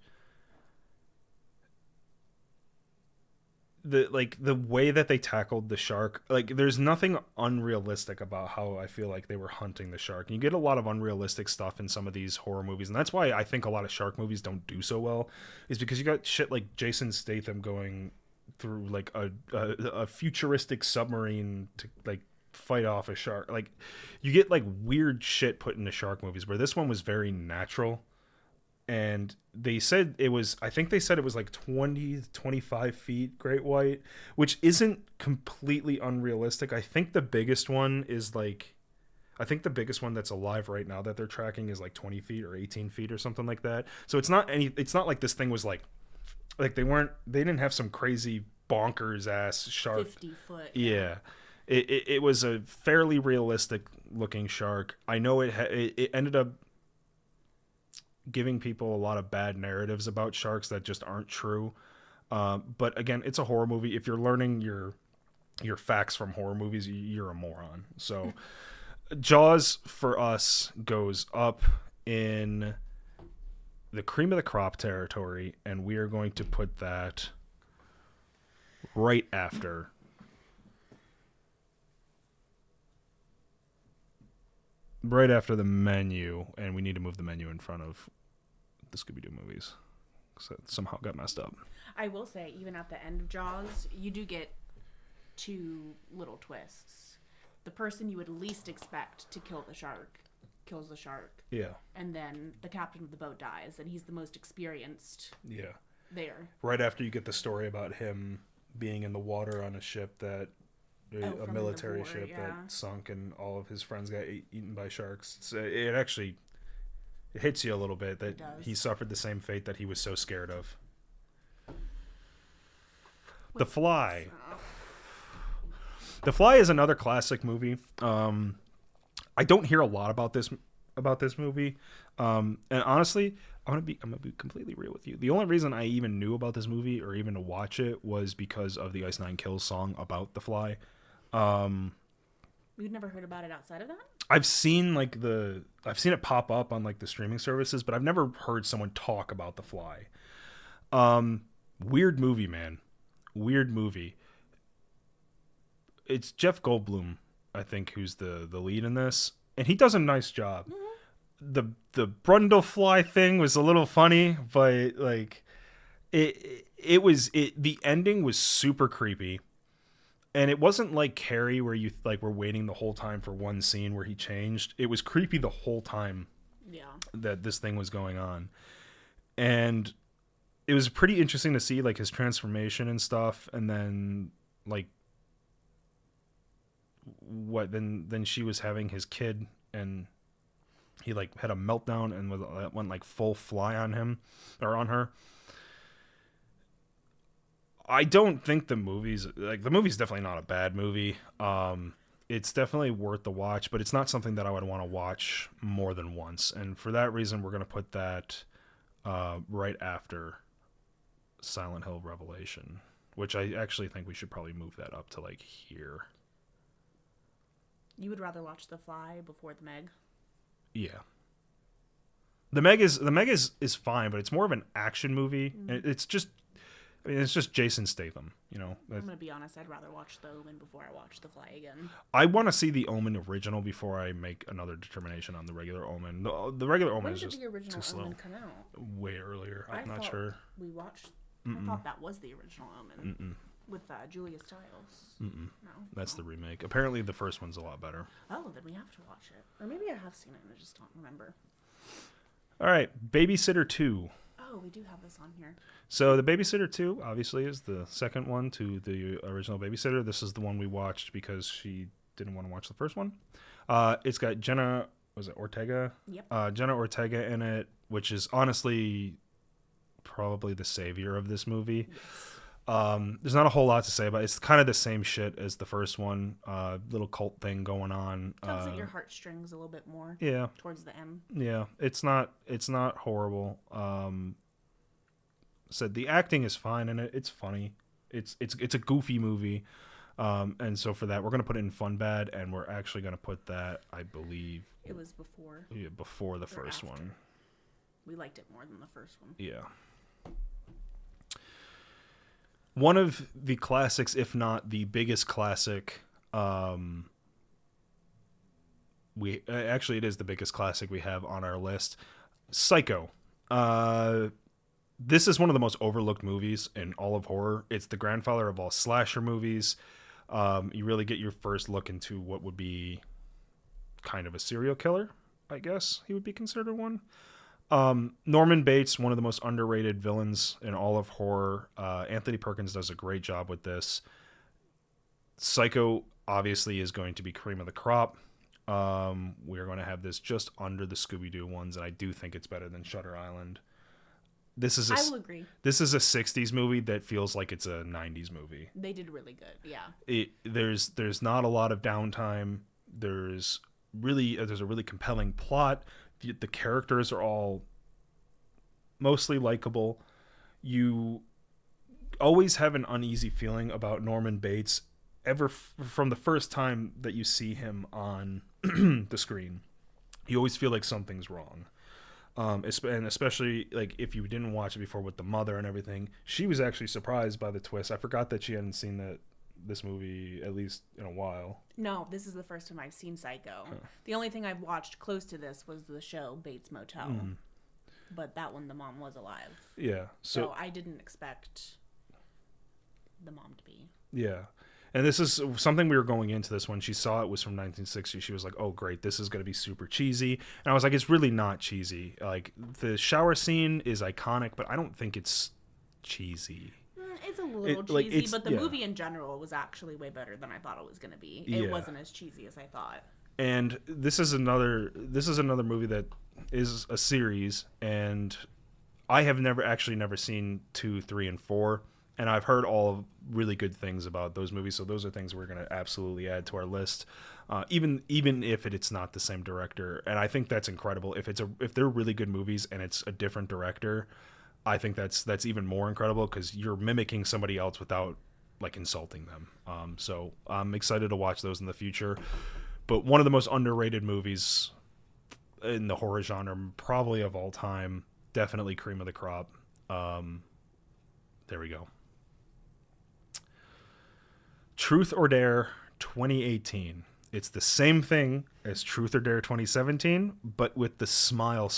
S1: the way that they tackled the shark, like there's nothing unrealistic about how I feel like they were hunting the shark. And you get a lot of unrealistic stuff in some of these horror movies, and that's why I think a lot of shark movies don't do so well, is because you got shit like Jason Statham going through like a futuristic submarine to like fight off a shark. Like you get like weird shit put into shark movies, where this one was very natural. And they said it was, I think they said it was like 20 to 25 feet great white, which isn't completely unrealistic. I think the biggest one that's alive right now that they're tracking is like 20 feet or 18 feet or something like that. So it's not like this thing was like they didn't have some crazy bonkers ass shark.
S2: 50 foot.
S1: Yeah. It was a fairly realistic looking shark. I know it ended up giving people a lot of bad narratives about sharks that just aren't true. But again, it's a horror movie. If you're learning your facts from horror movies, you're a moron. So Jaws for us goes up in the cream of the crop territory, and we are going to put that right after the menu, and we need to move the menu in front of the Scooby-Doo movies, so it somehow got messed up.
S2: I will say, even at the end of Jaws, you do get two little twists. The person you would least expect to kill the shark kills the shark.
S1: Yeah.
S2: And then the captain of the boat dies, and he's the most experienced
S1: Yeah.
S2: there.
S1: Right after you get the story about him being in the water on a ship that a
S2: from
S1: military
S2: the war,
S1: ship
S2: yeah.
S1: that sunk and all of his friends got eaten by sharks. So it actually it hits you a little bit that he suffered the same fate that he was so scared of. The Fly. The Fly is another classic movie. I don't hear a lot about this movie. And honestly, I'm gonna be completely real with you. The only reason I even knew about this movie or even to watch it was because of the Ice Nine Kills song about The Fly.
S2: You'd never heard about it outside of that?
S1: I've seen it pop up on like the streaming services, but I've never heard someone talk about The Fly. Weird movie, man. Weird movie. It's Jeff Goldblum, I think, who's the lead in this, and he does a nice job. Mm-hmm. The Brundlefly thing was a little funny, but like the ending was super creepy. And it wasn't like Carrie where you like were waiting the whole time for one scene where he changed. It was creepy the whole time.
S2: Yeah.
S1: That this thing was going on. And it was pretty interesting to see like his transformation and stuff, and then like then she was having his kid, and he like had a meltdown and went like full fly on him or on her. I don't think the movie's definitely not a bad movie. It's definitely worth the watch, but it's not something that I would want to watch more than once. And for that reason, we're going to put that right after Silent Hill Revelation, which I actually think we should probably move that up to like here.
S2: You would rather watch The Fly before The Meg?
S1: Yeah. The Meg is fine, but it's more of an action movie. Mm-hmm. It's just Jason Statham, you know.
S2: I'm going to be honest, I'd rather watch The Omen before I watch The Fly again.
S1: I want to see the Omen original before I make another determination on the regular Omen. The regular Omen is just
S2: the original
S1: too slow.
S2: Omen come out?
S1: Way earlier. I'm not sure.
S2: We watched. I thought that was the original Omen.
S1: Mm-mm.
S2: With Julia Stiles.
S1: Mm-mm.
S2: No.
S1: That's the remake. Apparently the first one's a lot better.
S2: Oh, then we have to watch it. Or maybe I have seen it and I just don't remember.
S1: All right, Babysitter 2.
S2: Oh, we do have this on here.
S1: So the Babysitter 2 obviously is the second one to the original Babysitter. This is the one we watched because she didn't want to watch the first one. It's got Jenna, was it Ortega?
S2: Yep.
S1: Jenna Ortega in it, which is honestly probably the savior of this movie.
S2: Yes.
S1: There's not a whole lot to say about it. It's kind of the same shit as the first one. Little cult thing going on.
S2: Tugs at your heartstrings a little bit more.
S1: Yeah.
S2: Towards the end.
S1: Yeah. It's not horrible. Said the acting is fine in it. It's funny. It's a goofy movie. And so for that, we're gonna put it in Fun Bad, and we're actually gonna put that, I believe,
S2: it was before.
S1: Yeah, before the first
S2: after.
S1: one.
S2: We liked it more than the first one.
S1: Yeah. One of the classics, if not the biggest classic, it is the biggest classic we have on our list, Psycho. This is one of the most overlooked movies in all of horror. It's the grandfather of all slasher movies. You really get your first look into what would be kind of a serial killer, I guess he would be considered one. Norman Bates, one of the most underrated villains in all of horror. Anthony Perkins does a great job with this. Psycho obviously is going to be cream of the crop. We're going to have this just under the Scooby-Doo ones, and I do think it's better than Shutter Island. I will agree. This is a 60s movie that feels like it's a 90s movie.
S2: They did really good, yeah.
S1: There's not a lot of downtime. There's a really compelling plot. The characters are all mostly likable. You always have an uneasy feeling about Norman Bates from the first time that you see him on the screen. You always feel like something's wrong. And especially like if you didn't watch it before with the mother and everything, she was actually surprised by the twist. I forgot that she hadn't seen this movie at least in a while.
S2: No, this is the first time I've seen Psycho. Huh. The only thing I've watched close to this was the show Bates Motel. Mm. But that one, the mom was alive.
S1: Yeah.
S2: So I didn't expect the mom to be.
S1: Yeah. And this is something we were going into this when she saw it was from 1960. She was like, "Oh, great, this is going to be super cheesy." And I was like, "It's really not cheesy. Like the shower scene is iconic, but I don't think it's cheesy."
S2: It's a little cheesy, but the movie in general was actually way better than I thought it was going to be. It wasn't as cheesy as I thought.
S1: And this is another movie that is a series, and I have never seen 2, 3, and 4. And I've heard all really good things about those movies, so those are things we're going to absolutely add to our list, even if it's not the same director. And I think that's incredible. If they're really good movies and it's a different director, I think that's even more incredible because you're mimicking somebody else without like insulting them. So I'm excited to watch those in the future. But one of the most underrated movies in the horror genre, probably of all time, definitely cream of the crop. There we go. Truth or Dare 2018. It's the same thing as Truth or Dare 2017, but with the smile.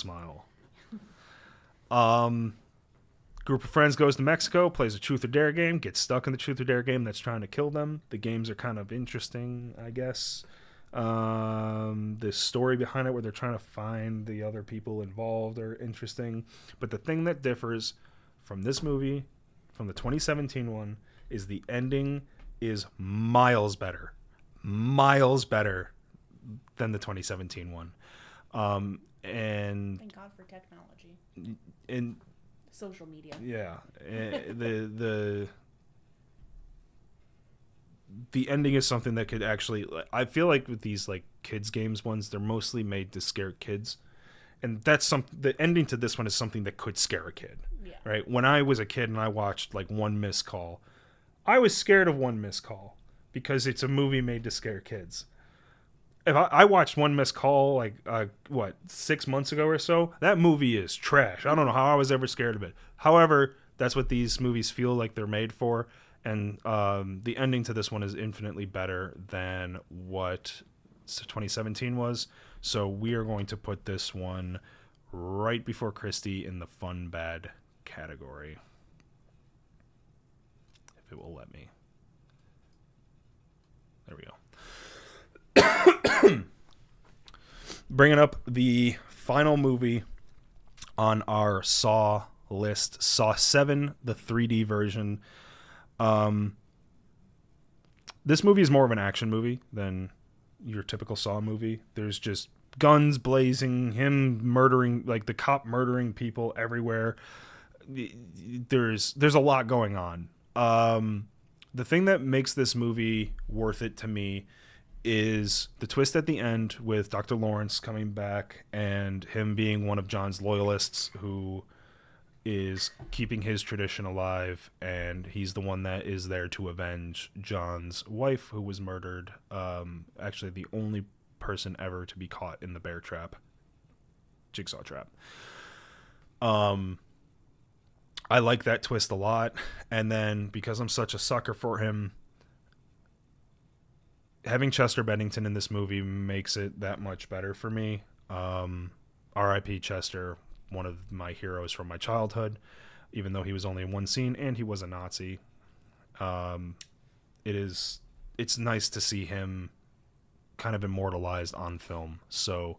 S1: Group of friends goes to Mexico, plays a Truth or Dare game, gets stuck in the Truth or Dare game that's trying to kill them. The games are kind of interesting, I guess. The story behind it, where they're trying to find the other people involved, are interesting. But the thing that differs from this movie, from the 2017 one, is the ending is miles better than the 2017 one. And
S2: thank God for technology
S1: and
S2: social media.
S1: Yeah, the ending is something that could actually. I feel like with these like kids games ones, they're mostly made to scare kids, and the ending to this one is something that could scare a kid.
S2: Yeah.
S1: Right. When I was a kid and I watched like One Missed Call, I was scared of One Missed Call because it's a movie made to scare kids. If I watched One Missed Call like 6 months ago or so, that movie is trash. I don't know how I was ever scared of it. However, that's what these movies feel like they're made for, and the ending to this one is infinitely better than what 2017 was. So we are going to put this one right before Christie in the fun bad category, if it will let me. There we go. Bringing up the final movie on our Saw list, Saw 7, the 3D version. This movie is more of an action movie than your typical Saw movie. There's just guns blazing, him murdering, like the cop murdering people everywhere. There's a lot going on. The thing that makes this movie worth it to me is the twist at the end with Dr. Lawrence coming back and him being one of John's loyalists who is keeping his tradition alive, and he's the one that is there to avenge John's wife who was murdered. Actually the only person ever to be caught in the bear trap, jigsaw trap. I like that twist a lot, and then because I'm such a sucker for him, having Chester Bennington in this movie makes it that much better for me. R.I.P. Chester, one of my heroes from my childhood, even though he was only in one scene and he was a Nazi. It's nice to see him kind of immortalized on film. So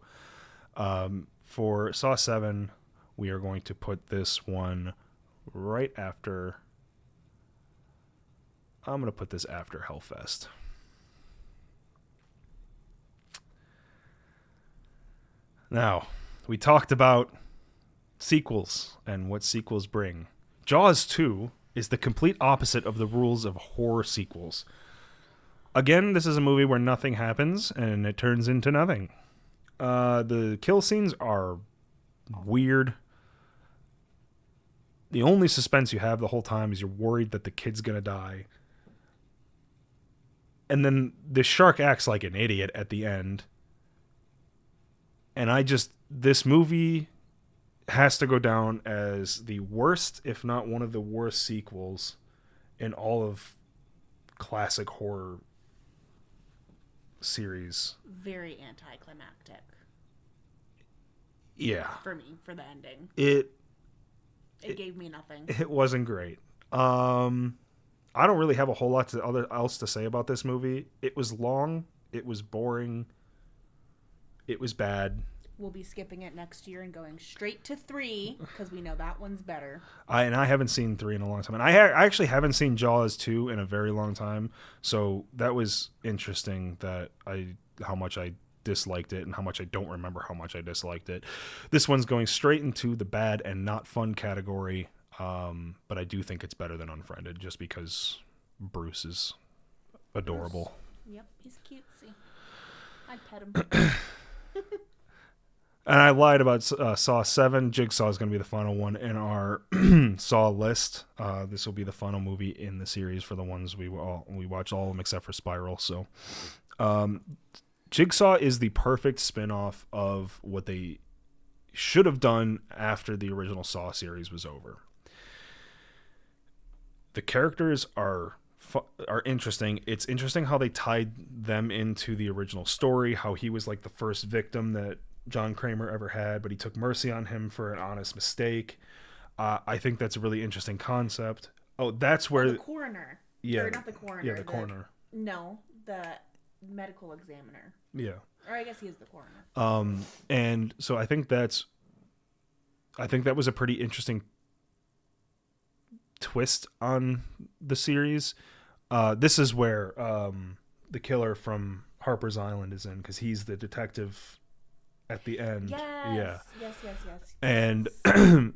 S1: for Saw 7, we are going to put this one right after. I'm going to put this after Hellfest. Now, we talked about sequels and what sequels bring. Jaws 2 is the complete opposite of the rules of horror sequels. Again, this is a movie where nothing happens and it turns into nothing. The kill scenes are weird. The only suspense you have the whole time is you're worried that the kid's gonna die. And then the shark acts like an idiot at the end. And this movie has to go down as the worst, if not one of the worst sequels in all of classic horror series.
S2: Very anticlimactic.
S1: Yeah.
S2: For me, for the ending.
S1: It
S2: gave me nothing.
S1: It wasn't great. I I don't really have a whole lot else to say about this movie. It was long. It was boring. It was bad.
S2: We'll be skipping it next year and going straight to 3 because we know that one's better.
S1: I haven't seen 3 in a long time, and I actually haven't seen Jaws 2 in a very long time. So that was interesting that how much I disliked it and how much I don't remember how much I disliked it. This one's going straight into the bad and not fun category, but I do think it's better than Unfriended just because Bruce is adorable.
S2: Yep, he's cutesy. I'd pet him.
S1: And I lied about Saw 7. Jigsaw is going to be the final one in our Saw list. This will be the final movie in the series for the ones we watch all of them except for Spiral. So, Jigsaw is the perfect spin-off of what they should have done after the original Saw series was over. The characters are interesting. It's interesting how they tied them into the original story, how he was like the first victim that John Kramer ever had, but he took mercy on him for an honest mistake. I think that's a really interesting concept. Oh, that's where
S2: the coroner.
S1: Yeah,
S2: or not the coroner.
S1: Yeah, the coroner.
S2: No, the medical examiner.
S1: Yeah,
S2: or I guess he is the coroner.
S1: And so I think that was a pretty interesting twist on the series. This is where the killer from Harper's Island is in, because he's the detective at the end.
S2: Yes.
S1: And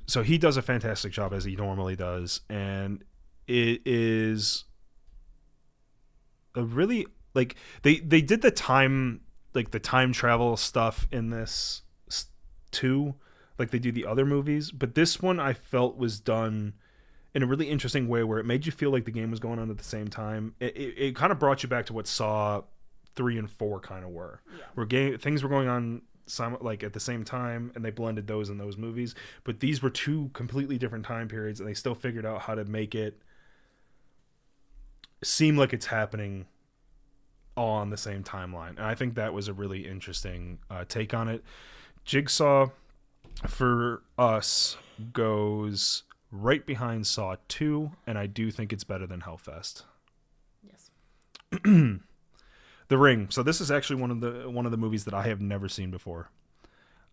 S1: so he does a fantastic job, as he normally does, and it is a really, like, they did the time travel stuff in this too, like they do the other movies, but this one I felt was done in a really interesting way where it made you feel like the game was going on at the same time. It kind of brought you back to what Saw 3 and 4 kind of were.
S2: Yeah.
S1: Where things were going on like at the same time, and they blended those in those movies. But these were two completely different time periods, and they still figured out how to make it seem like it's happening all on the same timeline. And I think that was a really interesting take on it. Jigsaw, for us, goes right behind Saw 2, and I do think it's better than Hellfest.
S2: Yes.
S1: The Ring. So this is actually one of the movies that I have never seen before.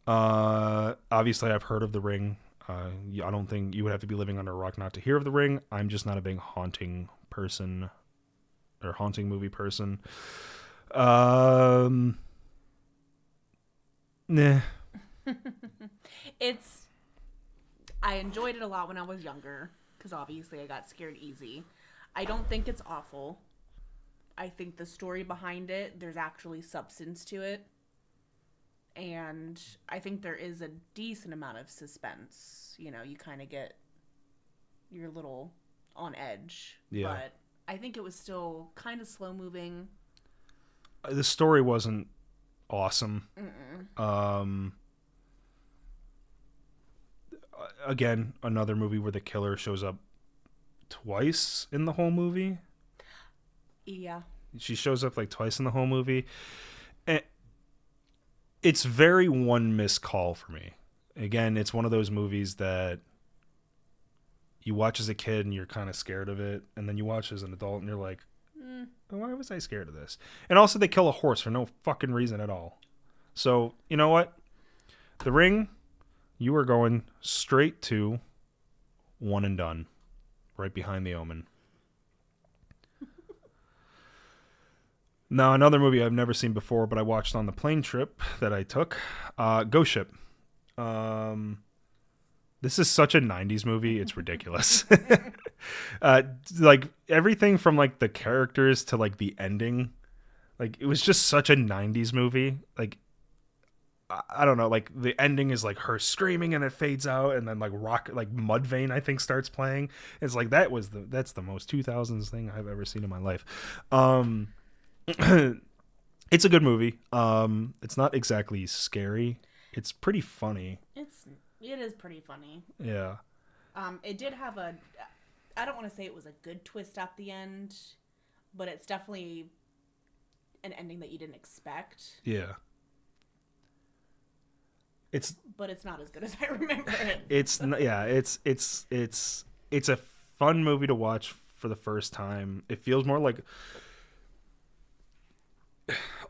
S1: Obviously, I've heard of The Ring. I don't think you would have to be living under a rock not to hear of The Ring. I'm just not a big haunting person or haunting movie person. Nah.
S2: I enjoyed it a lot when I was younger, because obviously I got scared easy. I don't think it's awful. I think the story behind it, there's actually substance to it. And I think there is a decent amount of suspense. You know, you kind of get your little on edge.
S1: Yeah.
S2: But I think it was still kind of slow moving.
S1: The story wasn't awesome. Again, another movie where the killer shows up twice in the whole movie.
S2: Yeah.
S1: She shows up like twice in the whole movie. And it's very one missed call for me. Again, it's one of those movies that you watch as a kid and you're kind of scared of it, and then you watch as an adult and you're like, why was I scared of this? And also they kill a horse for no fucking reason at all. So, you know what? The Ring, you are going straight to one and done. Right behind The Omen. Now, another movie I've never seen before, but I watched on the plane trip that I took, Ghost Ship. This is such a 90s movie, it's ridiculous. Like, everything from, like, the characters to, like, the ending. Like, it was just such a 90s movie. Like, I don't know, like, the ending is, like, her screaming and it fades out, and then, like, Mudvayne, I think, starts playing. It's like, that's the most 2000s thing I've ever seen in my life. It's a good movie. It's not exactly scary. It's pretty funny.
S2: It is pretty funny.
S1: Yeah.
S2: It did have I don't want to say it was a good twist at the end, but it's definitely an ending that you didn't expect.
S1: Yeah.
S2: But it's not as good as I remember it.
S1: It's a fun movie to watch for the first time, it feels more like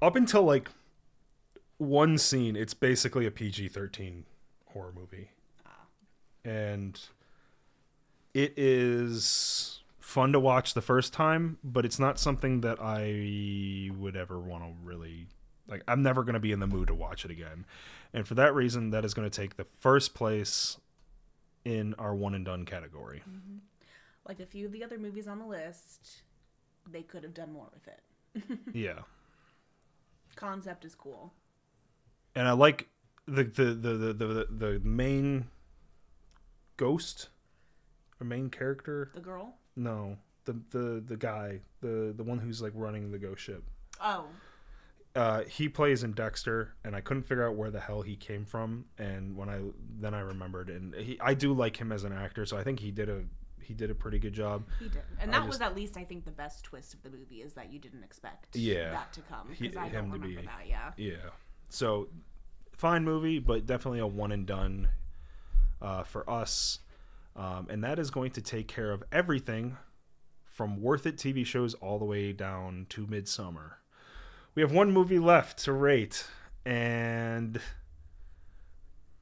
S1: up until like one scene, it's basically a PG-13 horror movie. And it is fun to watch the first time, but it's not something that I would ever want to really like. I'm never going to be in the mood to watch it again. And for that reason, that is going to take the first place in our one and done category.
S2: Mm-hmm. Like a few of the other movies on the list, they could have done more with it.
S1: Yeah.
S2: Concept is cool. And
S1: I like the main ghost or main character.
S2: The girl?
S1: No. The guy. The one who's like running the ghost ship.
S2: Oh.
S1: He plays in Dexter, and I couldn't figure out where the hell he came from. And when I remembered, and I do like him as an actor, so I think he did a pretty good job.
S2: He did, and that was at least I think the best twist of the movie is that you didn't expect that to come because I don't remember that. Yeah.
S1: Yeah. So fine movie, but definitely a one and done for us, and that is going to take care of everything from worth it TV shows all the way down to Midsommar. We have one movie left to rate, and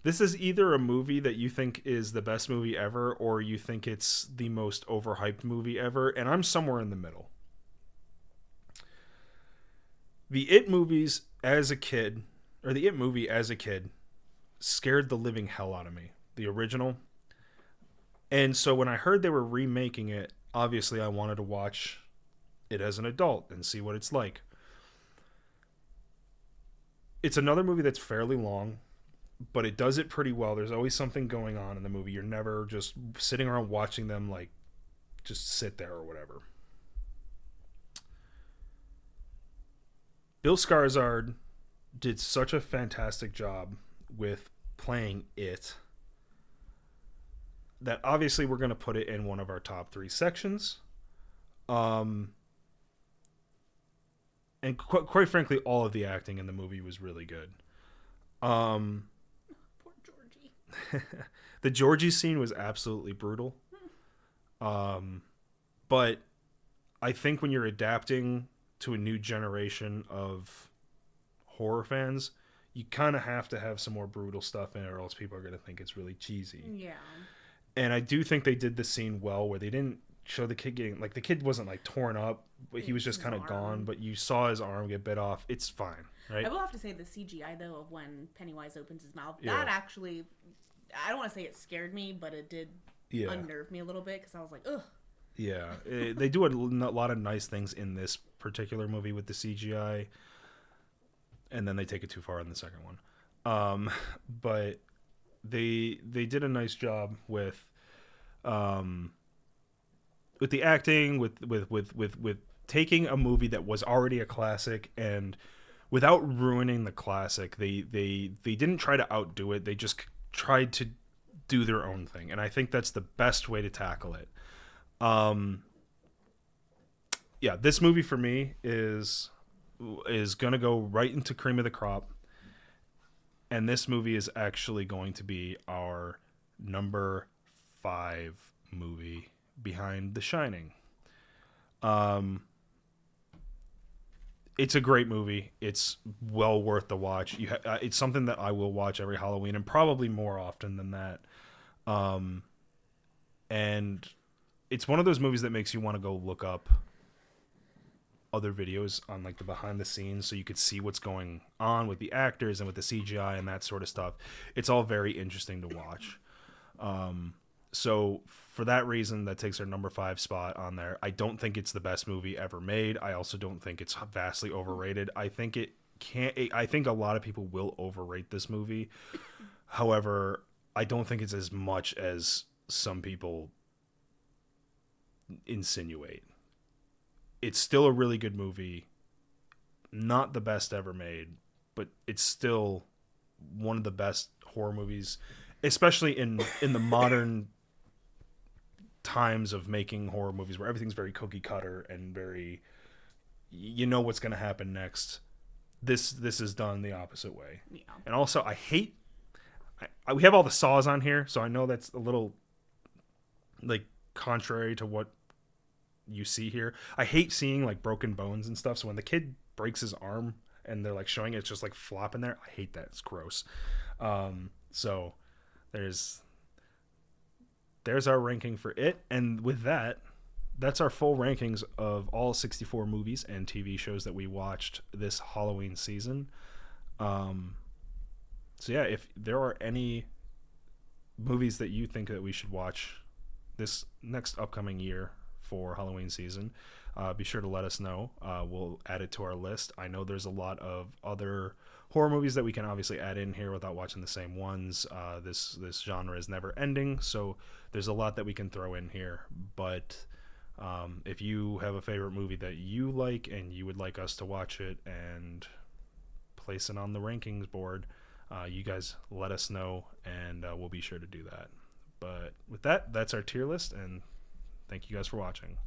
S1: this is either a movie that you think is the best movie ever, or you think it's the most overhyped movie ever, and I'm somewhere in the middle. The It movies as a kid, or the It movie as a kid, scared the living hell out of me. The original. And so when I heard they were remaking it, obviously I wanted to watch it as an adult and see what it's like. It's another movie that's fairly long, but it does it pretty well. There's always something going on in the movie. You're never just sitting around watching them like just sit there or whatever. Bill Skarsgård did such a fantastic job with playing it that obviously we're going to put it in one of our top 3 sections. And quite frankly, all of the acting in the movie was really good.
S2: Poor Georgie.
S1: The Georgie scene was absolutely brutal. But I think when you're adapting to a new generation of horror fans, you kind of have to have some more brutal stuff in it, or else people are going to think it's really cheesy.
S2: Yeah.
S1: And I do think they did the scene well, where they didn't show the kid getting, like, the kid wasn't like torn up, but he was just kind of gone, but you saw his arm get bit off. It's fine, right?
S2: I will have to say the CGI though of when Pennywise opens his mouth, that actually, I don't want to say it scared me, but it did unnerve me a little bit, because I was like, ugh.
S1: Yeah, they do a lot of nice things in this particular movie with the CGI, and then they take it too far in the second one. But they did a nice job with the acting, with taking a movie that was already a classic, and without ruining the classic, they didn't try to outdo it. They just tried to do their own thing, and I think that's the best way to tackle it. Yeah, this movie for me is gonna go right into cream of the crop, and this movie is actually going to be our number 5 movie behind The Shining. It's a great movie. It's well worth the watch. It's something that I will watch every Halloween, and probably more often than that. And it's one of those movies that makes you want to go look up other videos on like the behind the scenes, so you could see what's going on with the actors and with the CGI and that sort of stuff. It's all very interesting to watch. So for that reason, that takes our number 5 spot on there. I don't think it's the best movie ever made. I also don't think it's vastly overrated. I think I think a lot of people will overrate this movie. However, I don't think it's as much as some people insinuate. It's still a really good movie. Not the best ever made, but it's still one of the best horror movies, especially in the modern times of making horror movies, where everything's very cookie cutter and very, you know what's going to happen next. This is done the opposite way. Yeah. And also, I hate we have all the saws on here, so I know that's a little like contrary to what you see here. I hate seeing like broken bones and stuff. So when the kid breaks his arm and they're like showing it, it's just like flopping there. I hate that. It's gross. So there's our ranking for it. And with that, that's our full rankings of all 64 movies and TV shows that we watched this Halloween season. So yeah, if there are any movies that you think that we should watch this next upcoming year for Halloween season, be sure to let us know. We'll add it to our list. I know there's a lot of other horror movies that we can obviously add in here without watching the same ones. This genre is never ending, so there's a lot that we can throw in here. But if you have a favorite movie that you like and you would like us to watch it and place it on the rankings board, you guys let us know, and we'll be sure to do that. But with that, that's our tier list, and thank you guys for watching.